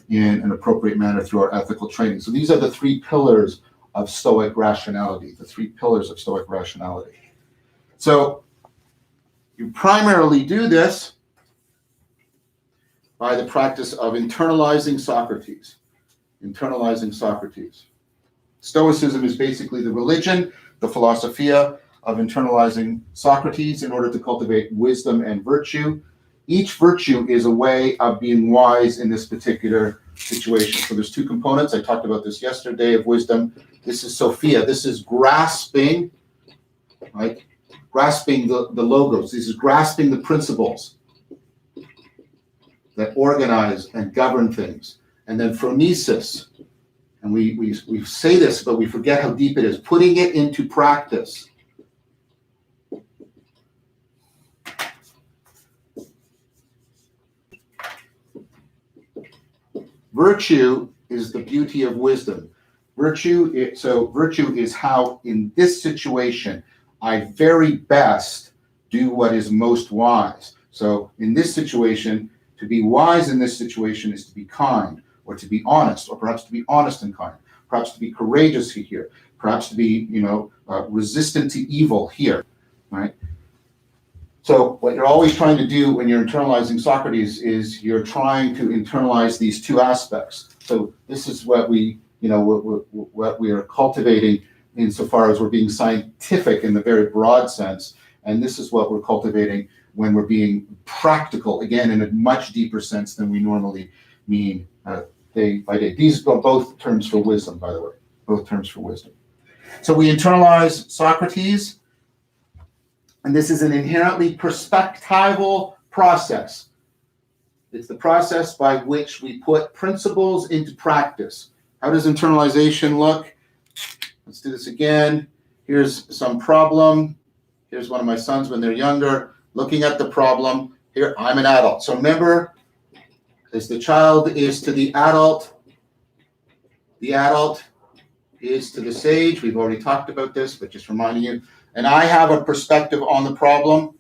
an appropriate manner through our ethical training. So these are the three pillars of Stoic rationality, the three pillars of Stoic rationality. So you primarily do this by the practice of internalizing Socrates. Internalizing Socrates. Stoicism is basically the religion, the philosophia of internalizing Socrates in order to cultivate wisdom and virtue. Each virtue is a way of being wise in this particular situation. So there's two components. I talked about this yesterday of wisdom. This is Sophia. This is grasping, right? Grasping the logos. This is grasping the principles that organize and govern things. And then phronesis, and we say this, but we forget how deep it is, putting it into practice. Virtue is the beauty of wisdom. Virtue is how, in this situation, I very best do what is most wise. So in this situation, to be wise in this situation is to be kind, or to be honest, or perhaps to be honest and kind, perhaps to be courageous here, perhaps to be, resistant to evil here, right? So what you're always trying to do when you're internalizing Socrates is you're trying to internalize these two aspects. So this is what what we are cultivating insofar as we're being scientific in the very broad sense. And this is what we're cultivating when we're being practical, again, in a much deeper sense than we normally mean day by day. These are both terms for wisdom, by the way, both terms for wisdom. So we internalize Socrates. And this is an inherently perspectival process. It's the process by which we put principles into practice. How does internalization look? Let's do this again. Here's some problem. Here's one of my sons when they're younger, looking at the problem. Here, I'm an adult. So remember, as the child is to the adult is to the sage. We've already talked about this, but just reminding you. And I have a perspective on the problem,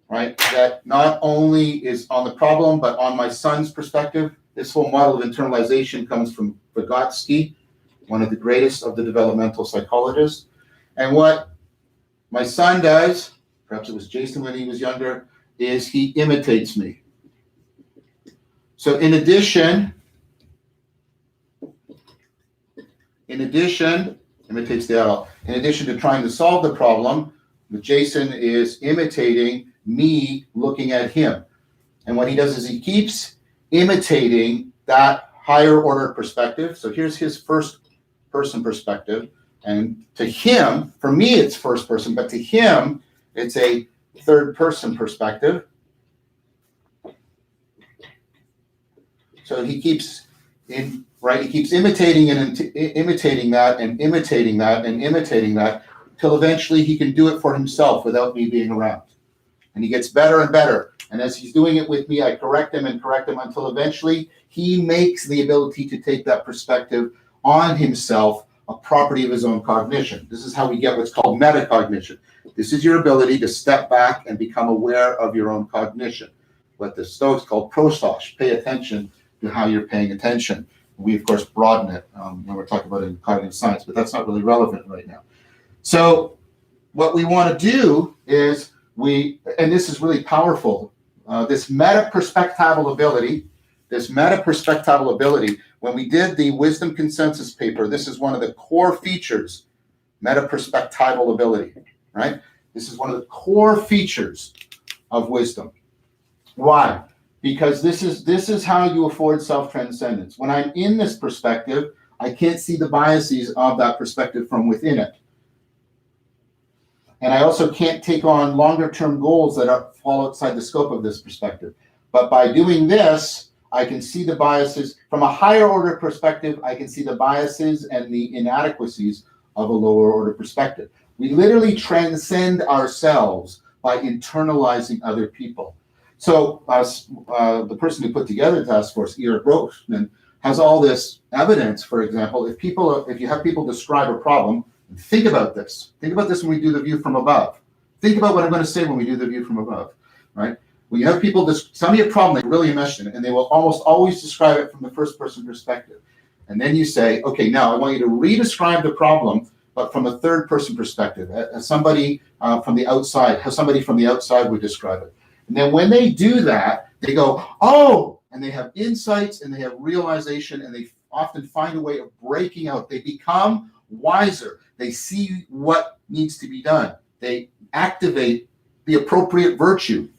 right? That not only is on the problem, but on my son's perspective. This whole model of internalization comes from Vervaeke, one of the greatest of the developmental psychologists. And what my son does, perhaps it was Jason when he was younger, is he imitates me. So in addition, imitates the adult. In addition to trying to solve the problem, Jason is imitating me looking at him. And what he does is he keeps imitating that higher order perspective. So here's his first person perspective. And to him, for me, it's first person, but to him, it's a third person perspective. So he keeps imitating and imitating that and imitating that and imitating that till eventually he can do it for himself without me being around. And he gets better and better. And as he's doing it with me, I correct him until eventually he makes the ability to take that perspective on himself a property of his own cognition. This is how we get what's called metacognition. This is your ability to step back and become aware of your own cognition. what the Stoics call prostos, pay attention to how you're paying attention. We, of course, broaden it when we're talking about it in cognitive science, but that's not really relevant right now. So what we want to do is and this is really powerful, this meta-perspectival ability, when we did the wisdom consensus paper, this is one of the core features, meta-perspectival ability, right? This is one of the core features of wisdom. Why? Because this is how you afford self-transcendence. When I'm in this perspective, I can't see the biases of that perspective from within it. And I also can't take on longer-term goals that fall outside the scope of this perspective. But by doing this, I can see the biases. From a higher-order perspective, I can see the biases and the inadequacies of a lower-order perspective. We literally transcend ourselves by internalizing other people. So the person who put together the task force, Eric Grossman, has all this evidence. For example, if you have people describe a problem, think about this. Think about this when we do the view from above. Think about what I'm going to say when we do the view from above, right? When you have people tell me a problem they really enmeshed in it, and they will almost always describe it from the first person perspective. And then you say, okay, now I want you to re-describe the problem, but from a third person perspective, as somebody from the outside, how somebody from the outside would describe it. And then when they do that, they go, oh, and they have insights and they have realization, and they often find a way of breaking out. They become wiser. They see what needs to be done. They activate the appropriate virtue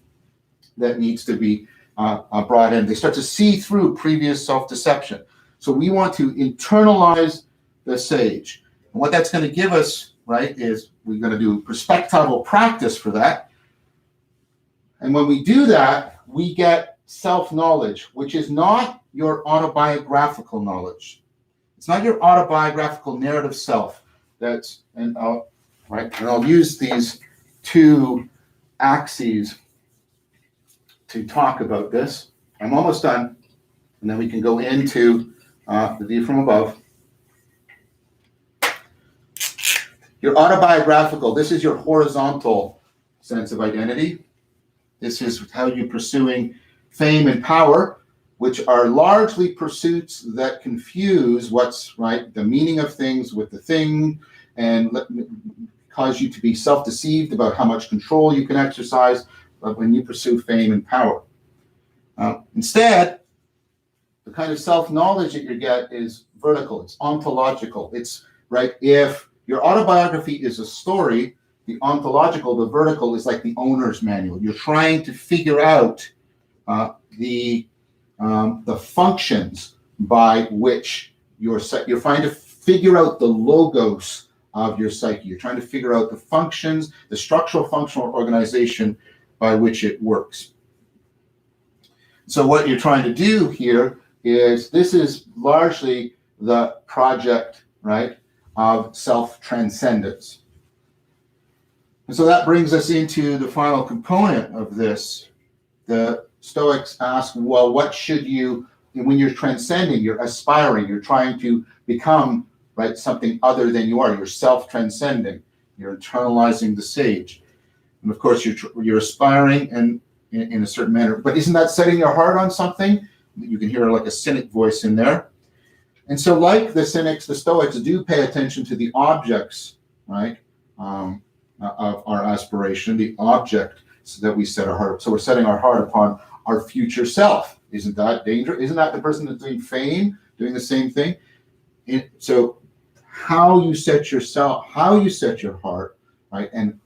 that needs to be brought in. They start to see through previous self-deception. So we want to internalize the sage. And what that's going to give us, right, is we're going to do perspectival practice for that. And when we do that, we get self-knowledge, which is not your autobiographical knowledge. It's not your autobiographical narrative self. I'll use these two axes to talk about this. I'm almost done, and then we can go into the view from above. Your autobiographical, this is your horizontal sense of identity. This is how you're pursuing fame and power, which are largely pursuits that confuse what's right, the meaning of things with the thing, and cause you to be self-deceived about how much control you can exercise when you pursue fame and power. Instead, the kind of self-knowledge that you get is vertical, it's ontological. It's right, if your autobiography is a story, the ontological, the vertical, is like the owner's manual. You're trying to figure out the functions by which you're trying to figure out the logos of your psyche. You're trying to figure out the functions, the structural functional organization by which it works. So what you're trying to do here is, this is largely the project, right, of self-transcendence. And so that brings us into the final component of this. The Stoics ask, well, what should you, when you're transcending, you're aspiring, you're trying to become, right, something other than you are. You're self-transcending. You're internalizing the sage. And of course, you're aspiring and in a certain manner. But isn't that setting your heart on something? You can hear like a cynic voice in there. And so like the cynics, the Stoics do pay attention to the objects, right, of our aspiration, the object that we set our heart. So we're setting our heart upon our future self. Isn't that dangerous? Isn't that the person that's doing fame, doing the same thing? So how you set yourself, how you set your heart, right, and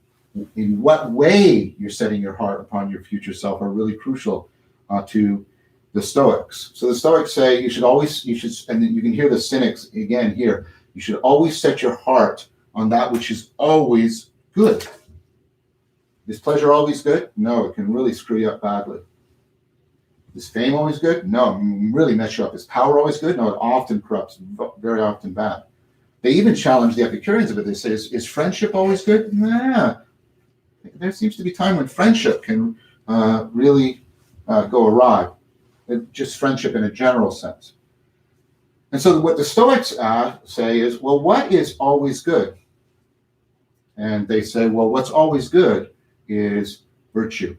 in what way you're setting your heart upon your future self are really crucial to the Stoics. So the Stoics say you should, and then you can hear the cynics again here, you should always set your heart on that which is always good. Is pleasure always good? No, it can really screw you up badly. Is fame always good? No, really mess you up. Is power always good? No, it often corrupts, very often bad. They even challenge the Epicureans a bit. They say, is friendship always good? Nah. There seems to be time when friendship can really go awry. Just friendship in a general sense. And so what the Stoics say is, well, what is always good? And they say, well, what's always good is virtue.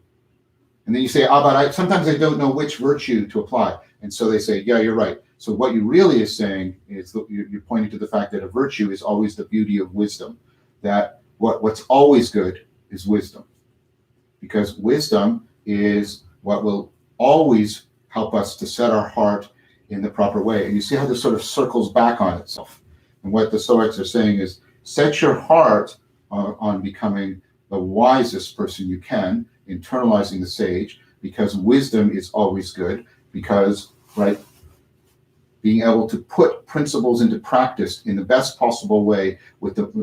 And then you say, but sometimes I don't know which virtue to apply. And so they say, yeah, you're right. So what you really is saying is that you're pointing to the fact that a virtue is always the beauty of wisdom, that what's always good is wisdom, because wisdom is what will always help us to set our heart in the proper way. And you see how this sort of circles back on itself. And what the Stoics are saying is, set your heart on becoming the wisest person you can, internalizing the sage, because wisdom is always good, because, right, being able to put principles into practice in the best possible way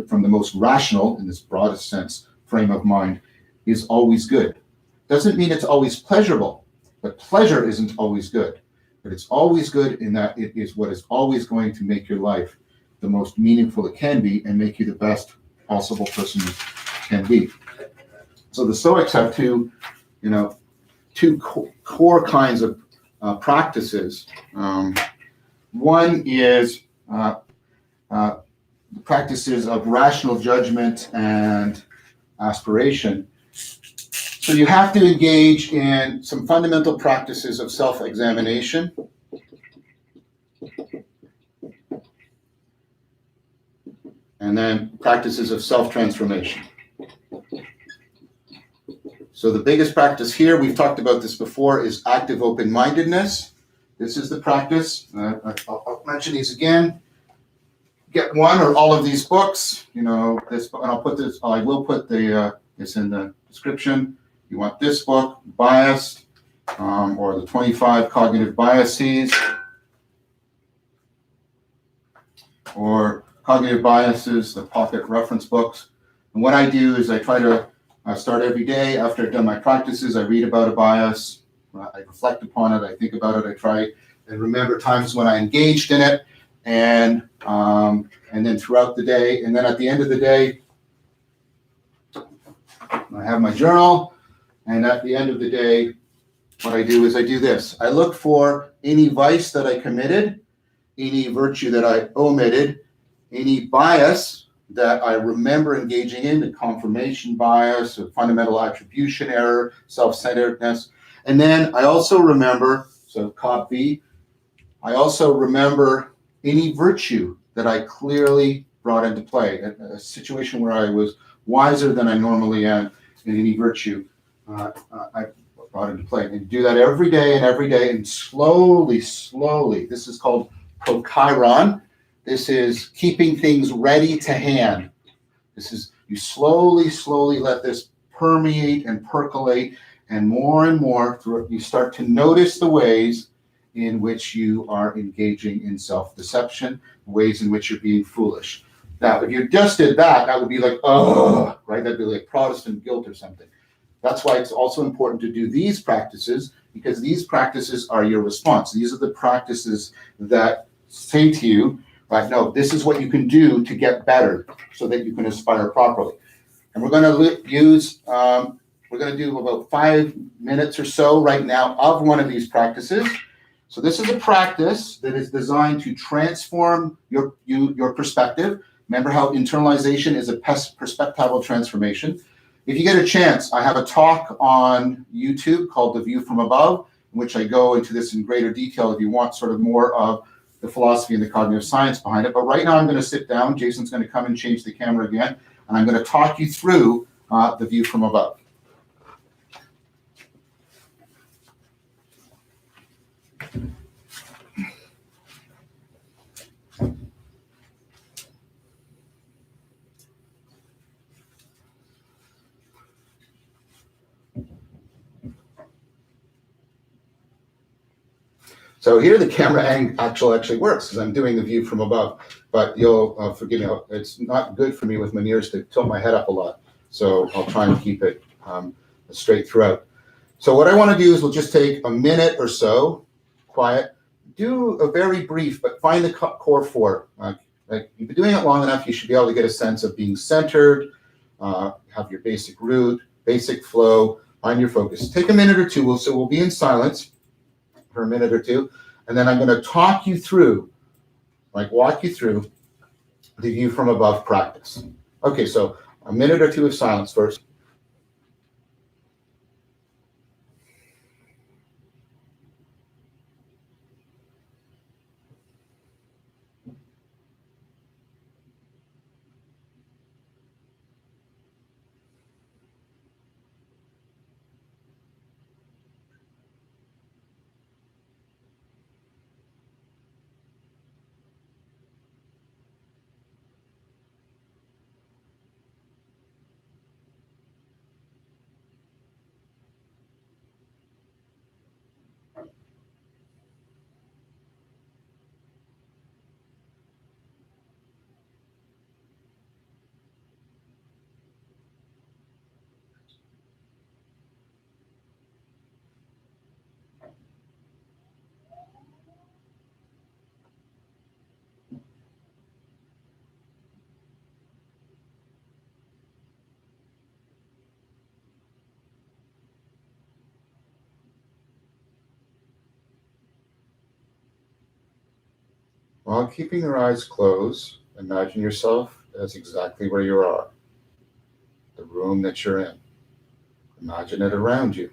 from the most rational, in this broadest sense, frame of mind, is always good. Doesn't mean it's always pleasurable, but pleasure isn't always good. But it's always good in that it is what is always going to make your life the most meaningful it can be and make you the best possible person you can be. So the Stoics have two core kinds of practices. One is the practices of rational judgment and aspiration. So you have to engage in some fundamental practices of self-examination. And then practices of self-transformation. So the biggest practice here, we've talked about this before, is active open-mindedness. This is the practice. I'll mention these again. Get one or all of these books. This, and I'll put this. I will put this in the description. You want this book, Biased, or the 25 Cognitive Biases, or Cognitive Biases, the pocket reference books. And what I do is I try to start every day after I've done my practices. I read about a bias. I reflect upon it. I think about it. I try and remember times when I engaged in it, and then throughout the day. And then at the end of the day, I have my journal. And at the end of the day, what I do is I do this. I look for any vice that I committed, any virtue that I omitted, any bias that I remember engaging in, the confirmation bias, or fundamental attribution error, self-centeredness. And then I also remember, so copy, I also remember any virtue that I clearly brought into play, a situation where I was wiser than I normally am in any virtue I brought into play. And do that every day, and slowly, this is called prochiron. This is keeping things ready to hand. This is, you slowly let this permeate and percolate, and more you start to notice the ways in which you are engaging in self-deception, ways in which you're being foolish. Now, if you just did that, that would be like, oh, right? That'd be like Protestant guilt or something. That's why it's also important to do these practices, because these practices are your response. These are the practices that say to you, right, no, this is what you can do to get better so that you can aspire properly. And we're going to do about 5 minutes or so right now of one of these practices. So this is a practice that is designed to transform your perspective. Remember how internalization is a perspectival transformation. If you get a chance, I have a talk on YouTube called The View from Above, in which I go into this in greater detail if you want sort of more of the philosophy and the cognitive science behind it. But right now I'm going to sit down. Jason's going to come and change the camera again, and I'm going to talk you through The View from Above. So here the camera actually works because I'm doing the view from above, but you'll forgive me, it's not good for me with my ears to tilt my head up a lot. So I'll try and keep it straight throughout. So what I want to do is we'll just take a minute or so, quiet, do a very brief, but find the core four. Like you've been doing it long enough, you should be able to get a sense of being centered, have your basic root, basic flow, find your focus. Take a minute or two, so we'll be in silence for a minute or two, and then I'm going to talk you through, walk you through the view from above practice. Okay, so a minute or two of silence first. While keeping your eyes closed, imagine yourself as exactly where you are, the room that you're in. Imagine it around you.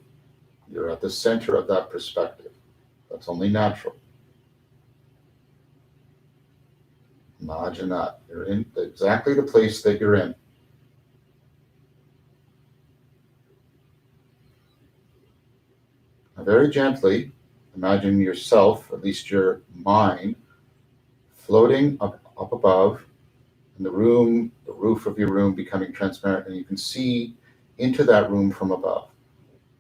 You're at the center of that perspective. That's only natural. Imagine that. You're in exactly the place that you're in. Now, very gently, imagine yourself, at least your mind, floating up above in the room, the roof of your room becoming transparent, and you can see into that room from above.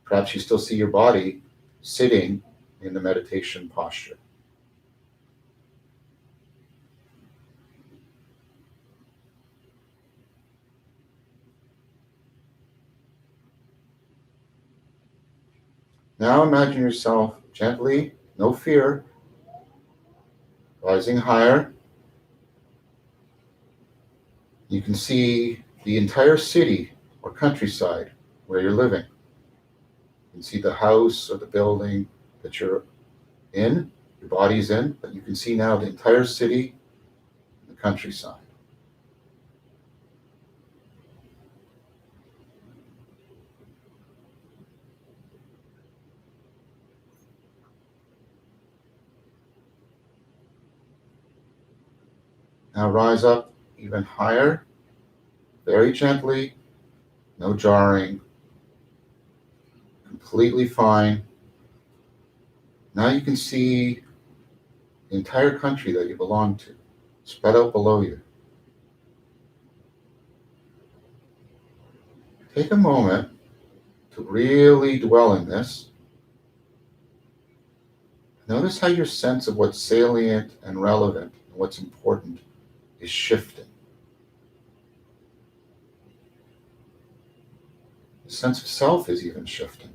Perhaps you still see your body sitting in the meditation posture. Now imagine yourself gently, no fear, rising higher. You can see the entire city or countryside where you're living. You can see the house or the building that you're in, your body's in, but you can see now the entire city, the countryside. Now rise up even higher, very gently, no jarring, completely fine. Now you can see the entire country that you belong to, spread out below you. Take a moment to really dwell in this. Notice how your sense of what's salient and relevant and what's important is shifting. The sense of self is even shifting.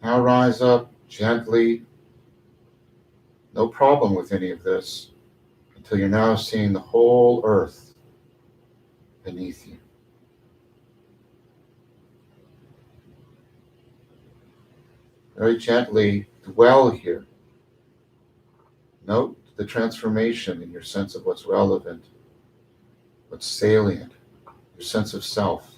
Now rise up gently, no problem with any of this, until you're now seeing the whole earth beneath you. Very gently dwell here. Note the transformation in your sense of what's relevant, what's salient, your sense of self.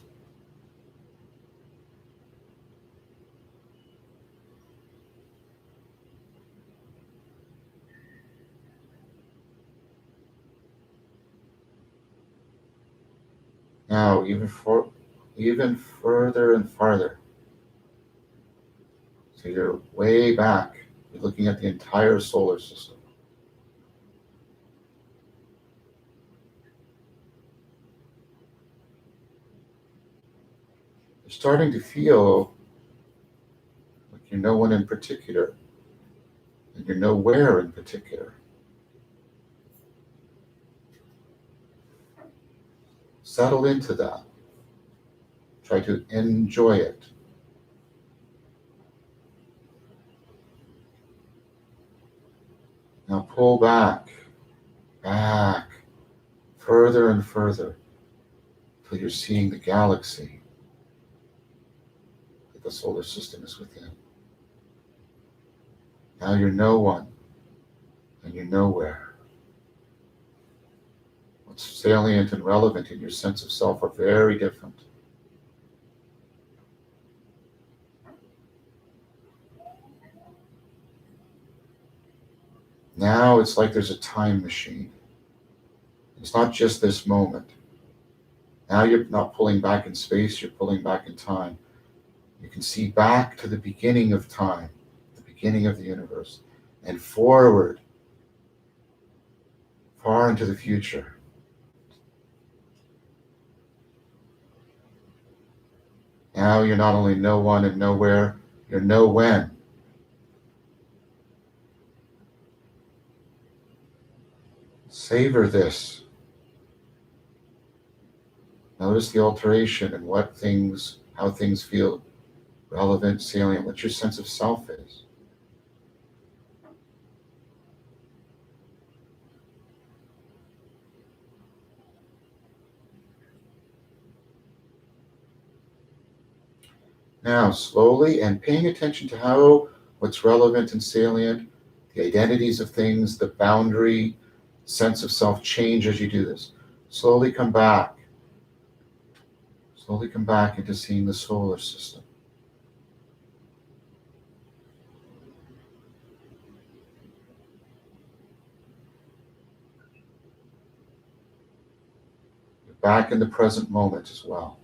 Now, even further and farther. So you're way back. You're looking at the entire solar system. You're starting to feel like you're no one in particular, and you're nowhere in particular. Settle into that. Try to enjoy it. Now pull back, further and further, till you're seeing the galaxy that the solar system is within. Now you're no one, and you're nowhere. What's salient and relevant in your sense of self are very different. Now it's like there's a time machine. It's not just this moment. Now you're not pulling back in space, you're pulling back in time. You can see back to the beginning of time, the beginning of the universe, and forward, far into the future. Now you're not only no one and nowhere, you're no when. Savor this. Notice the alteration and how things feel relevant, salient, what your sense of self is. Now, slowly and paying attention to how what's relevant and salient, the identities of things, the boundary, sense of self change as you do this. Slowly come back. Slowly come back into seeing the solar system. You're back in the present moment as well.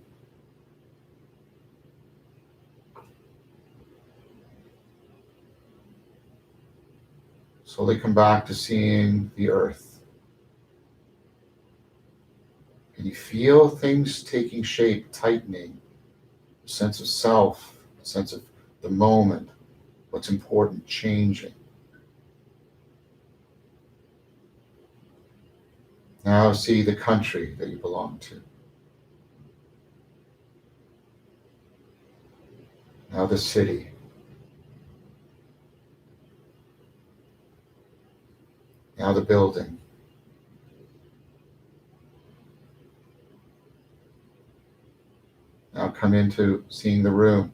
Slowly come back to seeing the earth. And you feel things taking shape, tightening, a sense of self, a sense of the moment, what's important, changing. Now see the country that you belong to. Now the city. Now the building. Now come into seeing the room.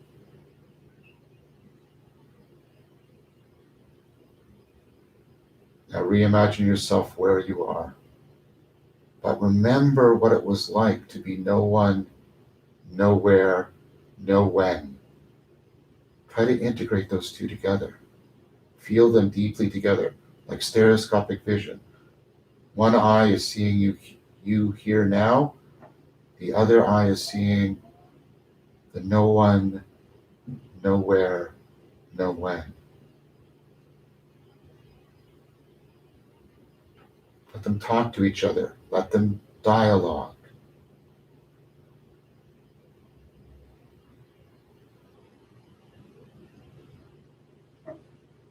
Now reimagine yourself where you are. But remember what it was like to be no one, nowhere, no when. Try to integrate those two together. Feel them deeply together, like stereoscopic vision. One eye is seeing you here now. The other eye is seeing the no one, nowhere, no when. Let them talk to each other. Let them dialogue.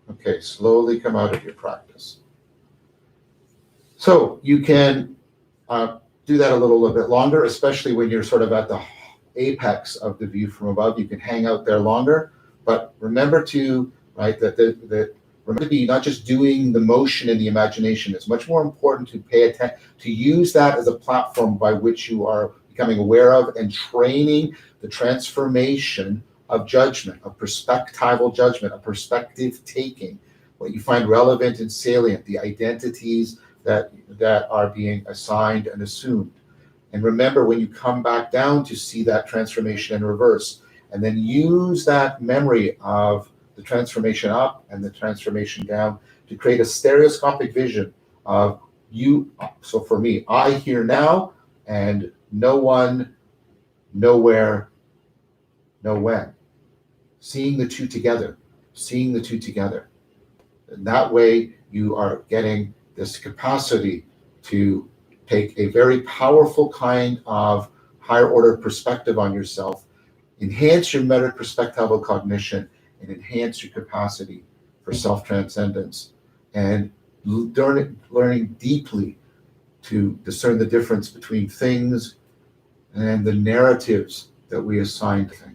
Okay, slowly come out of your practice. So you can do that a little bit longer, especially when you're sort of at the apex of the view from above. You can hang out there longer, but remember to, right, remember to be not just doing the motion in the imagination. It's much more important to pay attention, to use that as a platform by which you are becoming aware of and training the transformation of judgment, of perspectival judgment, of perspective taking, what you find relevant and salient, the identities that are being assigned and assumed. And remember, when you come back down, to see that transformation in reverse, and then use that memory of the transformation up and the transformation down to create a stereoscopic vision of you. So for me, I here now, and no one, nowhere, no when. Seeing the two together, seeing the two together. And that way you are getting this capacity to take a very powerful kind of higher order perspective on yourself, enhance your meta perspectival cognition, and enhance your capacity for self-transcendence, and learning deeply to discern the difference between things and the narratives that we assign to things.